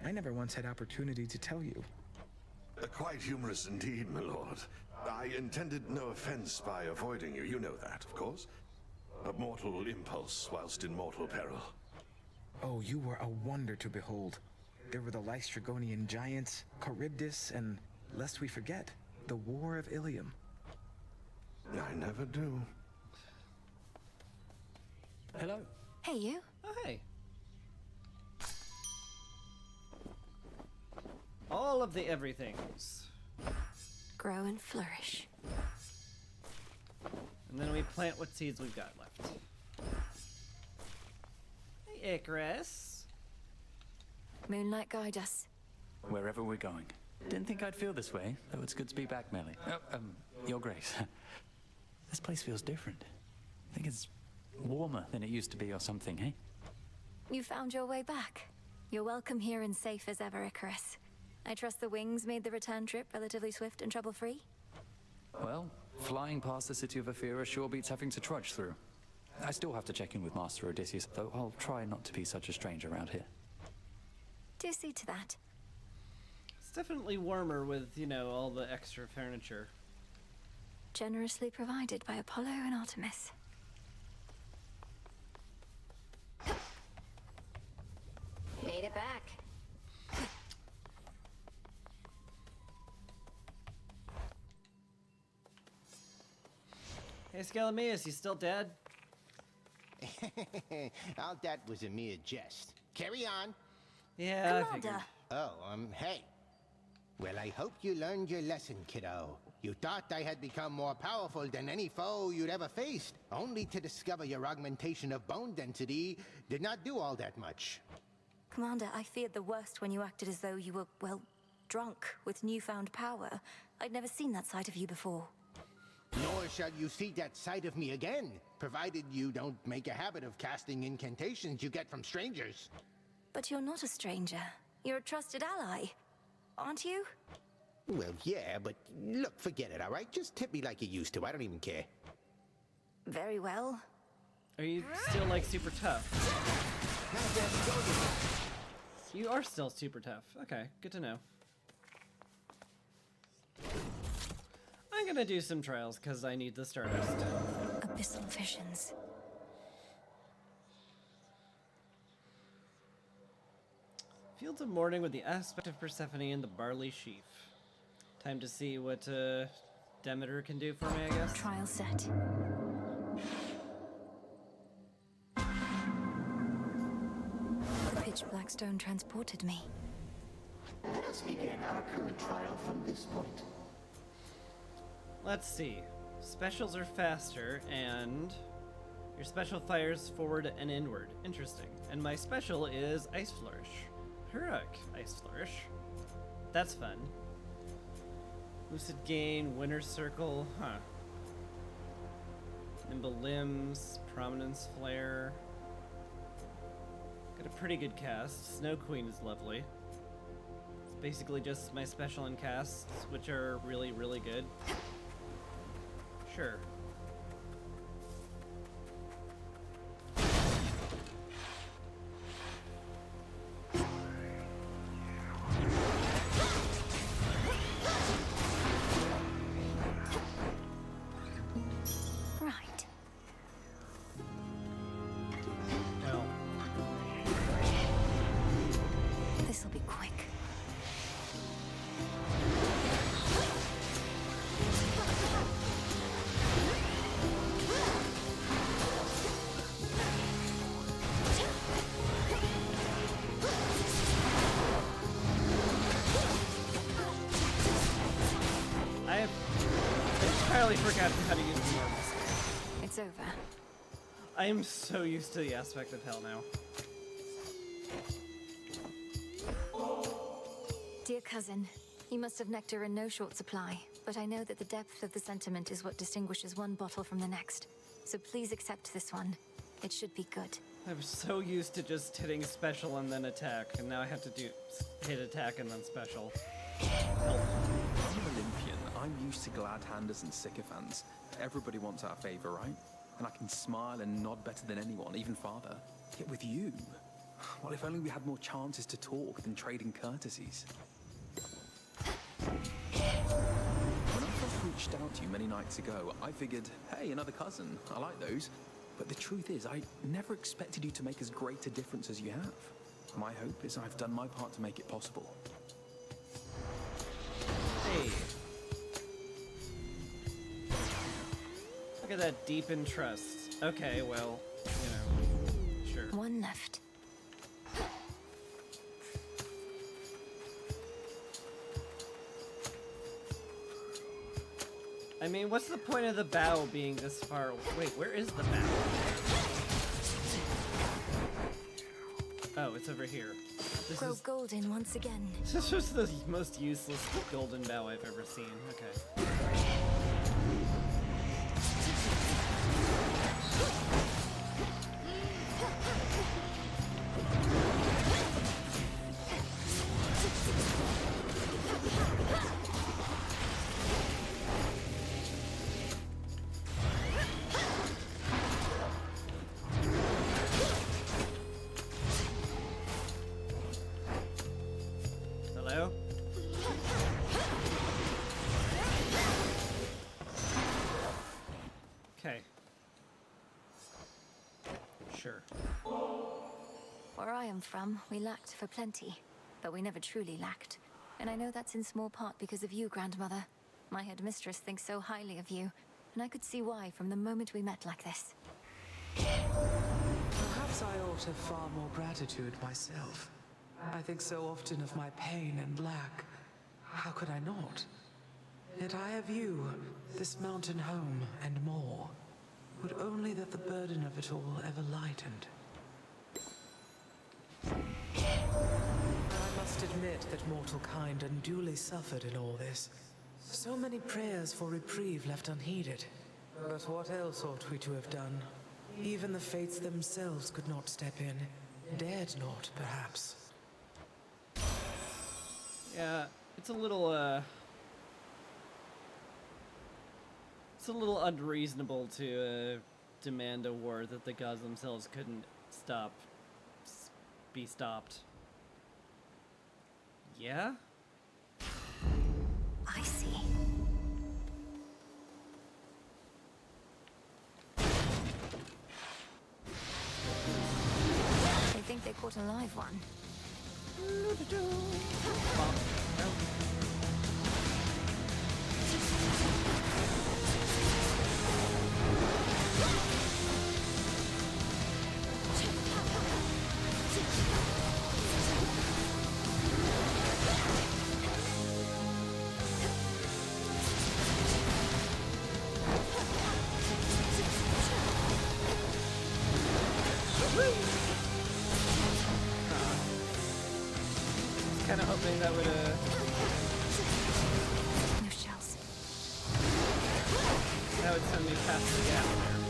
I never once had opportunity to tell you. Quite humorous indeed, my lord. I intended no offense by avoiding you. You know that, of course. A mortal impulse whilst in mortal peril. Oh, you were a wonder to behold. There were the Lystragonian giants, Charybdis, and, lest we forget, the War of Ilium. I never do. Hello. Hey, you. Oh, hey. All of the everythings. Grow and flourish. And then we plant what seeds we've got left. Hey, Icarus. Moonlight guide us. Wherever we're going. Didn't think I'd feel this way, though it's good to be back, Melly. Your Grace. This place feels different. I think it's warmer than it used to be or something, eh? You found your way back. You're welcome here and safe as ever, Icarus. I trust the wings made the return trip relatively swift and trouble-free? Well, flying past the city of Ephyra sure beats having to trudge through. I still have to check in with Master Odysseus, though I'll try not to be such a stranger around here. Do see to that. It's definitely warmer with, you know, all the extra furniture. Generously provided by Apollo and Artemis. Made it back. Hey, Scalameus, you still dead? All that was a mere jest. Carry on. Yeah, I figured. Oh, hey. Well, I hope you learned your lesson, kiddo. You thought I had become more powerful than any foe you'd ever faced, only to discover your augmentation of bone density did not do all that much. Commander, I feared the worst when you acted as though you were, well, drunk with newfound power. I'd never seen that side of you before. Nor shall you see that side of me again, provided you don't make a habit of casting incantations you get from strangers. But you're not a stranger. You're a trusted ally, aren't you? Well, yeah, but look, forget it, all right? Just tip me like you used to. I don't even care. Very well. Are you still, like, super tough? You are still super tough. Okay, good to know. I'm gonna do some trials, because I need the Stardust. Abyssal visions. Fields of Morning with the aspect of Persephone and the barley sheaf. Time to see what Demeter can do for me, I guess. Trial set. The pitch black stone transported me. Let us begin our current trial from this point. Let's see. Specials are faster, and your special fires forward and inward. Interesting. And my special is Ice Flourish. Heroic Ice Flourish. That's fun. Lucid Gain, Winter Circle, huh. Nimble Limbs, Prominence Flare. Got a pretty good cast. Snow Queen is lovely. It's basically just my special and casts, which are really, really good. Sure. Right. Well. This'll be quick. entirely forgotten how to use the normal skill. It's over. I am so used to the aspect of hell now. Dear cousin, you must have nectar in no short supply, but I know that the depth of the sentiment is what distinguishes one bottle from the next. So please accept this one. It should be good. I'm so used to just hitting special and then attack, and now I have to do hit attack and then special. Help. I'm an Olympian. I'm used to glad-handers and sycophants. Everybody wants our favor, right? And I can smile and nod better than anyone, even father. Yet with you, well, if only we had more chances to talk than trading courtesies. When I first reached out to you many nights ago, I figured, hey, another cousin. I like those. But the truth is, I never expected you to make as great a difference as you have. My hope is I've done my part to make it possible. Hey. Look at that deepened trust. Okay, well, you know, sure. One left. I mean, what's the point of the bow being this far away? Wait, where is the bow? Oh, it's over here. This Grow is golden once again. this is the most useless golden bow I've ever seen. Okay. Hello? Okay. Sure. Where I am from, we lacked for plenty, but we never truly lacked. And I know that's in small part because of you, grandmother. My headmistress thinks so highly of you, and I could see why from the moment we met like this. Perhaps I ought to have far more gratitude myself. I think so often of my pain and lack. How could I not? Yet I have you, this mountain home, and more. Would only that the burden of it all ever lightened. I must admit that mortal kind unduly suffered in all this. So many prayers for reprieve left unheeded. But what else ought we to have done? Even the fates themselves could not step in. Dared not, perhaps. Yeah, it's a little unreasonable to demand a war that the gods themselves couldn't be stopped. Yeah? I see. They think they caught a live one. Kind of hoping that would No shells. that would send me past the gap there.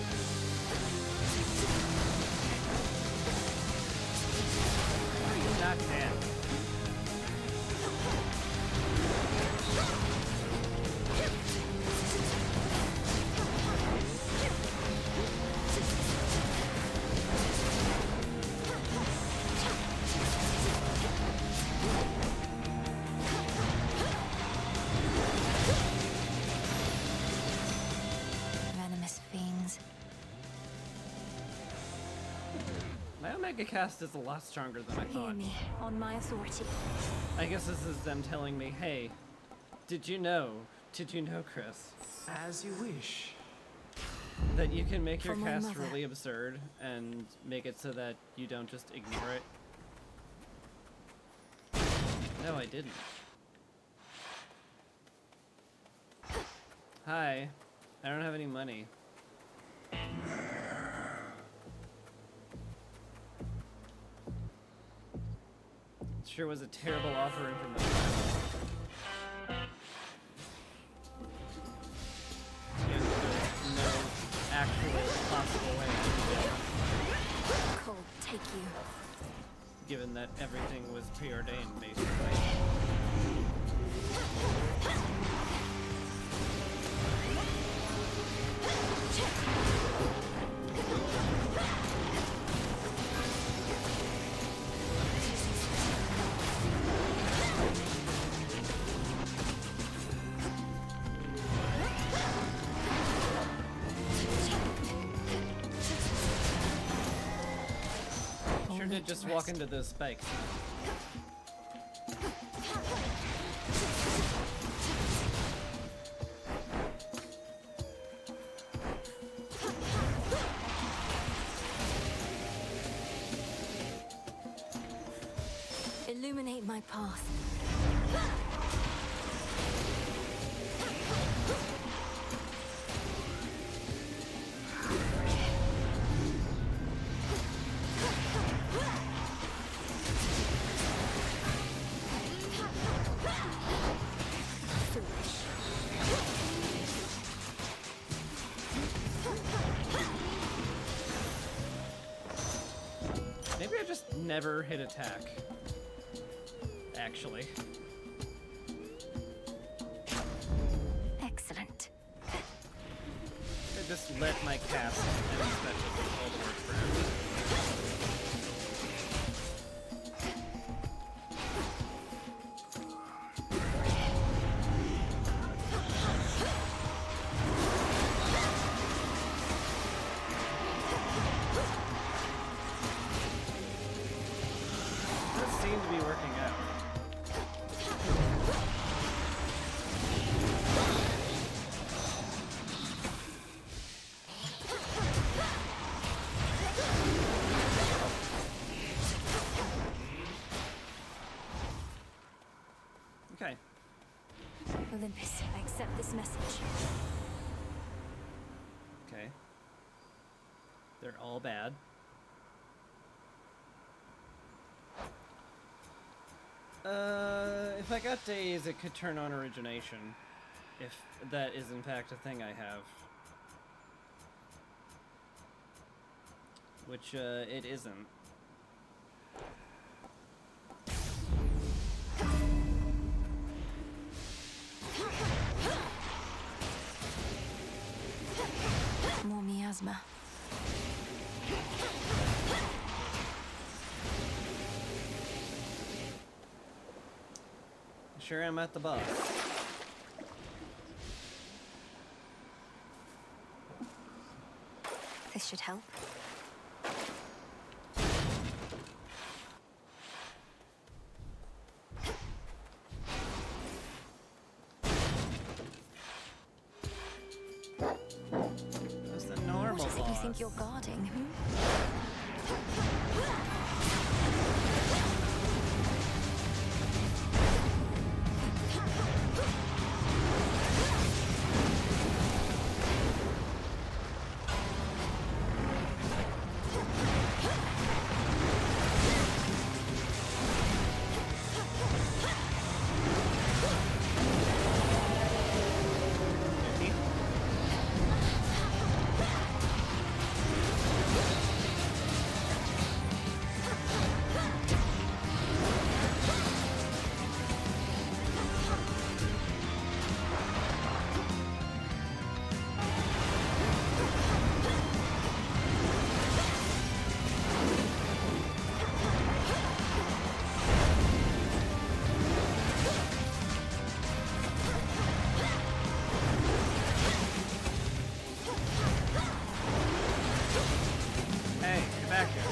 How are you not dead? Venomous fiends. My Omega cast is a lot stronger than I Hear thought. me, on my authority. I guess this is them telling me, hey, did you know, Chris, As you wish. that you can make your For my cast mother. really absurd and make it so that you don't just ignore it? No, I didn't. Hi. I don't have any money. Sure was a terrible offering from the no actual possible way to do it. Cold, take you. Given that everything was preordained, basically. Sure did just walk into those spikes. Illuminate my path. Maybe I just never hit attack. Actually. Excellent. I just let my cast and special do all the work forever. Does seem to be working out. Okay. Olympus, I accept this message. Okay. They're all bad. If I got days, it could turn on origination. If that is in fact a thing I have. Which, it isn't. More miasma. Sure am at the boss. This should help. That's the normal What is it you boss. think you're guarding? Hey, get back here.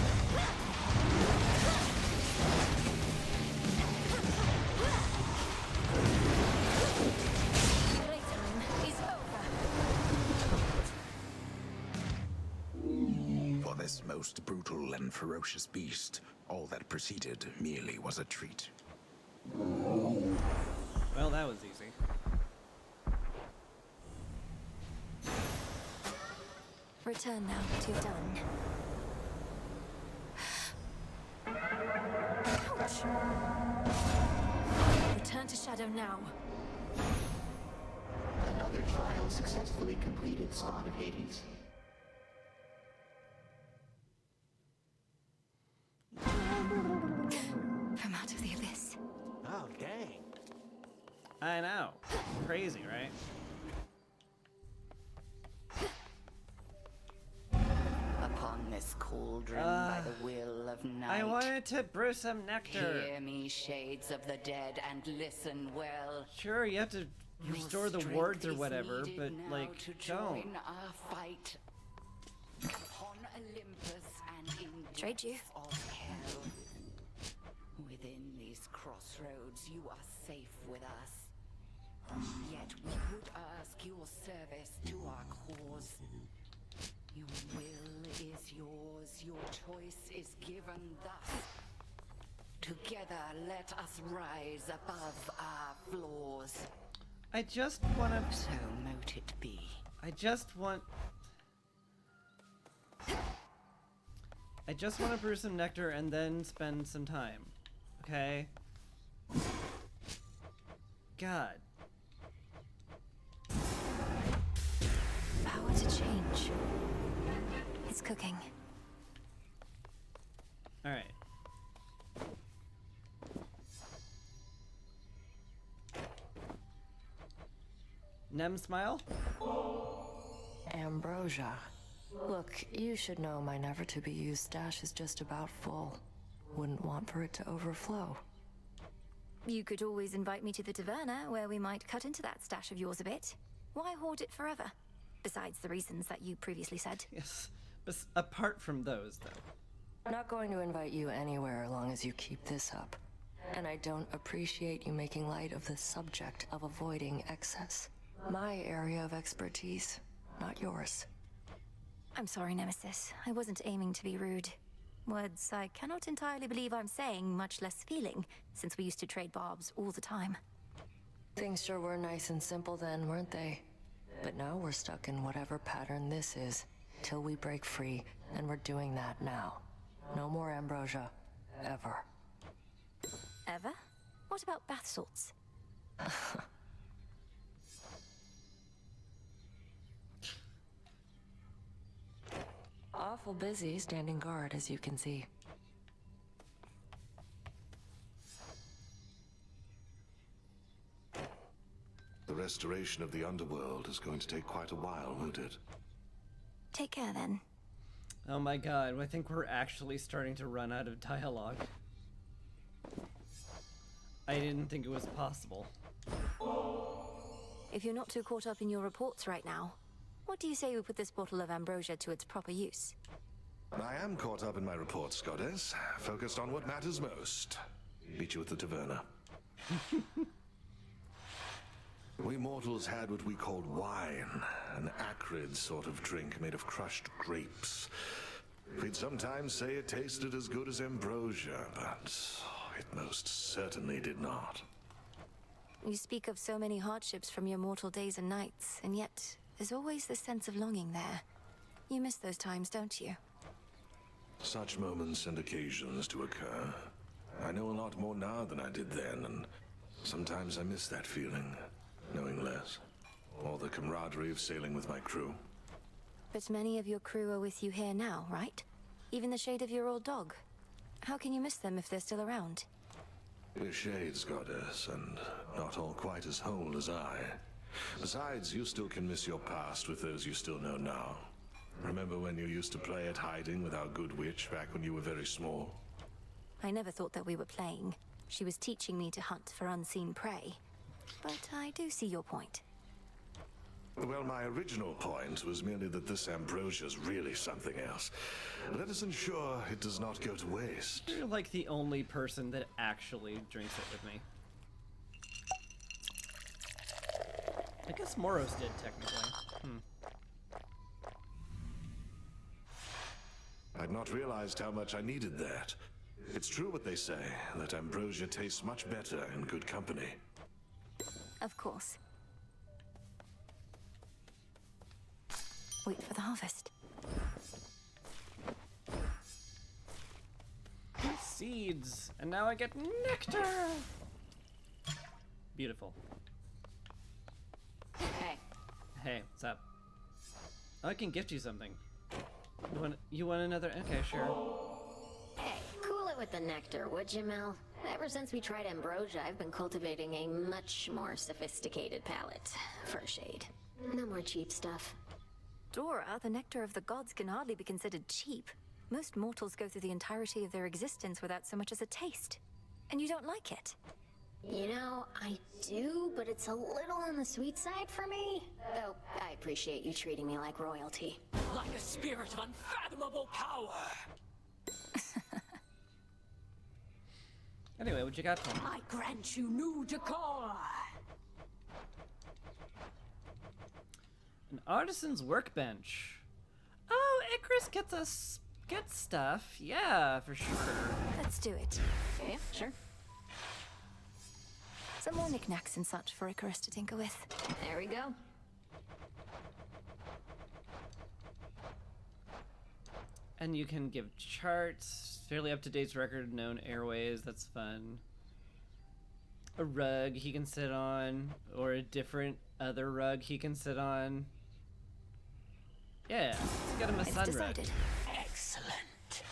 Playtime is over. For this most brutal and ferocious beast, all that preceded merely was a treat. Well, that was easy. Return now to your done. Ouch! Return to Shadow now. Another trial successfully completed, Spawn of Hades. From out of the abyss. Oh, dang. I know. Crazy, right? Upon this cauldron by the will of night. I wanted to brew some nectar. Hear me, shades of the dead, and listen well. Sure, you have to restore the wards or whatever, but like, to don't. join our fight upon Olympus and in Trade you. of hell. Within these crossroads, you are safe with us. Yet we would ask your service to our cause. Your will is yours, your choice is given thus. Together, let us rise above our flaws. I just want to. So mote it be. I just want to brew some nectar and then spend some time. Okay? God. Power to change. It's cooking. Alright. Nem smile? Ambrosia. Look, you should know my never-to-be-used stash is just about full. Wouldn't want for it to overflow. You could always invite me to the taverna, where we might cut into that stash of yours a bit. Why hoard it forever? Besides the reasons that you previously said. Yes. But apart from those, though. I'm not going to invite you anywhere as long as you keep this up. And I don't appreciate you making light of the subject of avoiding excess. My area of expertise, not yours. I'm sorry, Nemesis. I wasn't aiming to be rude. Words I cannot entirely believe I'm saying, much less feeling, since we used to trade barbs all the time. Things sure were nice and simple then, weren't they? But now we're stuck in whatever pattern this is, till we break free, and we're doing that now. No more ambrosia. Ever. Ever? What about bath salts? Awful busy standing guard, as you can see. The restoration of the underworld is going to take quite a while, won't it? Take care, then. Oh my god, I think we're actually starting to run out of dialogue. I didn't think it was possible. If you're not too caught up in your reports right now, what do you say we put this bottle of ambrosia to its proper use? I am caught up in my reports, Goddess. Focused on what matters most. Meet you at the taverna. We mortals had what we called wine, an acrid sort of drink made of crushed grapes. We'd sometimes say it tasted as good as ambrosia, but it most certainly did not. You speak of so many hardships from your mortal days and nights, and yet there's always this sense of longing there. You miss those times, don't you? Such moments and occasions do occur. I know a lot more now than I did then, and sometimes I miss that feeling, knowing less. Or the camaraderie of sailing with my crew. But many of your crew are with you here now, right? Even the shade of your old dog. How can you miss them if they're still around? We're shades, Goddess, and not all quite as whole as I. Besides, you still can miss your past with those you still know now. Remember when you used to play at hiding with our good witch back when you were very small? I never thought that we were playing. She was teaching me to hunt for unseen prey. But I do see your point. Well, my original point was merely that this ambrosia's really something else. Let us ensure it does not go to waste. You're like the only person that actually drinks it with me. I guess Moros did, technically. I'd not realized how much I needed that. It's true what they say, that ambrosia tastes much better in good company. Of course. Wait for the harvest. seeds, and now I get nectar. Beautiful. Hey. Hey, what's up? Oh, I can gift you something. You want another? Okay, sure. Hey, cool it with the nectar, would you, Mel? Ever since we tried ambrosia, I've been cultivating a much more sophisticated palate for shade. No more cheap stuff. Dora, the nectar of the gods can hardly be considered cheap. Most mortals go through the entirety of their existence without so much as a taste. And you don't like it? You know, I do, but it's a little on the sweet side for me. Though, I appreciate you treating me like royalty. Like a spirit of unfathomable power. Anyway, what you got for me? I grant you new decor. An artisan's workbench. Oh, Icarus gets stuff. Yeah, for sure. Let's do it. Okay, sure. Some more knickknacks and such for Icarus to tinker with. There we go. And you can give charts, fairly up-to-date record, known airways, that's fun. A rug he can sit on, or a different other rug he can sit on. Yeah, let's get him a sun rug. Excellent.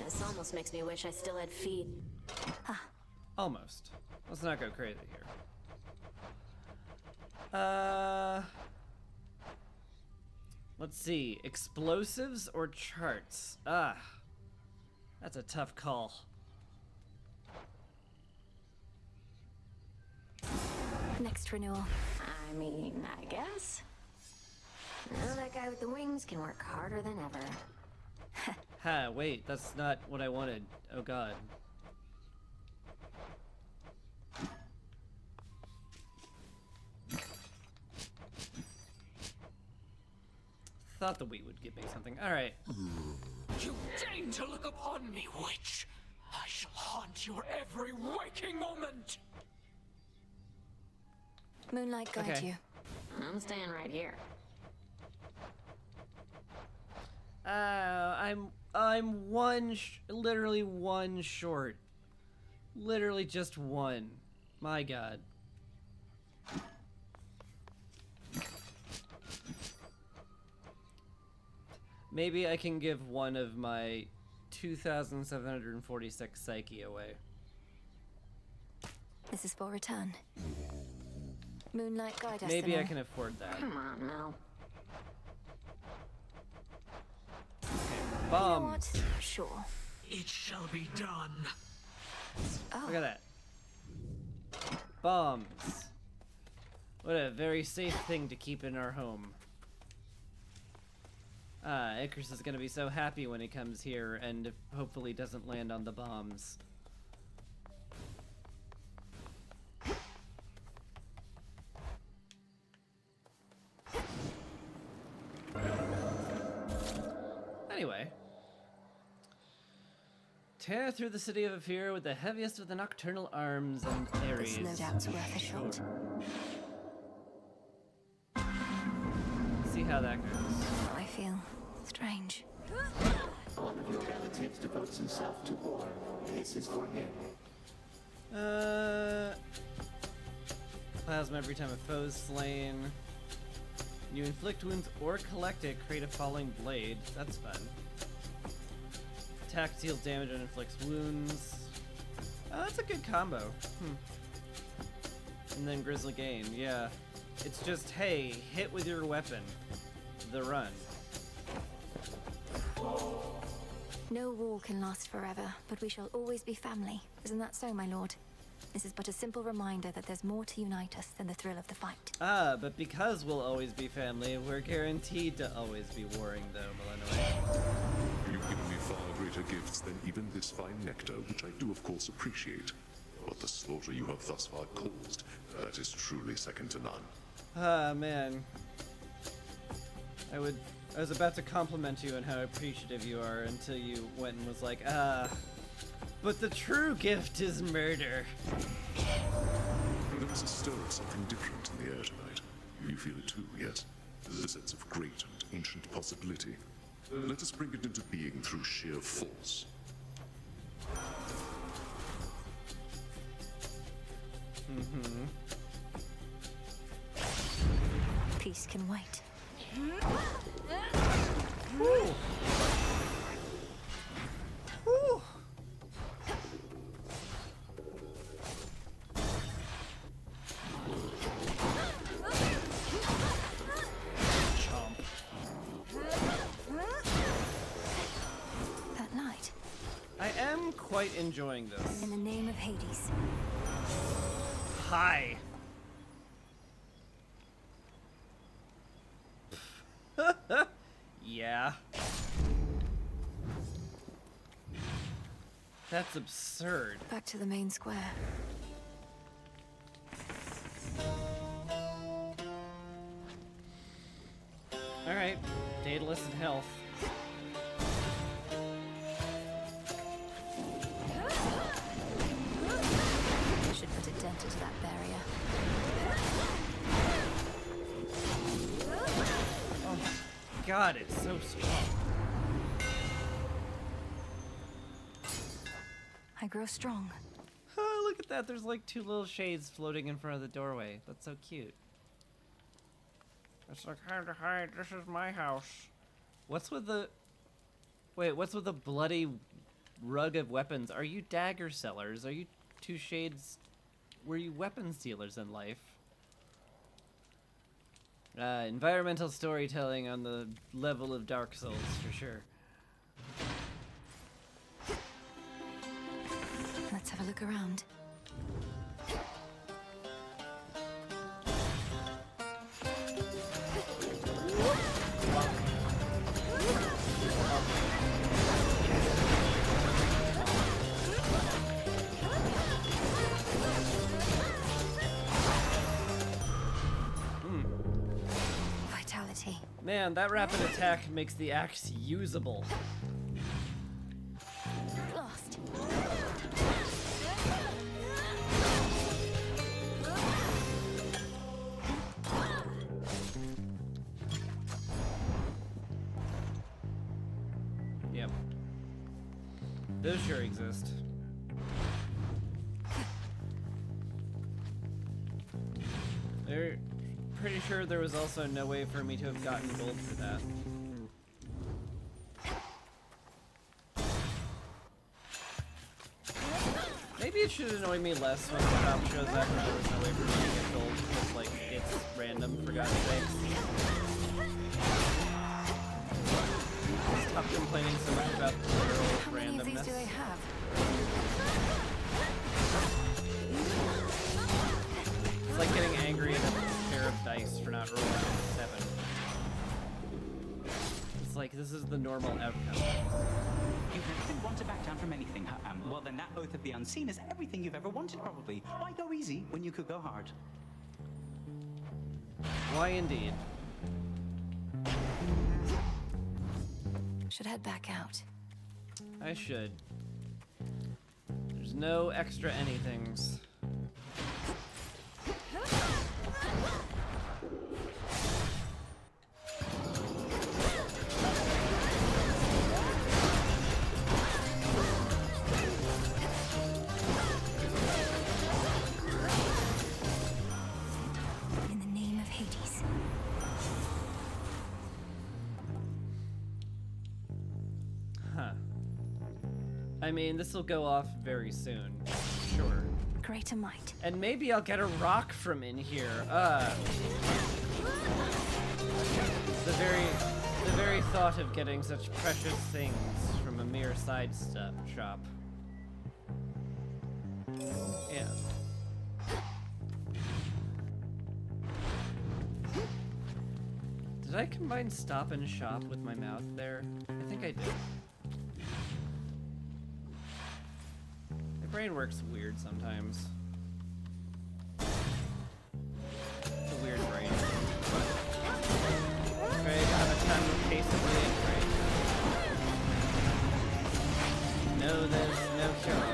This almost makes me wish I still had feet. Almost. Let's not go crazy here. Let's see. Explosives or charts? That's a tough call. Next renewal. I mean, I guess. Now that guy with the wings can work harder than ever. Ha, wait, that's not what I wanted. Oh god. Thought the wheat would give me something. Alright. You deign to look upon me, witch. I shall haunt your every waking moment. Moonlight guide Okay. you. I'm staying right here. I'm literally one short. Literally just one. My god. Maybe I can give one of my 2,746 psyche away. This is for return. Moonlight guide us. Maybe I Sinner. can afford that. Come on, Mel. You know Bomb. what? Sure. It shall be done. Look at that. Bombs. What a very safe thing to keep in our home. Icarus is gonna be so happy when he comes here and hopefully doesn't land on the bombs. Anyway. Tear through the city of Afir with the heaviest of the nocturnal arms and Ares. This no doubt's worth a shot. See how that goes. I feel strange. One of your relatives devotes himself to war. This is for him. Plasma every time a foe is slain. You inflict wounds or collect it, create a falling blade. That's fun. Attack deals damage and inflicts wounds. Oh, that's a good combo. And then Grizzly Gain, yeah. It's just, hey, hit with your weapon. The run. No war can last forever, but we shall always be family. Isn't that so, my lord? This is but a simple reminder that there's more to unite us than the thrill of the fight. But because we'll always be family, we're guaranteed to always be warring, though, Malinois. You've given me far greater gifts than even this fine nectar, which I do of course appreciate. But the slaughter you have thus far caused, that is truly second to none. Man. I was about to compliment you on how appreciative you are until you went and was like, but the true gift is murder. There is a stir of something different in the air tonight. You feel it too, yes? The sense of great and ancient possibility. Let us bring it into being through sheer force. Mm-hmm. Peace can wait. Woo. Woo. That light. I am quite enjoying this. In the name of Hades. Hi. Yeah. That's absurd. Back to the main square. Alright, Daedalus and health. I should put a dent into that barrier. Oh my god, it's so strong. I grow strong. Oh, look at that. There's like two little shades floating in front of the doorway. That's so cute. It's like, hi, this is my house. What's with the... Wait, what's with the bloody rug of weapons? Are you dagger sellers? Are you two shades... Were you weapons dealers in life? Environmental storytelling on the level of Dark Souls, for sure. Let's have a look around. Vitality. Man, that rapid attack makes the axe usable. Lost. Yep. Those sure exist. They're pretty sure there was also no way for me to have gotten gold for that. Maybe it should annoy me less when the shop shows up and there was no way for me to get gold because, like, it's random, for God's sakes. Stop complaining so much about the literal How many of these randomness. do they have? It's like getting angry at a pair of dice for not rolling a 7. It's like, this is the normal outcome. You've never been one to back down from anything, well then that Oath of the Unseen is everything you've ever wanted, probably. Why go easy when you could go hard? Why indeed? Should head back out. I should. There's no extra anythings. In the name of Hades. Huh. I mean, this will go off very soon. Sure. Greater might. And maybe I'll get a rock from in here. The very thought of getting such precious things from a mere side shop. Yeah. Did I combine stop and shop with my mouth there? I think I did. My brain works weird sometimes. It's a weird brain. Right, I have a ton of peaceably and right. No, there's no cure.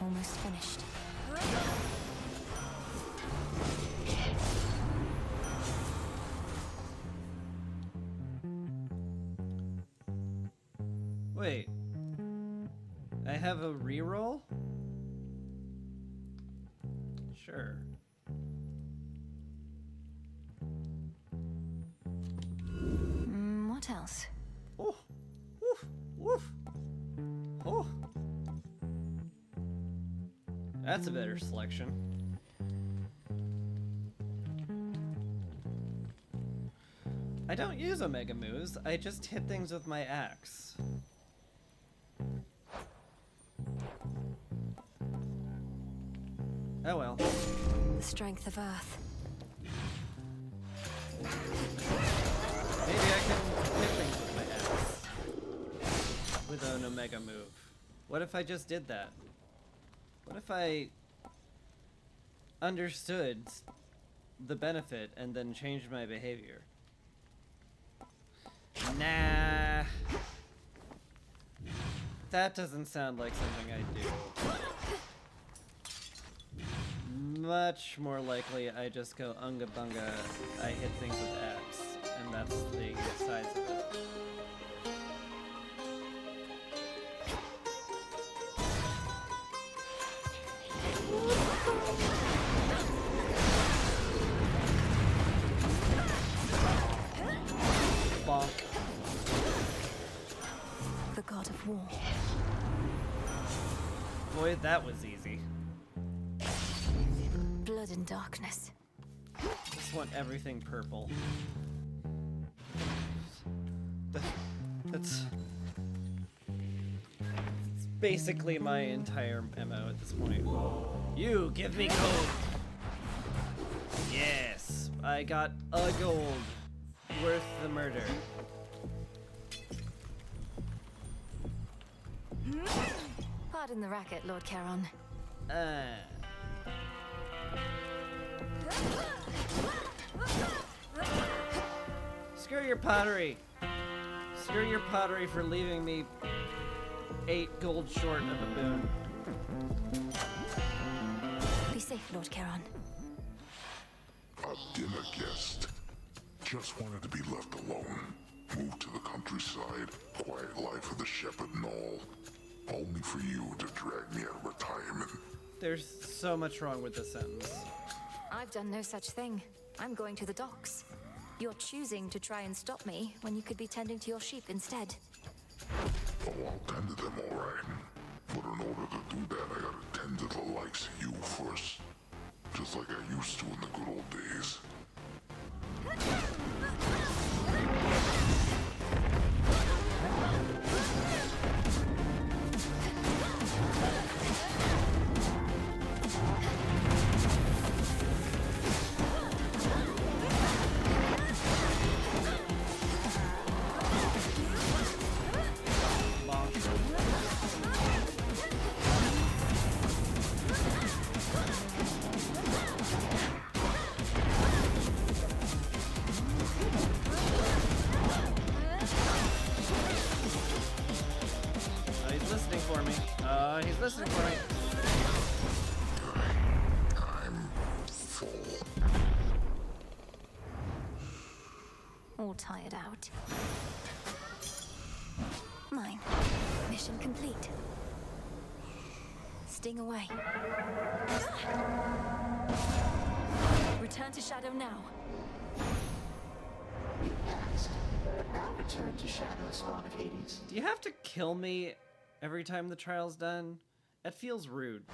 Almost finished. Wait. have a reroll? Sure. What else? Oh, woof, woof. Oh, that's a better selection. I don't use Omega moves. I just hit things with my axe. Oh well. The strength of Earth. Maybe I can hit things with my axe. With an Omega move. What if I just did that? What if I understood the benefit and then changed my behavior? Nah. That doesn't sound like something I do. Much more likely I just go unga bunga, I hit things with X, and that's the size of it. Bonk. The god of war. Boy, that was easy. Blood and darkness. Just want everything purple. That's basically my entire MO at this point. You give me gold. Yes, I got a gold worth the murder. Pardon the racket, Lord Charon. Screw your pottery. Screw your pottery for leaving me 8 gold short of a boon. Be safe, Lord Charon. A dinner guest. Just wanted to be left alone. Moved to the countryside. Quiet life of the shepherd and all. Only for you to drag me out of retirement. There's so much wrong with this sentence. I've done no such thing. I'm going to the docks. You're choosing to try and stop me when you could be tending to your sheep instead. Oh, I'll tend to them all right. But in order to do that, I gotta tend to the likes of you first. Just like I used to in the good old days. He's listening for me. I'm full. All tired out. Mine. Mission complete. Sting away. Return to Shadow now. Return to Shadow, Spawn of Hades. Do you have to kill me every time the trial's done? That feels rude.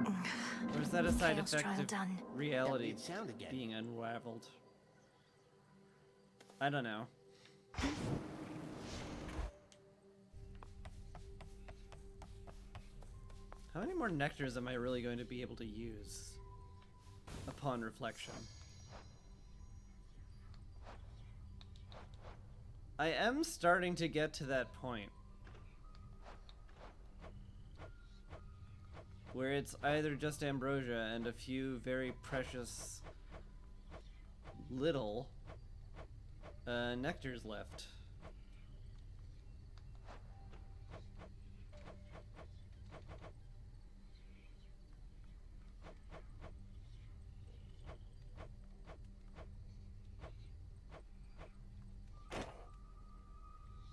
Or is that a side Chaos effect trial of done. reality That weird sound again. being unraveled? I don't know. How many more nectars am I really going to be able to use upon reflection? I am starting to get to that point where it's either just ambrosia and a few very precious little nectars left.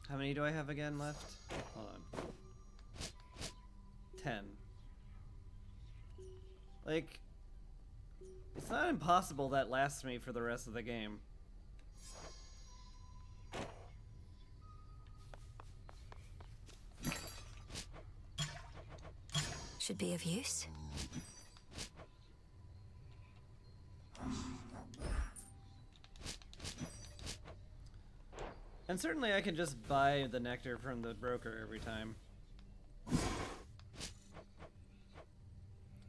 How many do I have again left? Hold on. Like, it's not impossible that lasts me for the rest of the game. Should be of use. And certainly I can just buy the nectar from the broker every time.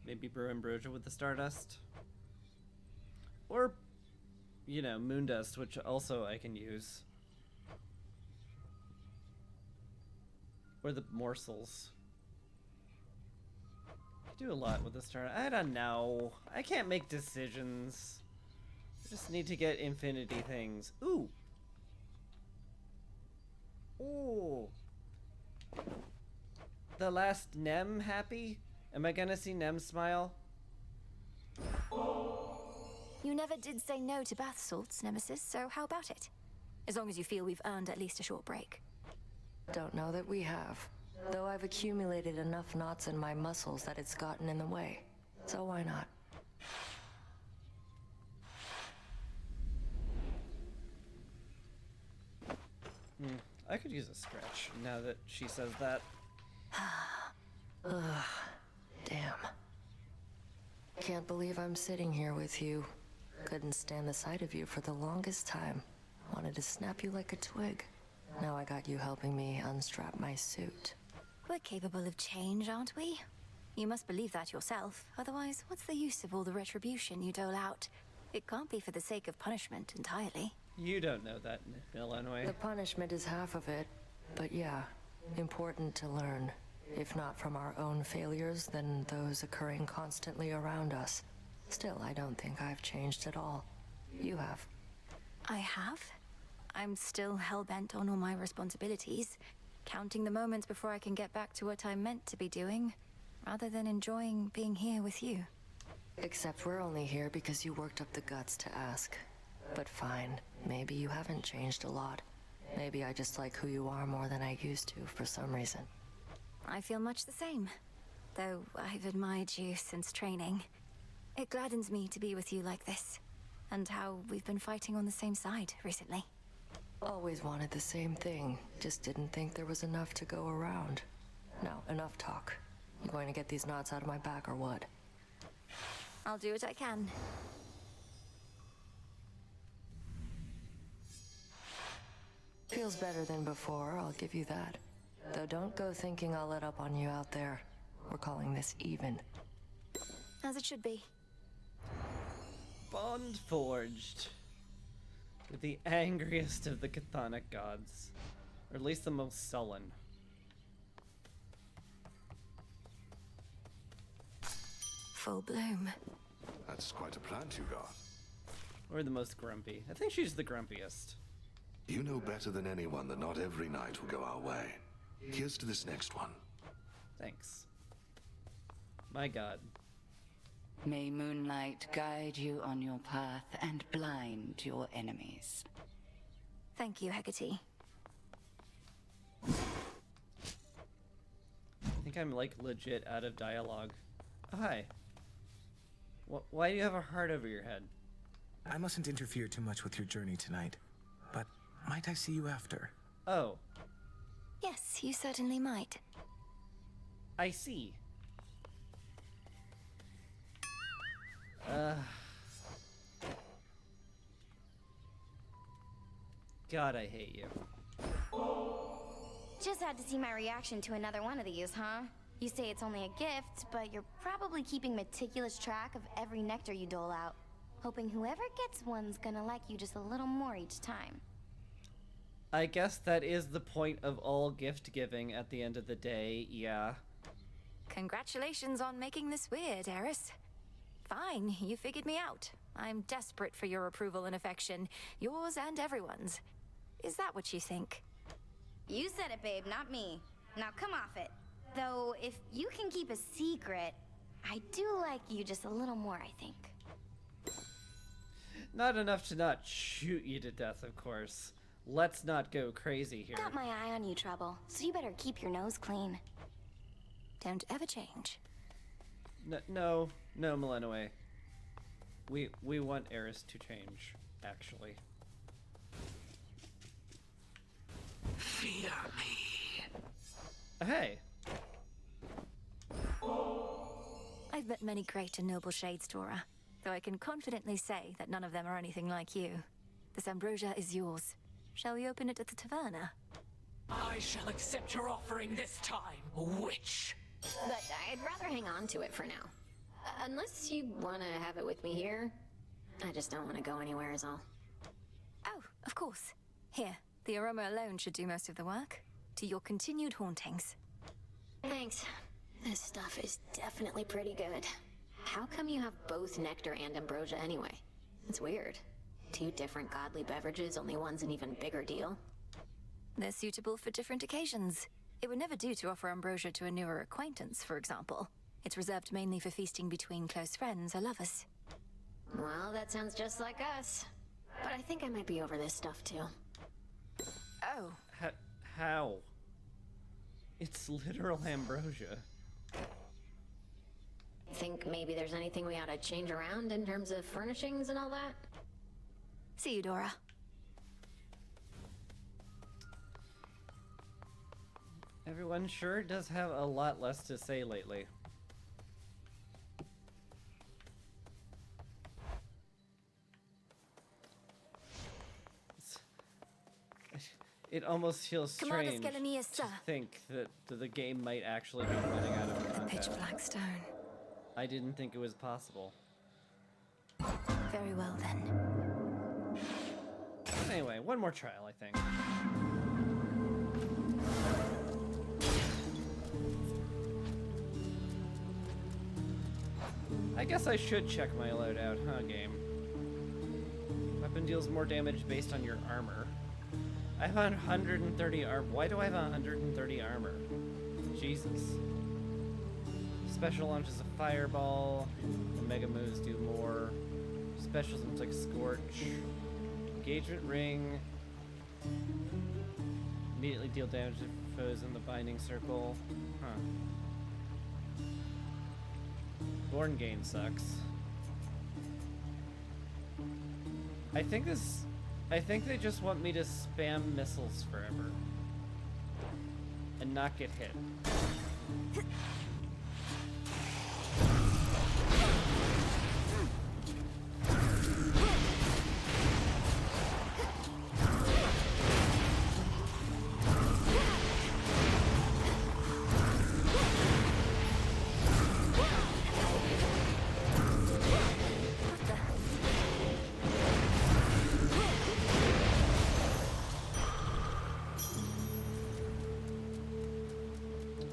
Maybe brew ambrosia with the stardust. Or, you know, moondust, which also I can use. Or the morsels. I do a lot with the star. I don't know. I can't make decisions. I just need to get infinity things. Ooh! Ooh. The last Nem happy? Am I gonna see Nem smile? You never did say no to bath salts, Nemesis, so how about it? As long as you feel we've earned at least a short break. Don't know that we have. Though I've accumulated enough knots in my muscles that it's gotten in the way. So why not? I could use a stretch now that she says that. Ugh, damn. Can't believe I'm sitting here with you. Couldn't stand the sight of you for the longest time. Wanted to snap you like a twig. Now I got you helping me unstrap my suit. We're capable of change, aren't we? You must believe that yourself. Otherwise, what's the use of all the retribution you dole out? It can't be for the sake of punishment entirely. You don't know that, Illinois. The punishment is half of it, but yeah, important to learn. If not from our own failures, then those occurring constantly around us. Still, I don't think I've changed at all. You have. I have? I'm still hell-bent on all my responsibilities, counting the moments before I can get back to what I'm meant to be doing, rather than enjoying being here with you. Except we're only here because you worked up the guts to ask. But fine, maybe you haven't changed a lot. Maybe I just like who you are more than I used to for some reason. I feel much the same, though I've admired you since training. It gladdens me to be with you like this, and how we've been fighting on the same side recently. Always wanted the same thing, just didn't think there was enough to go around. No, enough talk. You going to get these knots out of my back or what? I'll do what I can. Feels better than before, I'll give you that. Though don't go thinking I'll let up on you out there. We're calling this even. As it should be. Bond forged. With the angriest of the chthonic gods. Or at least the most sullen. Full bloom. That's quite a plant you got. Or the most grumpy. I think she's the grumpiest. You know better than anyone that not every night will go our way. Here's to this next one. Thanks. My god. May moonlight guide you on your path and blind your enemies. Thank you, Hecate. I think I'm like legit out of dialogue. Oh, hi. Why do you have a heart over your head? I mustn't interfere too much with your journey tonight, but might I see you after? Oh. Yes, you certainly might. I see. God, I hate you. Just had to see my reaction to another one of these, huh? You say it's only a gift, but you're probably keeping meticulous track of every nectar you dole out, hoping whoever gets one's gonna like you just a little more each time. I guess that is the point of all gift giving at the end of the day, yeah. Congratulations on making this weird, Eris. Fine, you figured me out. I'm desperate for your approval and affection, yours and everyone's. Is that what you think? You said it, babe, not me. Now come off it. Though, if you can keep a secret, I do like you just a little more, I think. Not enough to not shoot you to death, of course. Let's not go crazy here. Got my eye on you, Trouble, so you better keep your nose clean. Don't ever change. No, No, Millenway. We want Eris to change, actually. Fear me. Hey. I've met many great and noble shades, Dora, though I can confidently say that none of them are anything like you. This ambrosia is yours. Shall we open it at the taverna? I shall accept your offering this time, witch. But I'd rather hang on to it for now. Unless you want to have it with me here. I just don't want to go anywhere is all. Oh, of course. Here, the aroma alone should do most of the work. To your continued hauntings. Thanks. This stuff is definitely pretty good. How come you have both nectar and ambrosia anyway? It's weird. 2 different godly beverages, only one's an even bigger deal. They're suitable for different occasions. It would never do to offer ambrosia to a newer acquaintance, for example. It's reserved mainly for feasting between close friends or lovers. Well, that sounds just like us. But I think I might be over this stuff too. Oh. How? It's literal ambrosia. Think maybe there's anything we ought to change around in terms of furnishings and all that? See you, Dora. Everyone sure does have a lot less to say lately. It almost feels strange to think that the game might actually be running out of content. Pitch black stone. I didn't think it was possible. Very well then. Anyway, one more trial, I think. I guess I should check my loadout, huh, game? Weapon deals more damage based on your armor. I have 130 armor. Why do I have 130 armor? Jesus. Special launches a fireball. The mega moves do more. Specials like Scorch. Engagement ring. Immediately deal damage to foes in the binding circle. Huh. Born gain sucks. I think they just want me to spam missiles forever. And not get hit.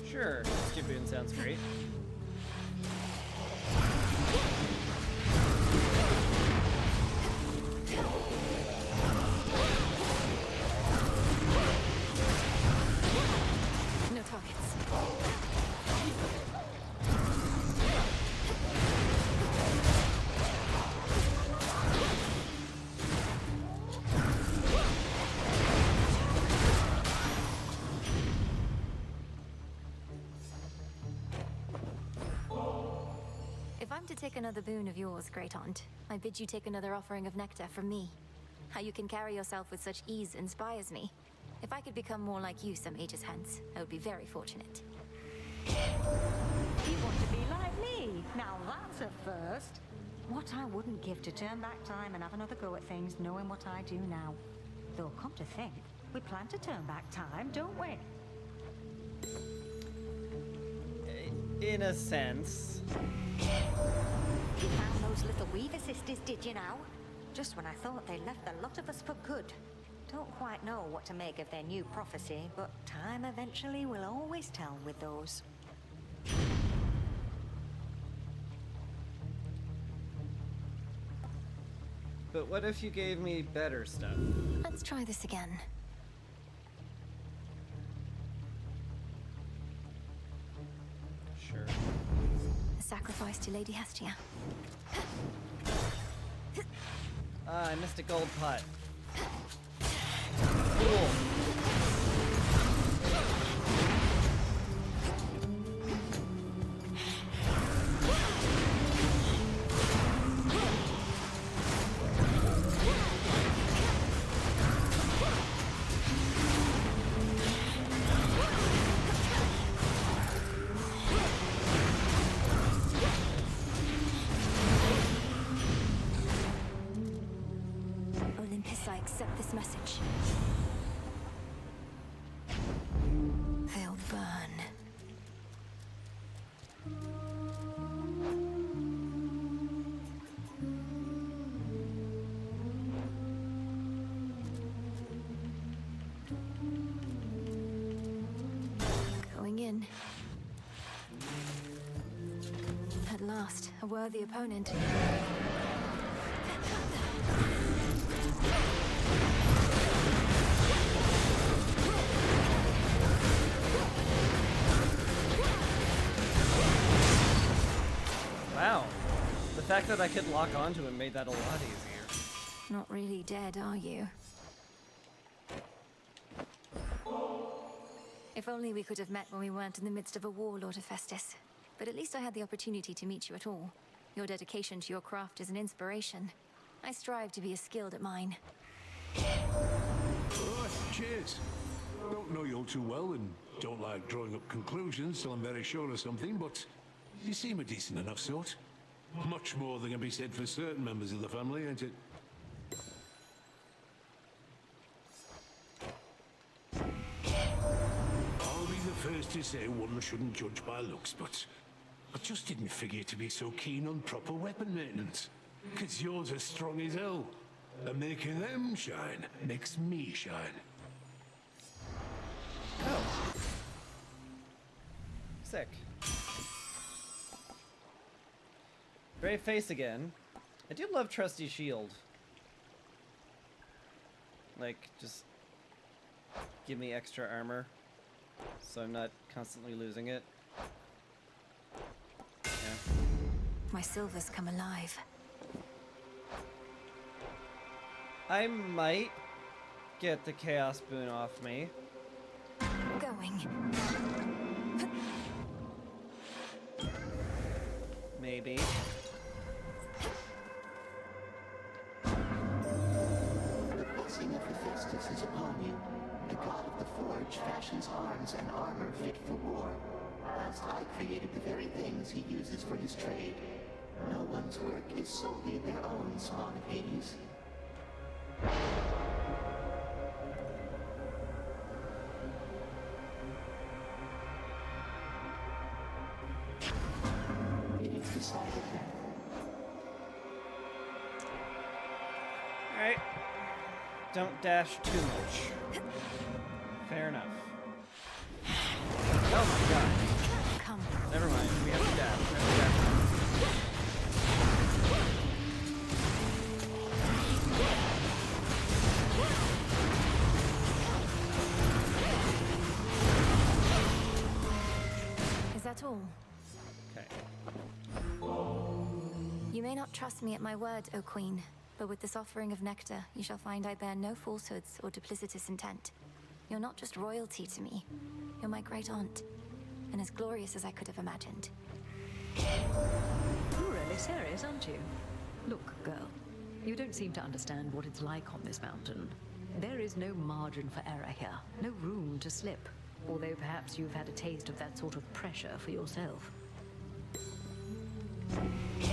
Sure, Skiboon sounds great. No targets. If I'm to take another boon of yours, Great Aunt, I bid you take another offering of nectar from me. How you can carry yourself with such ease inspires me. If I could become more like you some ages hence, I would be very fortunate. You want to be like me? Now that's a first. What I wouldn't give to turn back time and have another go at things knowing what I do now. Though, come to think, we plan to turn back time, don't we? In a sense. You found those little Weaver sisters, did you now? Just when I thought they left the lot of us for good. Don't quite know what to make of their new prophecy, but time eventually will always tell with those. But what if you gave me better stuff? Let's try this again. Sure. A sacrifice to Lady Hestia. Ah, I missed a gold pot. Cool. I accept this message. They'll burn. Going in. At last, a worthy opponent. Wow. The fact that I could lock onto him made that a lot easier. Not really dead, are you? If only we could have met when we weren't in the midst of a war, Lord Hephaestus. But at least I had the opportunity to meet you at all. Your dedication to your craft is an inspiration. I strive to be as skilled at mine. Alright, cheers. Don't know you all too well and don't like drawing up conclusions till I'm very sure of something, but you seem a decent enough sort. Much more than can be said for certain members of the family, ain't it? I'll be the first to say one shouldn't judge by looks, but I just didn't figure to be so keen on proper weapon maintenance. 'Cause yours are strong as hell. And making them shine makes me shine. Oh. Sick. Brave face again. I do love Trusty Shield. Like, just give me extra armor so I'm not constantly losing it. Yeah. My silver's come alive. I might get the Chaos Boon off me. Going. Maybe. The blessing of Hephaestus is upon you. The god of the forge fashions arms and armor fit for war. Whilst I created the very things he uses for his trade. No one's work is solely their own, Spawn of Hades. It is decided then. Alright. Don't dash too much. Fair enough. Oh my god. Come. Never mind. We have to dash. We have to dash. Is that all? Okay. You may not trust me at my word, O Queen, but with this offering of nectar, you shall find I bear no falsehoods or duplicitous intent. You're not just royalty to me. You're my great aunt, and as glorious as I could have imagined. You're really serious, aren't you? Look, girl, you don't seem to understand what it's like on this mountain. There is no margin for error here, no room to slip. Although perhaps you've had a taste of that sort of pressure for yourself. You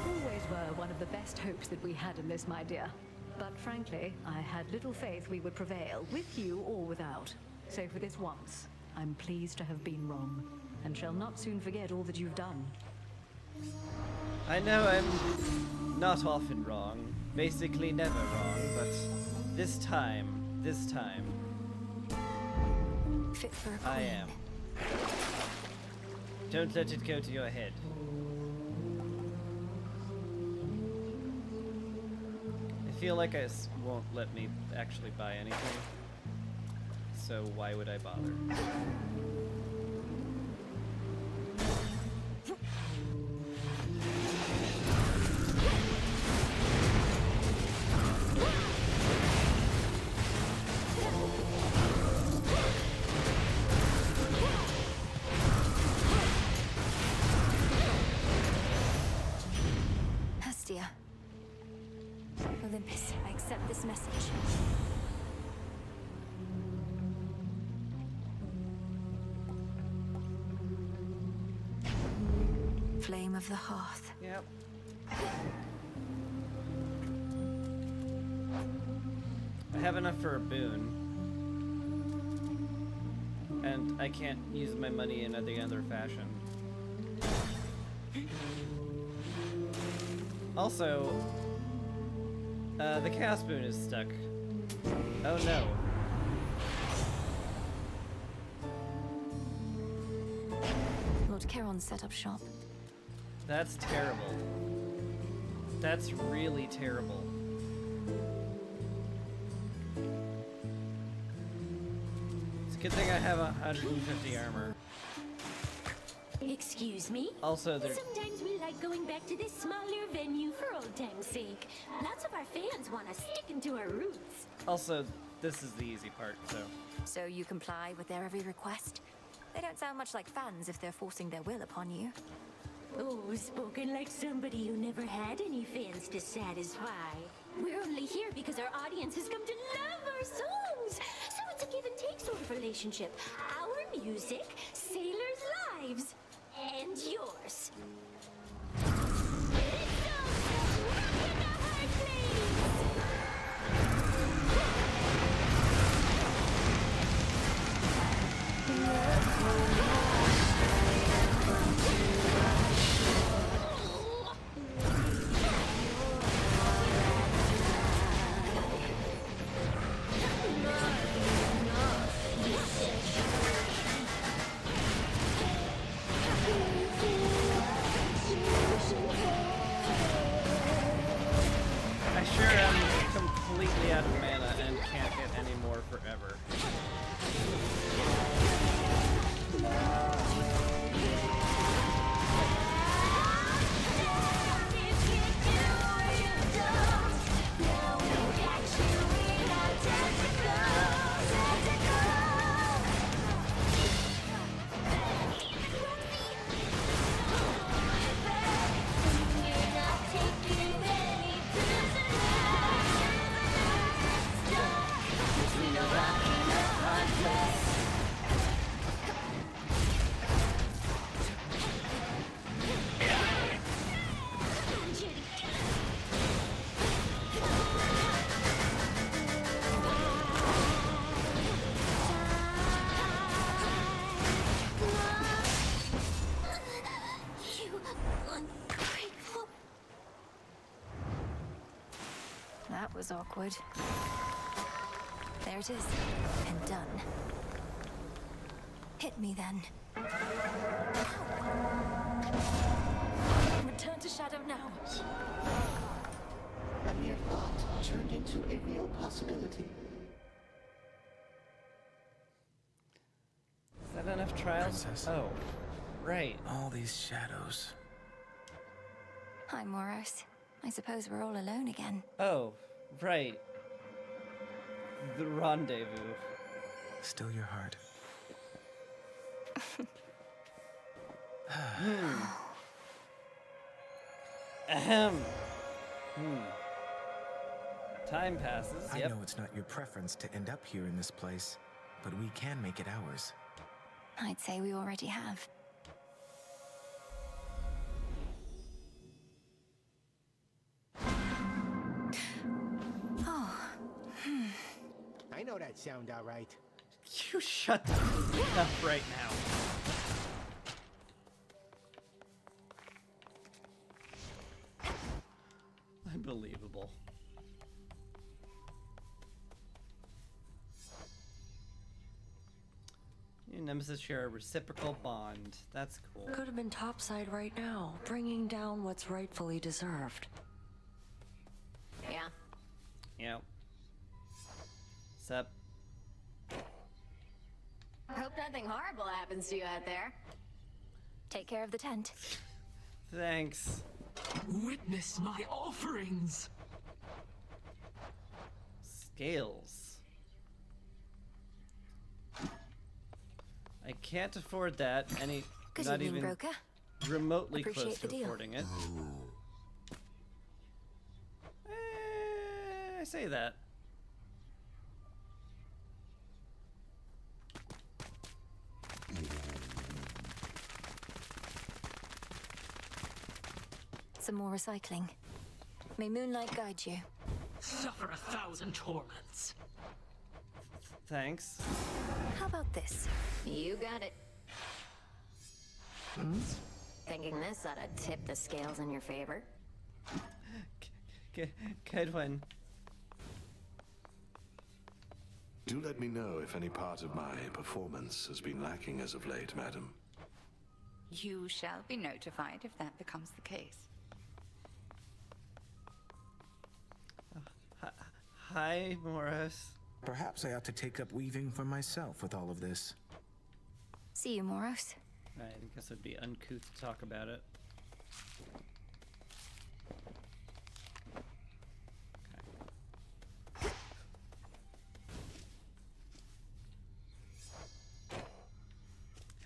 always were one of the best hopes that we had in this, my dear. But frankly, I had little faith we would prevail, with you or without. So for this once, I'm pleased to have been wrong, and shall not soon forget all that you've done. I know I'm not often wrong, basically never wrong, but this time, Fit for a queen. I am. Don't let it go to your head. I feel like won't let me actually buy anything, so why would I bother? Hestia. Olympus, I accept this message. Flame of the hearth. Yep. have enough for a boon. And I can't use my money in any other fashion. Also, the chaos boon is stuck. Oh no. Lord Charon set up shop. That's terrible. That's really terrible. It's a good thing I have 150 armor. Excuse me? Also, there's... Sometimes we like going back to this smaller venue for old time's sake. Lots of our fans want to stick into our roots. Also, this is the easy part, so... So you comply with their every request? They don't sound much like fans if they're forcing their will upon you. Oh, spoken like somebody who never had any fans to satisfy. We're only here because our audience has come to love our songs. So it's a give and take sort of relationship. Our music, sailors' lives, and yours. That was awkward. There it is, and done. Hit me then. Return to Shadow now. A mere thought turned into a real possibility. Is that enough trials? Princess. Oh, right. All these shadows. Hi, Moros. I suppose we're all alone again. Oh, right. The rendezvous. Still your heart. Ahem. Time passes, I yep. know it's not your preference to end up here in this place, but we can make it ours. I'd say we already have. Oh. I know that sound all right. You shut the f up right now. Unbelievable. You and Nemesis share a reciprocal bond. That's cool. Could have been topside right now, bringing down what's rightfully deserved. Yeah. Yep. Sup? Hope nothing horrible happens to you out there. Take care of the tent. Thanks. Witness my offerings. Scales. I can't afford that. Good Not evening, even broker. remotely Appreciate close the to deal. affording it. I say that. Some more recycling. May moonlight guide you. Suffer 1,000 torments. Thanks. How about this? You got it. Thinking this ought to tip the scales in your favor. Good one. Do let me know if any part of my performance has been lacking as of late, madam. You shall be notified if that becomes the case. Hi, Moros. Perhaps I ought to take up weaving for myself with all of this. See you, Moros. I guess it'd be uncouth to talk about it.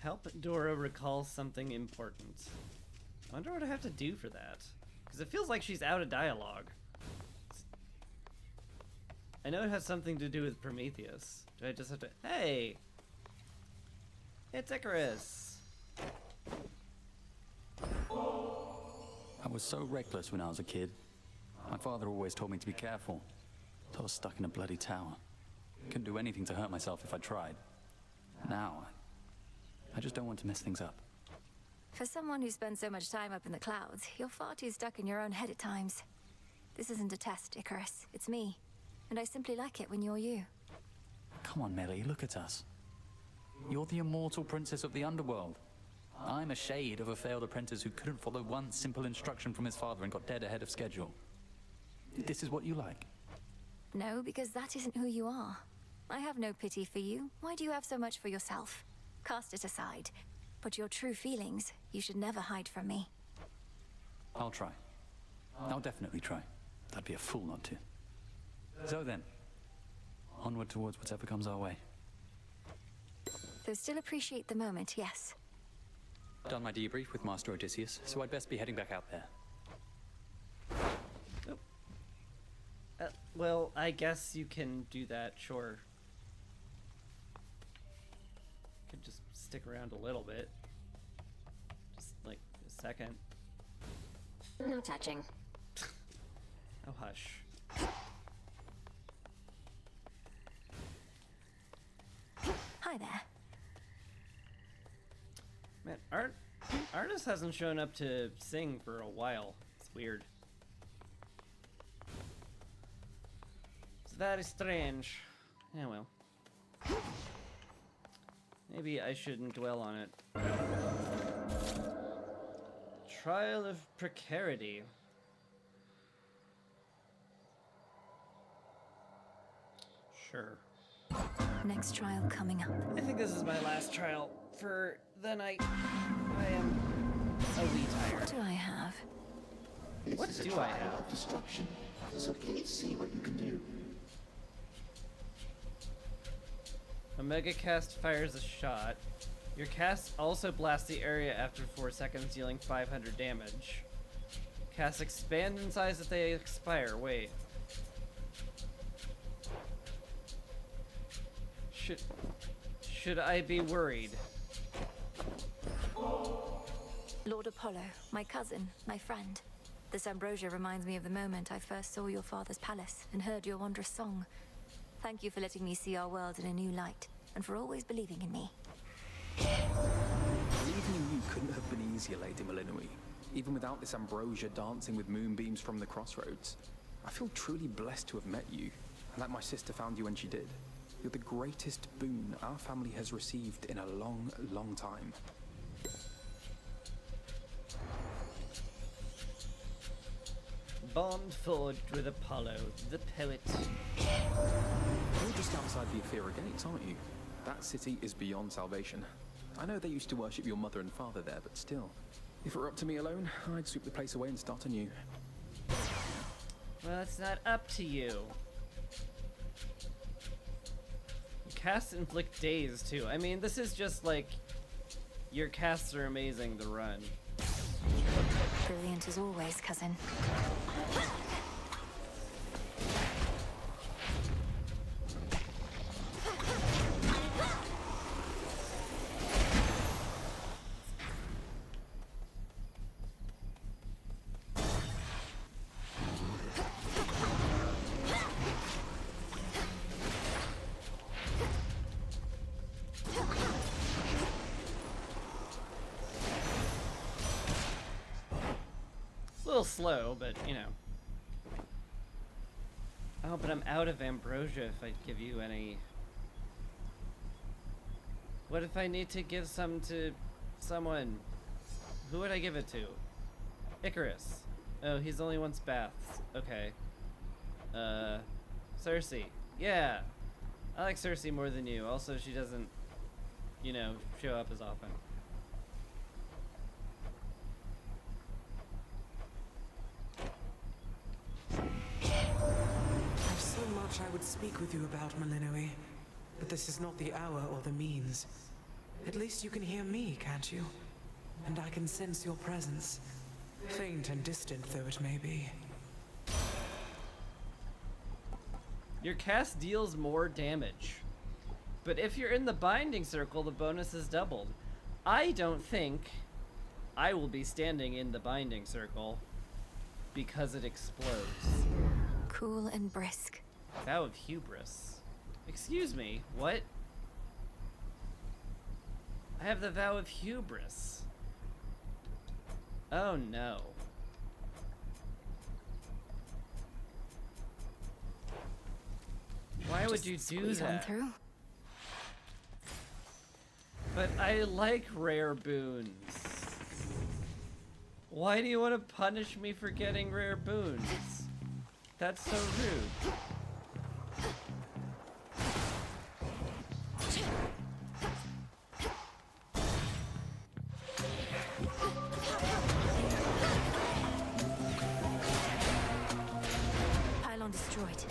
Help Dora recall something important. I wonder what I have to do for that. Because it feels like she's out of dialogue. I know it has something to do with Prometheus. Do I just have to... Hey! It's Icarus! I was so reckless when I was a kid. My father always told me to be careful. I was stuck in a bloody tower. Couldn't do anything to hurt myself if I tried. Now, I just don't want to mess things up. For someone who spends so much time up in the clouds, you're far too stuck in your own head at times. This isn't a test, Icarus. It's me. And I simply like it when you're you. Come on, Melly, look at us. You're the immortal princess of the underworld. I'm a shade of a failed apprentice who couldn't follow one simple instruction from his father and got dead ahead of schedule. This is what you like? No, because that isn't who you are. I have no pity for you. Why do you have so much for yourself? Cast it aside. But your true feelings, you should never hide from me. I'll try. I'll definitely try. I'd be a fool not to. So then, onward towards whatever comes our way. Though still appreciate the moment, yes. Done my debrief with Master Odysseus, so I'd best be heading back out there. Well, I guess you can do that, sure. Could just stick around a little bit. Just like a second. No touching. Oh, hush. Hi there. Man, Arnis hasn't shown up to sing for a while. It's weird. It's very strange. Yeah, well. Maybe I shouldn't dwell on it. Trial of Precarity. Sure. Next trial coming up. I think this is my last trial for the night. I am a wee tired. What do I have? What This is do a I trial have? of destruction, so please see what you can do. Omega Cast fires a shot. Your cast also blasts the area after 4 seconds, dealing 500 damage. Casts expand in size if they expire. Wait. Should I be worried? Lord Apollo, my cousin, my friend. This ambrosia reminds me of the moment I first saw your father's palace and heard your wondrous song. Thank you for letting me see our world in a new light, and for always believing in me. Believing in you couldn't have been easier, Lady Malinui. Even without this ambrosia dancing with moonbeams from the crossroads. I feel truly blessed to have met you, and that my sister found you when she did. You're the greatest boon our family has received in a long, long time. Bond forged with Apollo, the poet. You're just outside the Aethera Gates, aren't you? That city is beyond salvation. I know they used to worship your mother and father there, but still. If it were up to me alone, I'd sweep the place away and start anew. Well, it's not up to you. Casts inflict daze too. I mean, this is just like your casts are amazing to run. Brilliant as always, cousin. little slow, but you know. Oh, but I'm out of ambrosia if I give you any. What if I need to give some to someone? Who would I give it to? Icarus. Oh, he's only wants baths. Okay. Cersei. Yeah. I like Cersei more than you. Also, she doesn't, you know, show up as often. There's so much I would speak with you about, Malinoe, but this is not the hour or the means. At least you can hear me, can't you? And I can sense your presence, faint and distant though it may be. Your cast deals more damage, but if you're in the binding circle, the bonus is doubled. I don't think I will be standing in the binding circle because it explodes. Cool and brisk. Vow of Hubris. Excuse me, what? I have the Vow of Hubris. Oh no. Why would you do Squeeze on that? through. But I like rare boons. Why do you want to punish me for getting rare boons? That's so rude. Pylon destroyed.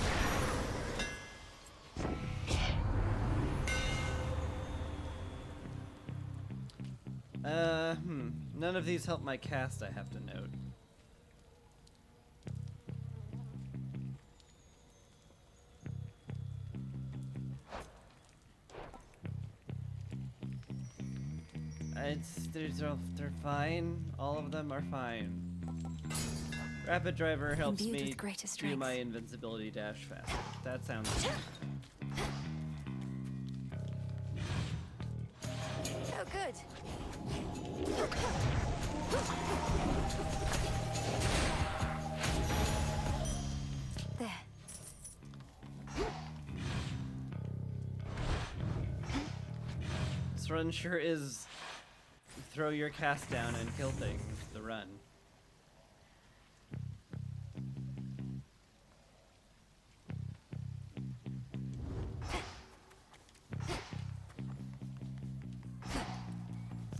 None of these help my cast, I have to note. They're fine. All of them are fine. Rapid Driver helps Imbued me with greater do strength. my invincibility dash faster. That sounds good. Oh, good. There. This run sure is throw your cast down and kill things. The run.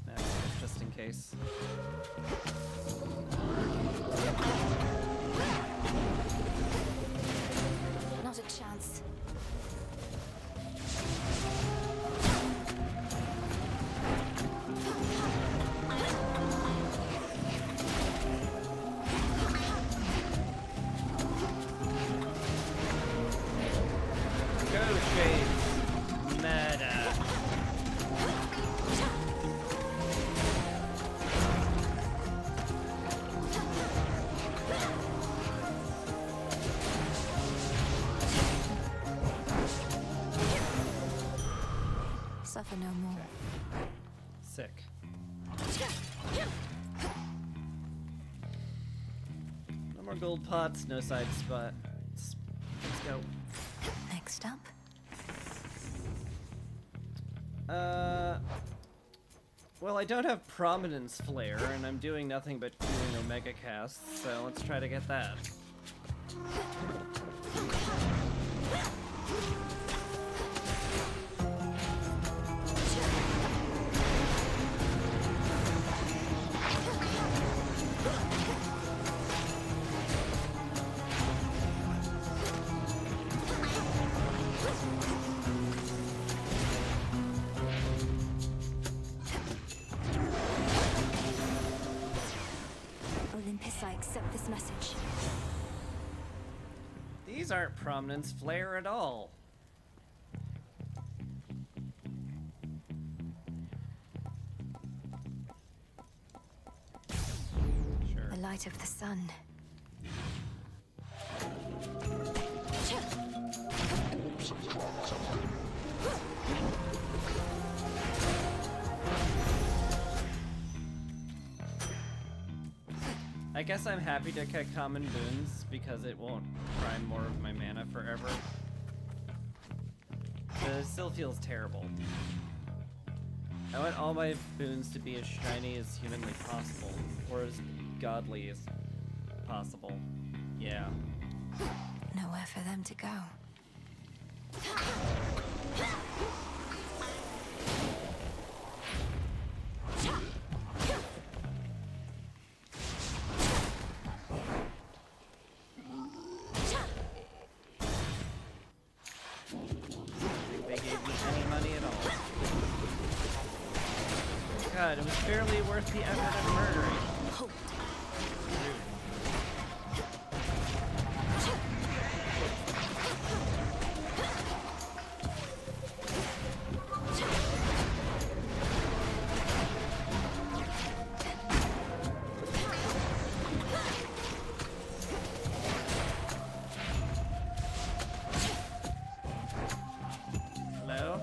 Snap, just in case. Not a chance. Go, Shades. Murder. Suffer no more. Sick. No more gold pots, no side spot. Let's go. Next up. Well, I don't have Prominence Flare, and I'm doing nothing but doing Omega casts, so let's try to get that. Olympus, I accept this message. These aren't Prominence Flare at all. Sure. The light of the sun. I guess I'm happy to get common boons because it won't prime more of my mana forever. But it still feels terrible. I want all my boons to be as shiny as humanly possible, or as godly as possible. Yeah. Nowhere for them to go. They gave me any money at all. God, it was barely worth the effort of murdering. Hello?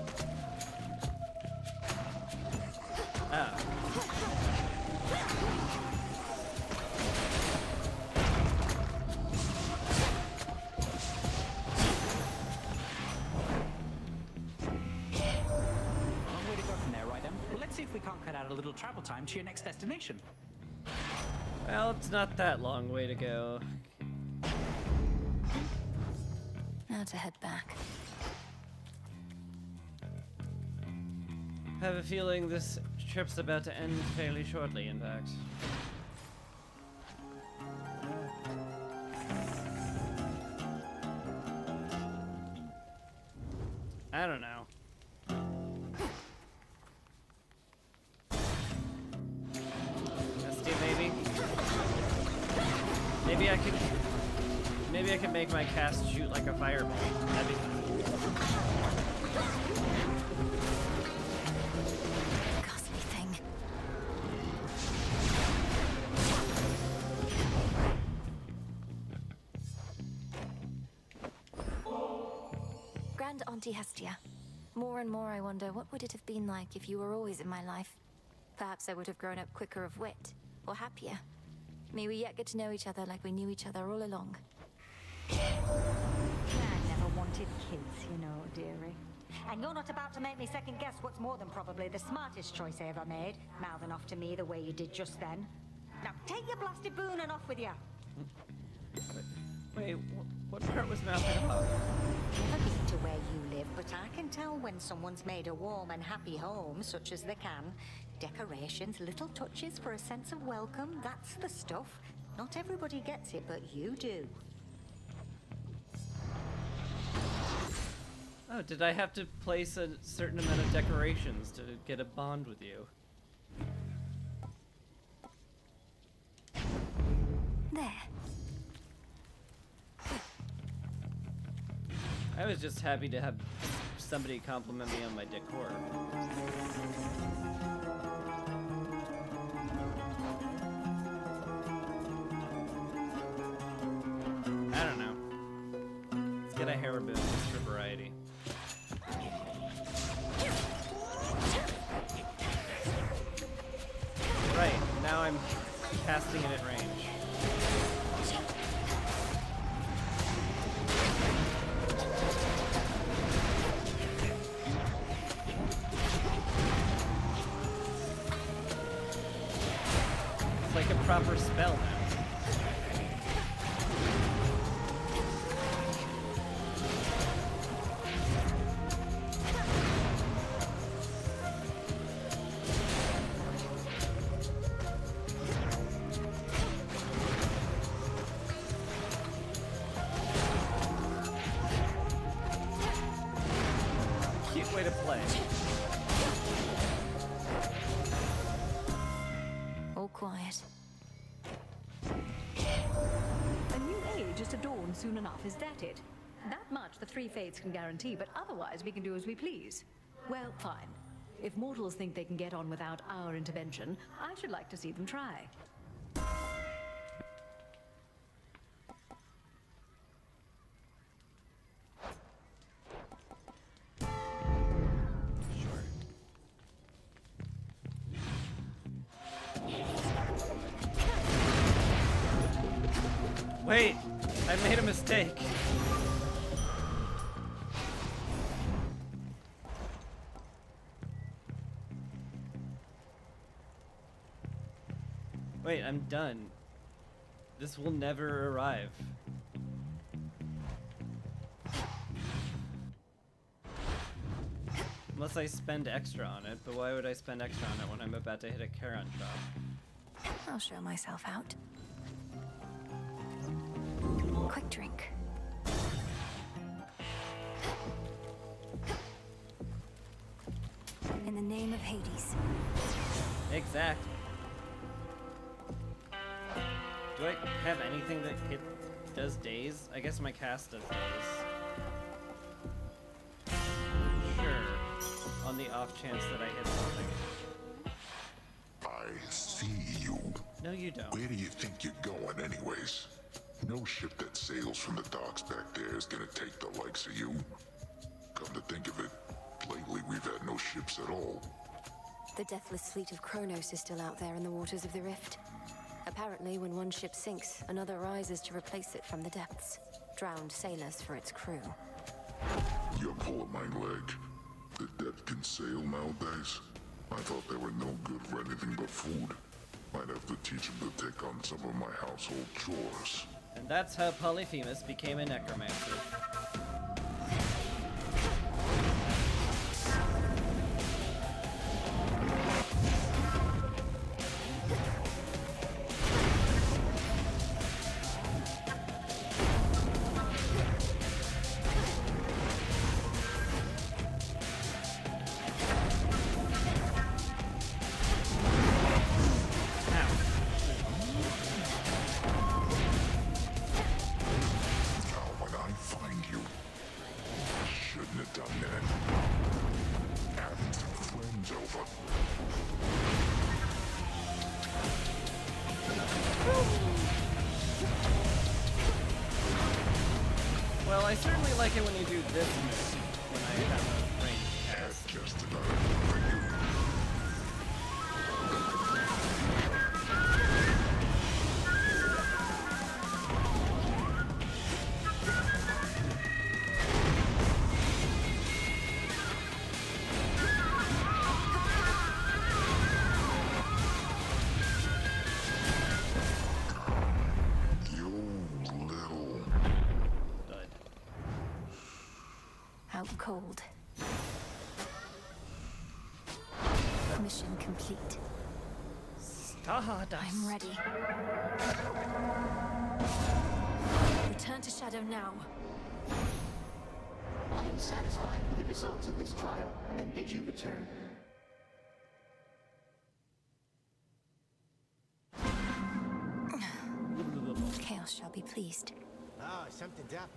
Oh. Long way to go from there, right? Well, let's see if we can't cut out a little travel time to your next destination. Well, it's not that long way to go. Now to head back. I have a feeling this trip's about to end fairly shortly, in fact. I don't know. Misty, maybe? Maybe I could make my cast shoot like a fireball. That'd be fun. Ghastly thing. Grand Auntie Hestia. More and more I wonder, what would it have been like if you were always in my life? Perhaps I would have grown up quicker of wit, or happier. May we yet get to know each other like we knew each other all along. I never wanted kids, you know, dearie. And you're not about to make me second guess what's more than probably the smartest choice I ever made, mouthing off to me the way you did just then. Now take your blasted boon and off with you. Wait, what part was mouthing off? Never been to where you live, but I can tell when someone's made a warm and happy home, such as they can. Decorations, little touches for a sense of welcome, that's the stuff. Not everybody gets it, but you do. Oh, did I have to place a certain amount of decorations to get a bond with you? There. I was just happy to have somebody compliment me on my decor. I don't know. Let's get a Haribo just for variety. Right, now I'm casting it at range. It's like a proper spell now. Cute way to play. All quiet. A new age is to dawn soon enough, is that it? That much the Three Fates can guarantee, but otherwise we can do as we please. Well, fine. If mortals think they can get on without our intervention, I should like to see them try. Wait, I made a mistake. Wait, I'm done. This will never arrive. Unless I spend extra on it, but why would I spend extra on it when I'm about to hit a Charon shop? I'll show myself out. Quick drink. In the name of Hades. Exactly. Do I have anything that does days? I guess my cast does days. Sure. On the off chance that I hit something. I see you. No, you don't. Where do you think you're going anyways? No ship that sails from the docks back there is gonna take the likes of you. Come to think of it, lately we've had no ships at all. The deathless fleet of Kronos is still out there in the waters of the Rift. Apparently, when one ship sinks, another rises to replace it from the depths. Drowned sailors for its crew. You're pulling my leg. The dead can sail nowadays? I thought they were no good for anything but food. Might have to teach them to take on some of my household chores. And that's how Polyphemus became a necromancer. Well, I certainly like it when you do this move when I have a ranged cast. Just about Out cold. Mission complete. Stardust. I'm ready. Return to Shadow now. I am satisfied with the results of this trial and bid you return. Chaos shall be pleased. Oh, something's up.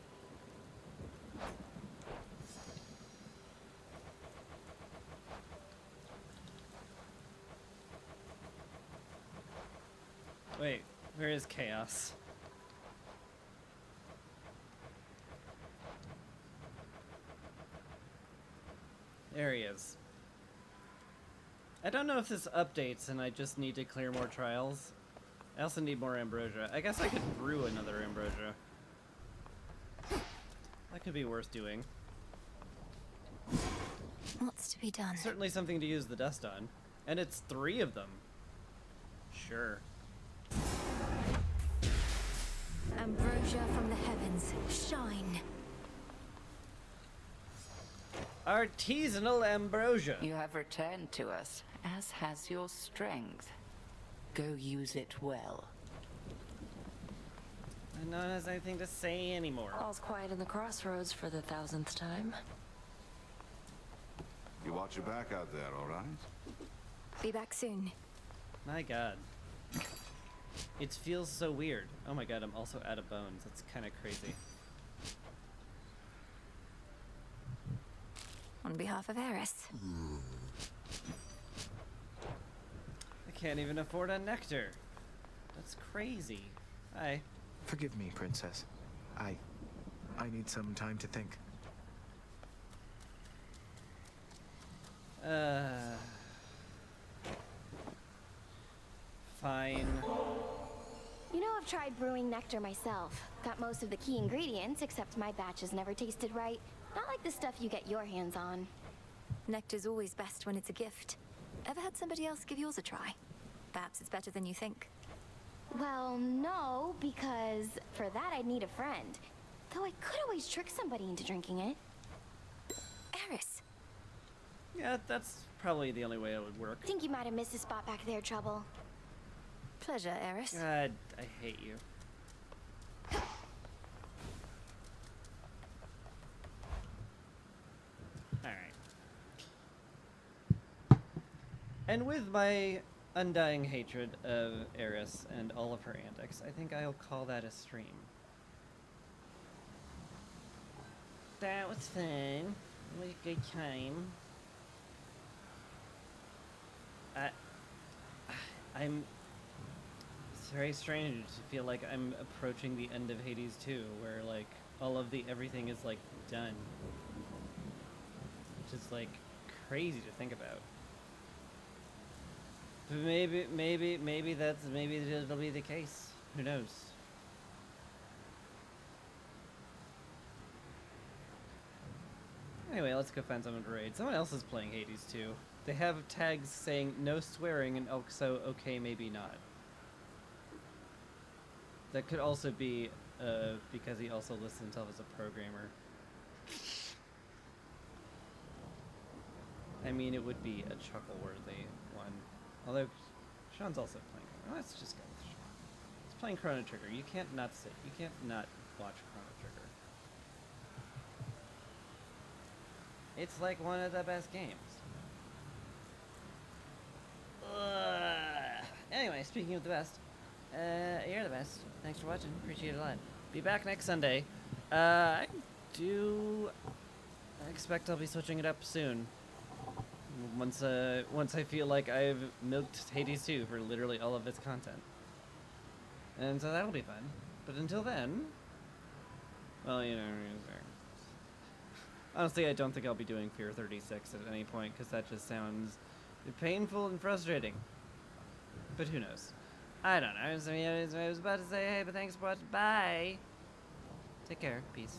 Wait, where is Chaos? There he is. I don't know if this updates and I just need to clear more trials. I also need more ambrosia. I guess I could brew another ambrosia. That could be worth doing. What's to be done? Certainly something to use the dust on. And it's 3 of them. Sure. Ambrosia from the heavens, shine. Artisanal ambrosia. You have returned to us, as has your strength. Go use it well. No one has anything to say anymore. All's quiet in the crossroads for the 1000th time. You watch your back out there, all right? Be back soon. My god. It feels so weird. Oh my god, I'm also out of bones. That's kind of crazy. On behalf of Eris. I can't even afford a nectar. That's crazy. Hi. Forgive me, Princess. I need some time to think. Fine. You know, I've tried brewing nectar myself. Got most of the key ingredients, except my batches never tasted right. Not like the stuff you get your hands on. Nectar's always best when it's a gift. Ever had somebody else give yours a try? Perhaps it's better than you think. Well, no, because for that I'd need a friend. Though I could always trick somebody into drinking it. Eris! Yeah, that's probably the only way it would work. Think you might have missed a spot back there, Trouble. Pleasure, Eris. God, I hate you. Alright. And with my undying hatred of Eris and all of her antics, I think I'll call that a stream. That was fun. It was a good time. I'm... It's very strange to feel like I'm approaching the end of Hades 2, where, like, all of the everything is, like, done. Which is, like, crazy to think about. But maybe it'll be the case. Who knows? Anyway, let's go find someone to raid. Someone else is playing Hades 2. They have tags saying no swearing and also okay, maybe not. That could also be because he also lists himself as a programmer. I mean, it would be a chuckle-worthy one. Although, Sean's also playing. Well, let's just go with Sean. He's playing Chrono Trigger. You can't not sit. You can't not watch Chrono Trigger. It's like one of the best games. Anyway, speaking of the best, you're the best. Thanks for watching. Appreciate it a lot. Be back next Sunday. I expect I'll be switching it up soon. Once I feel like I've milked Hades 2 for literally all of its content. And so that'll be fun. But until then, well, you know, honestly, I don't think I'll be doing Fear 36 at any point, because that just sounds painful and frustrating. But who knows? I don't know. I was about to say, hey, but thanks for watching. Bye. Take care. Peace.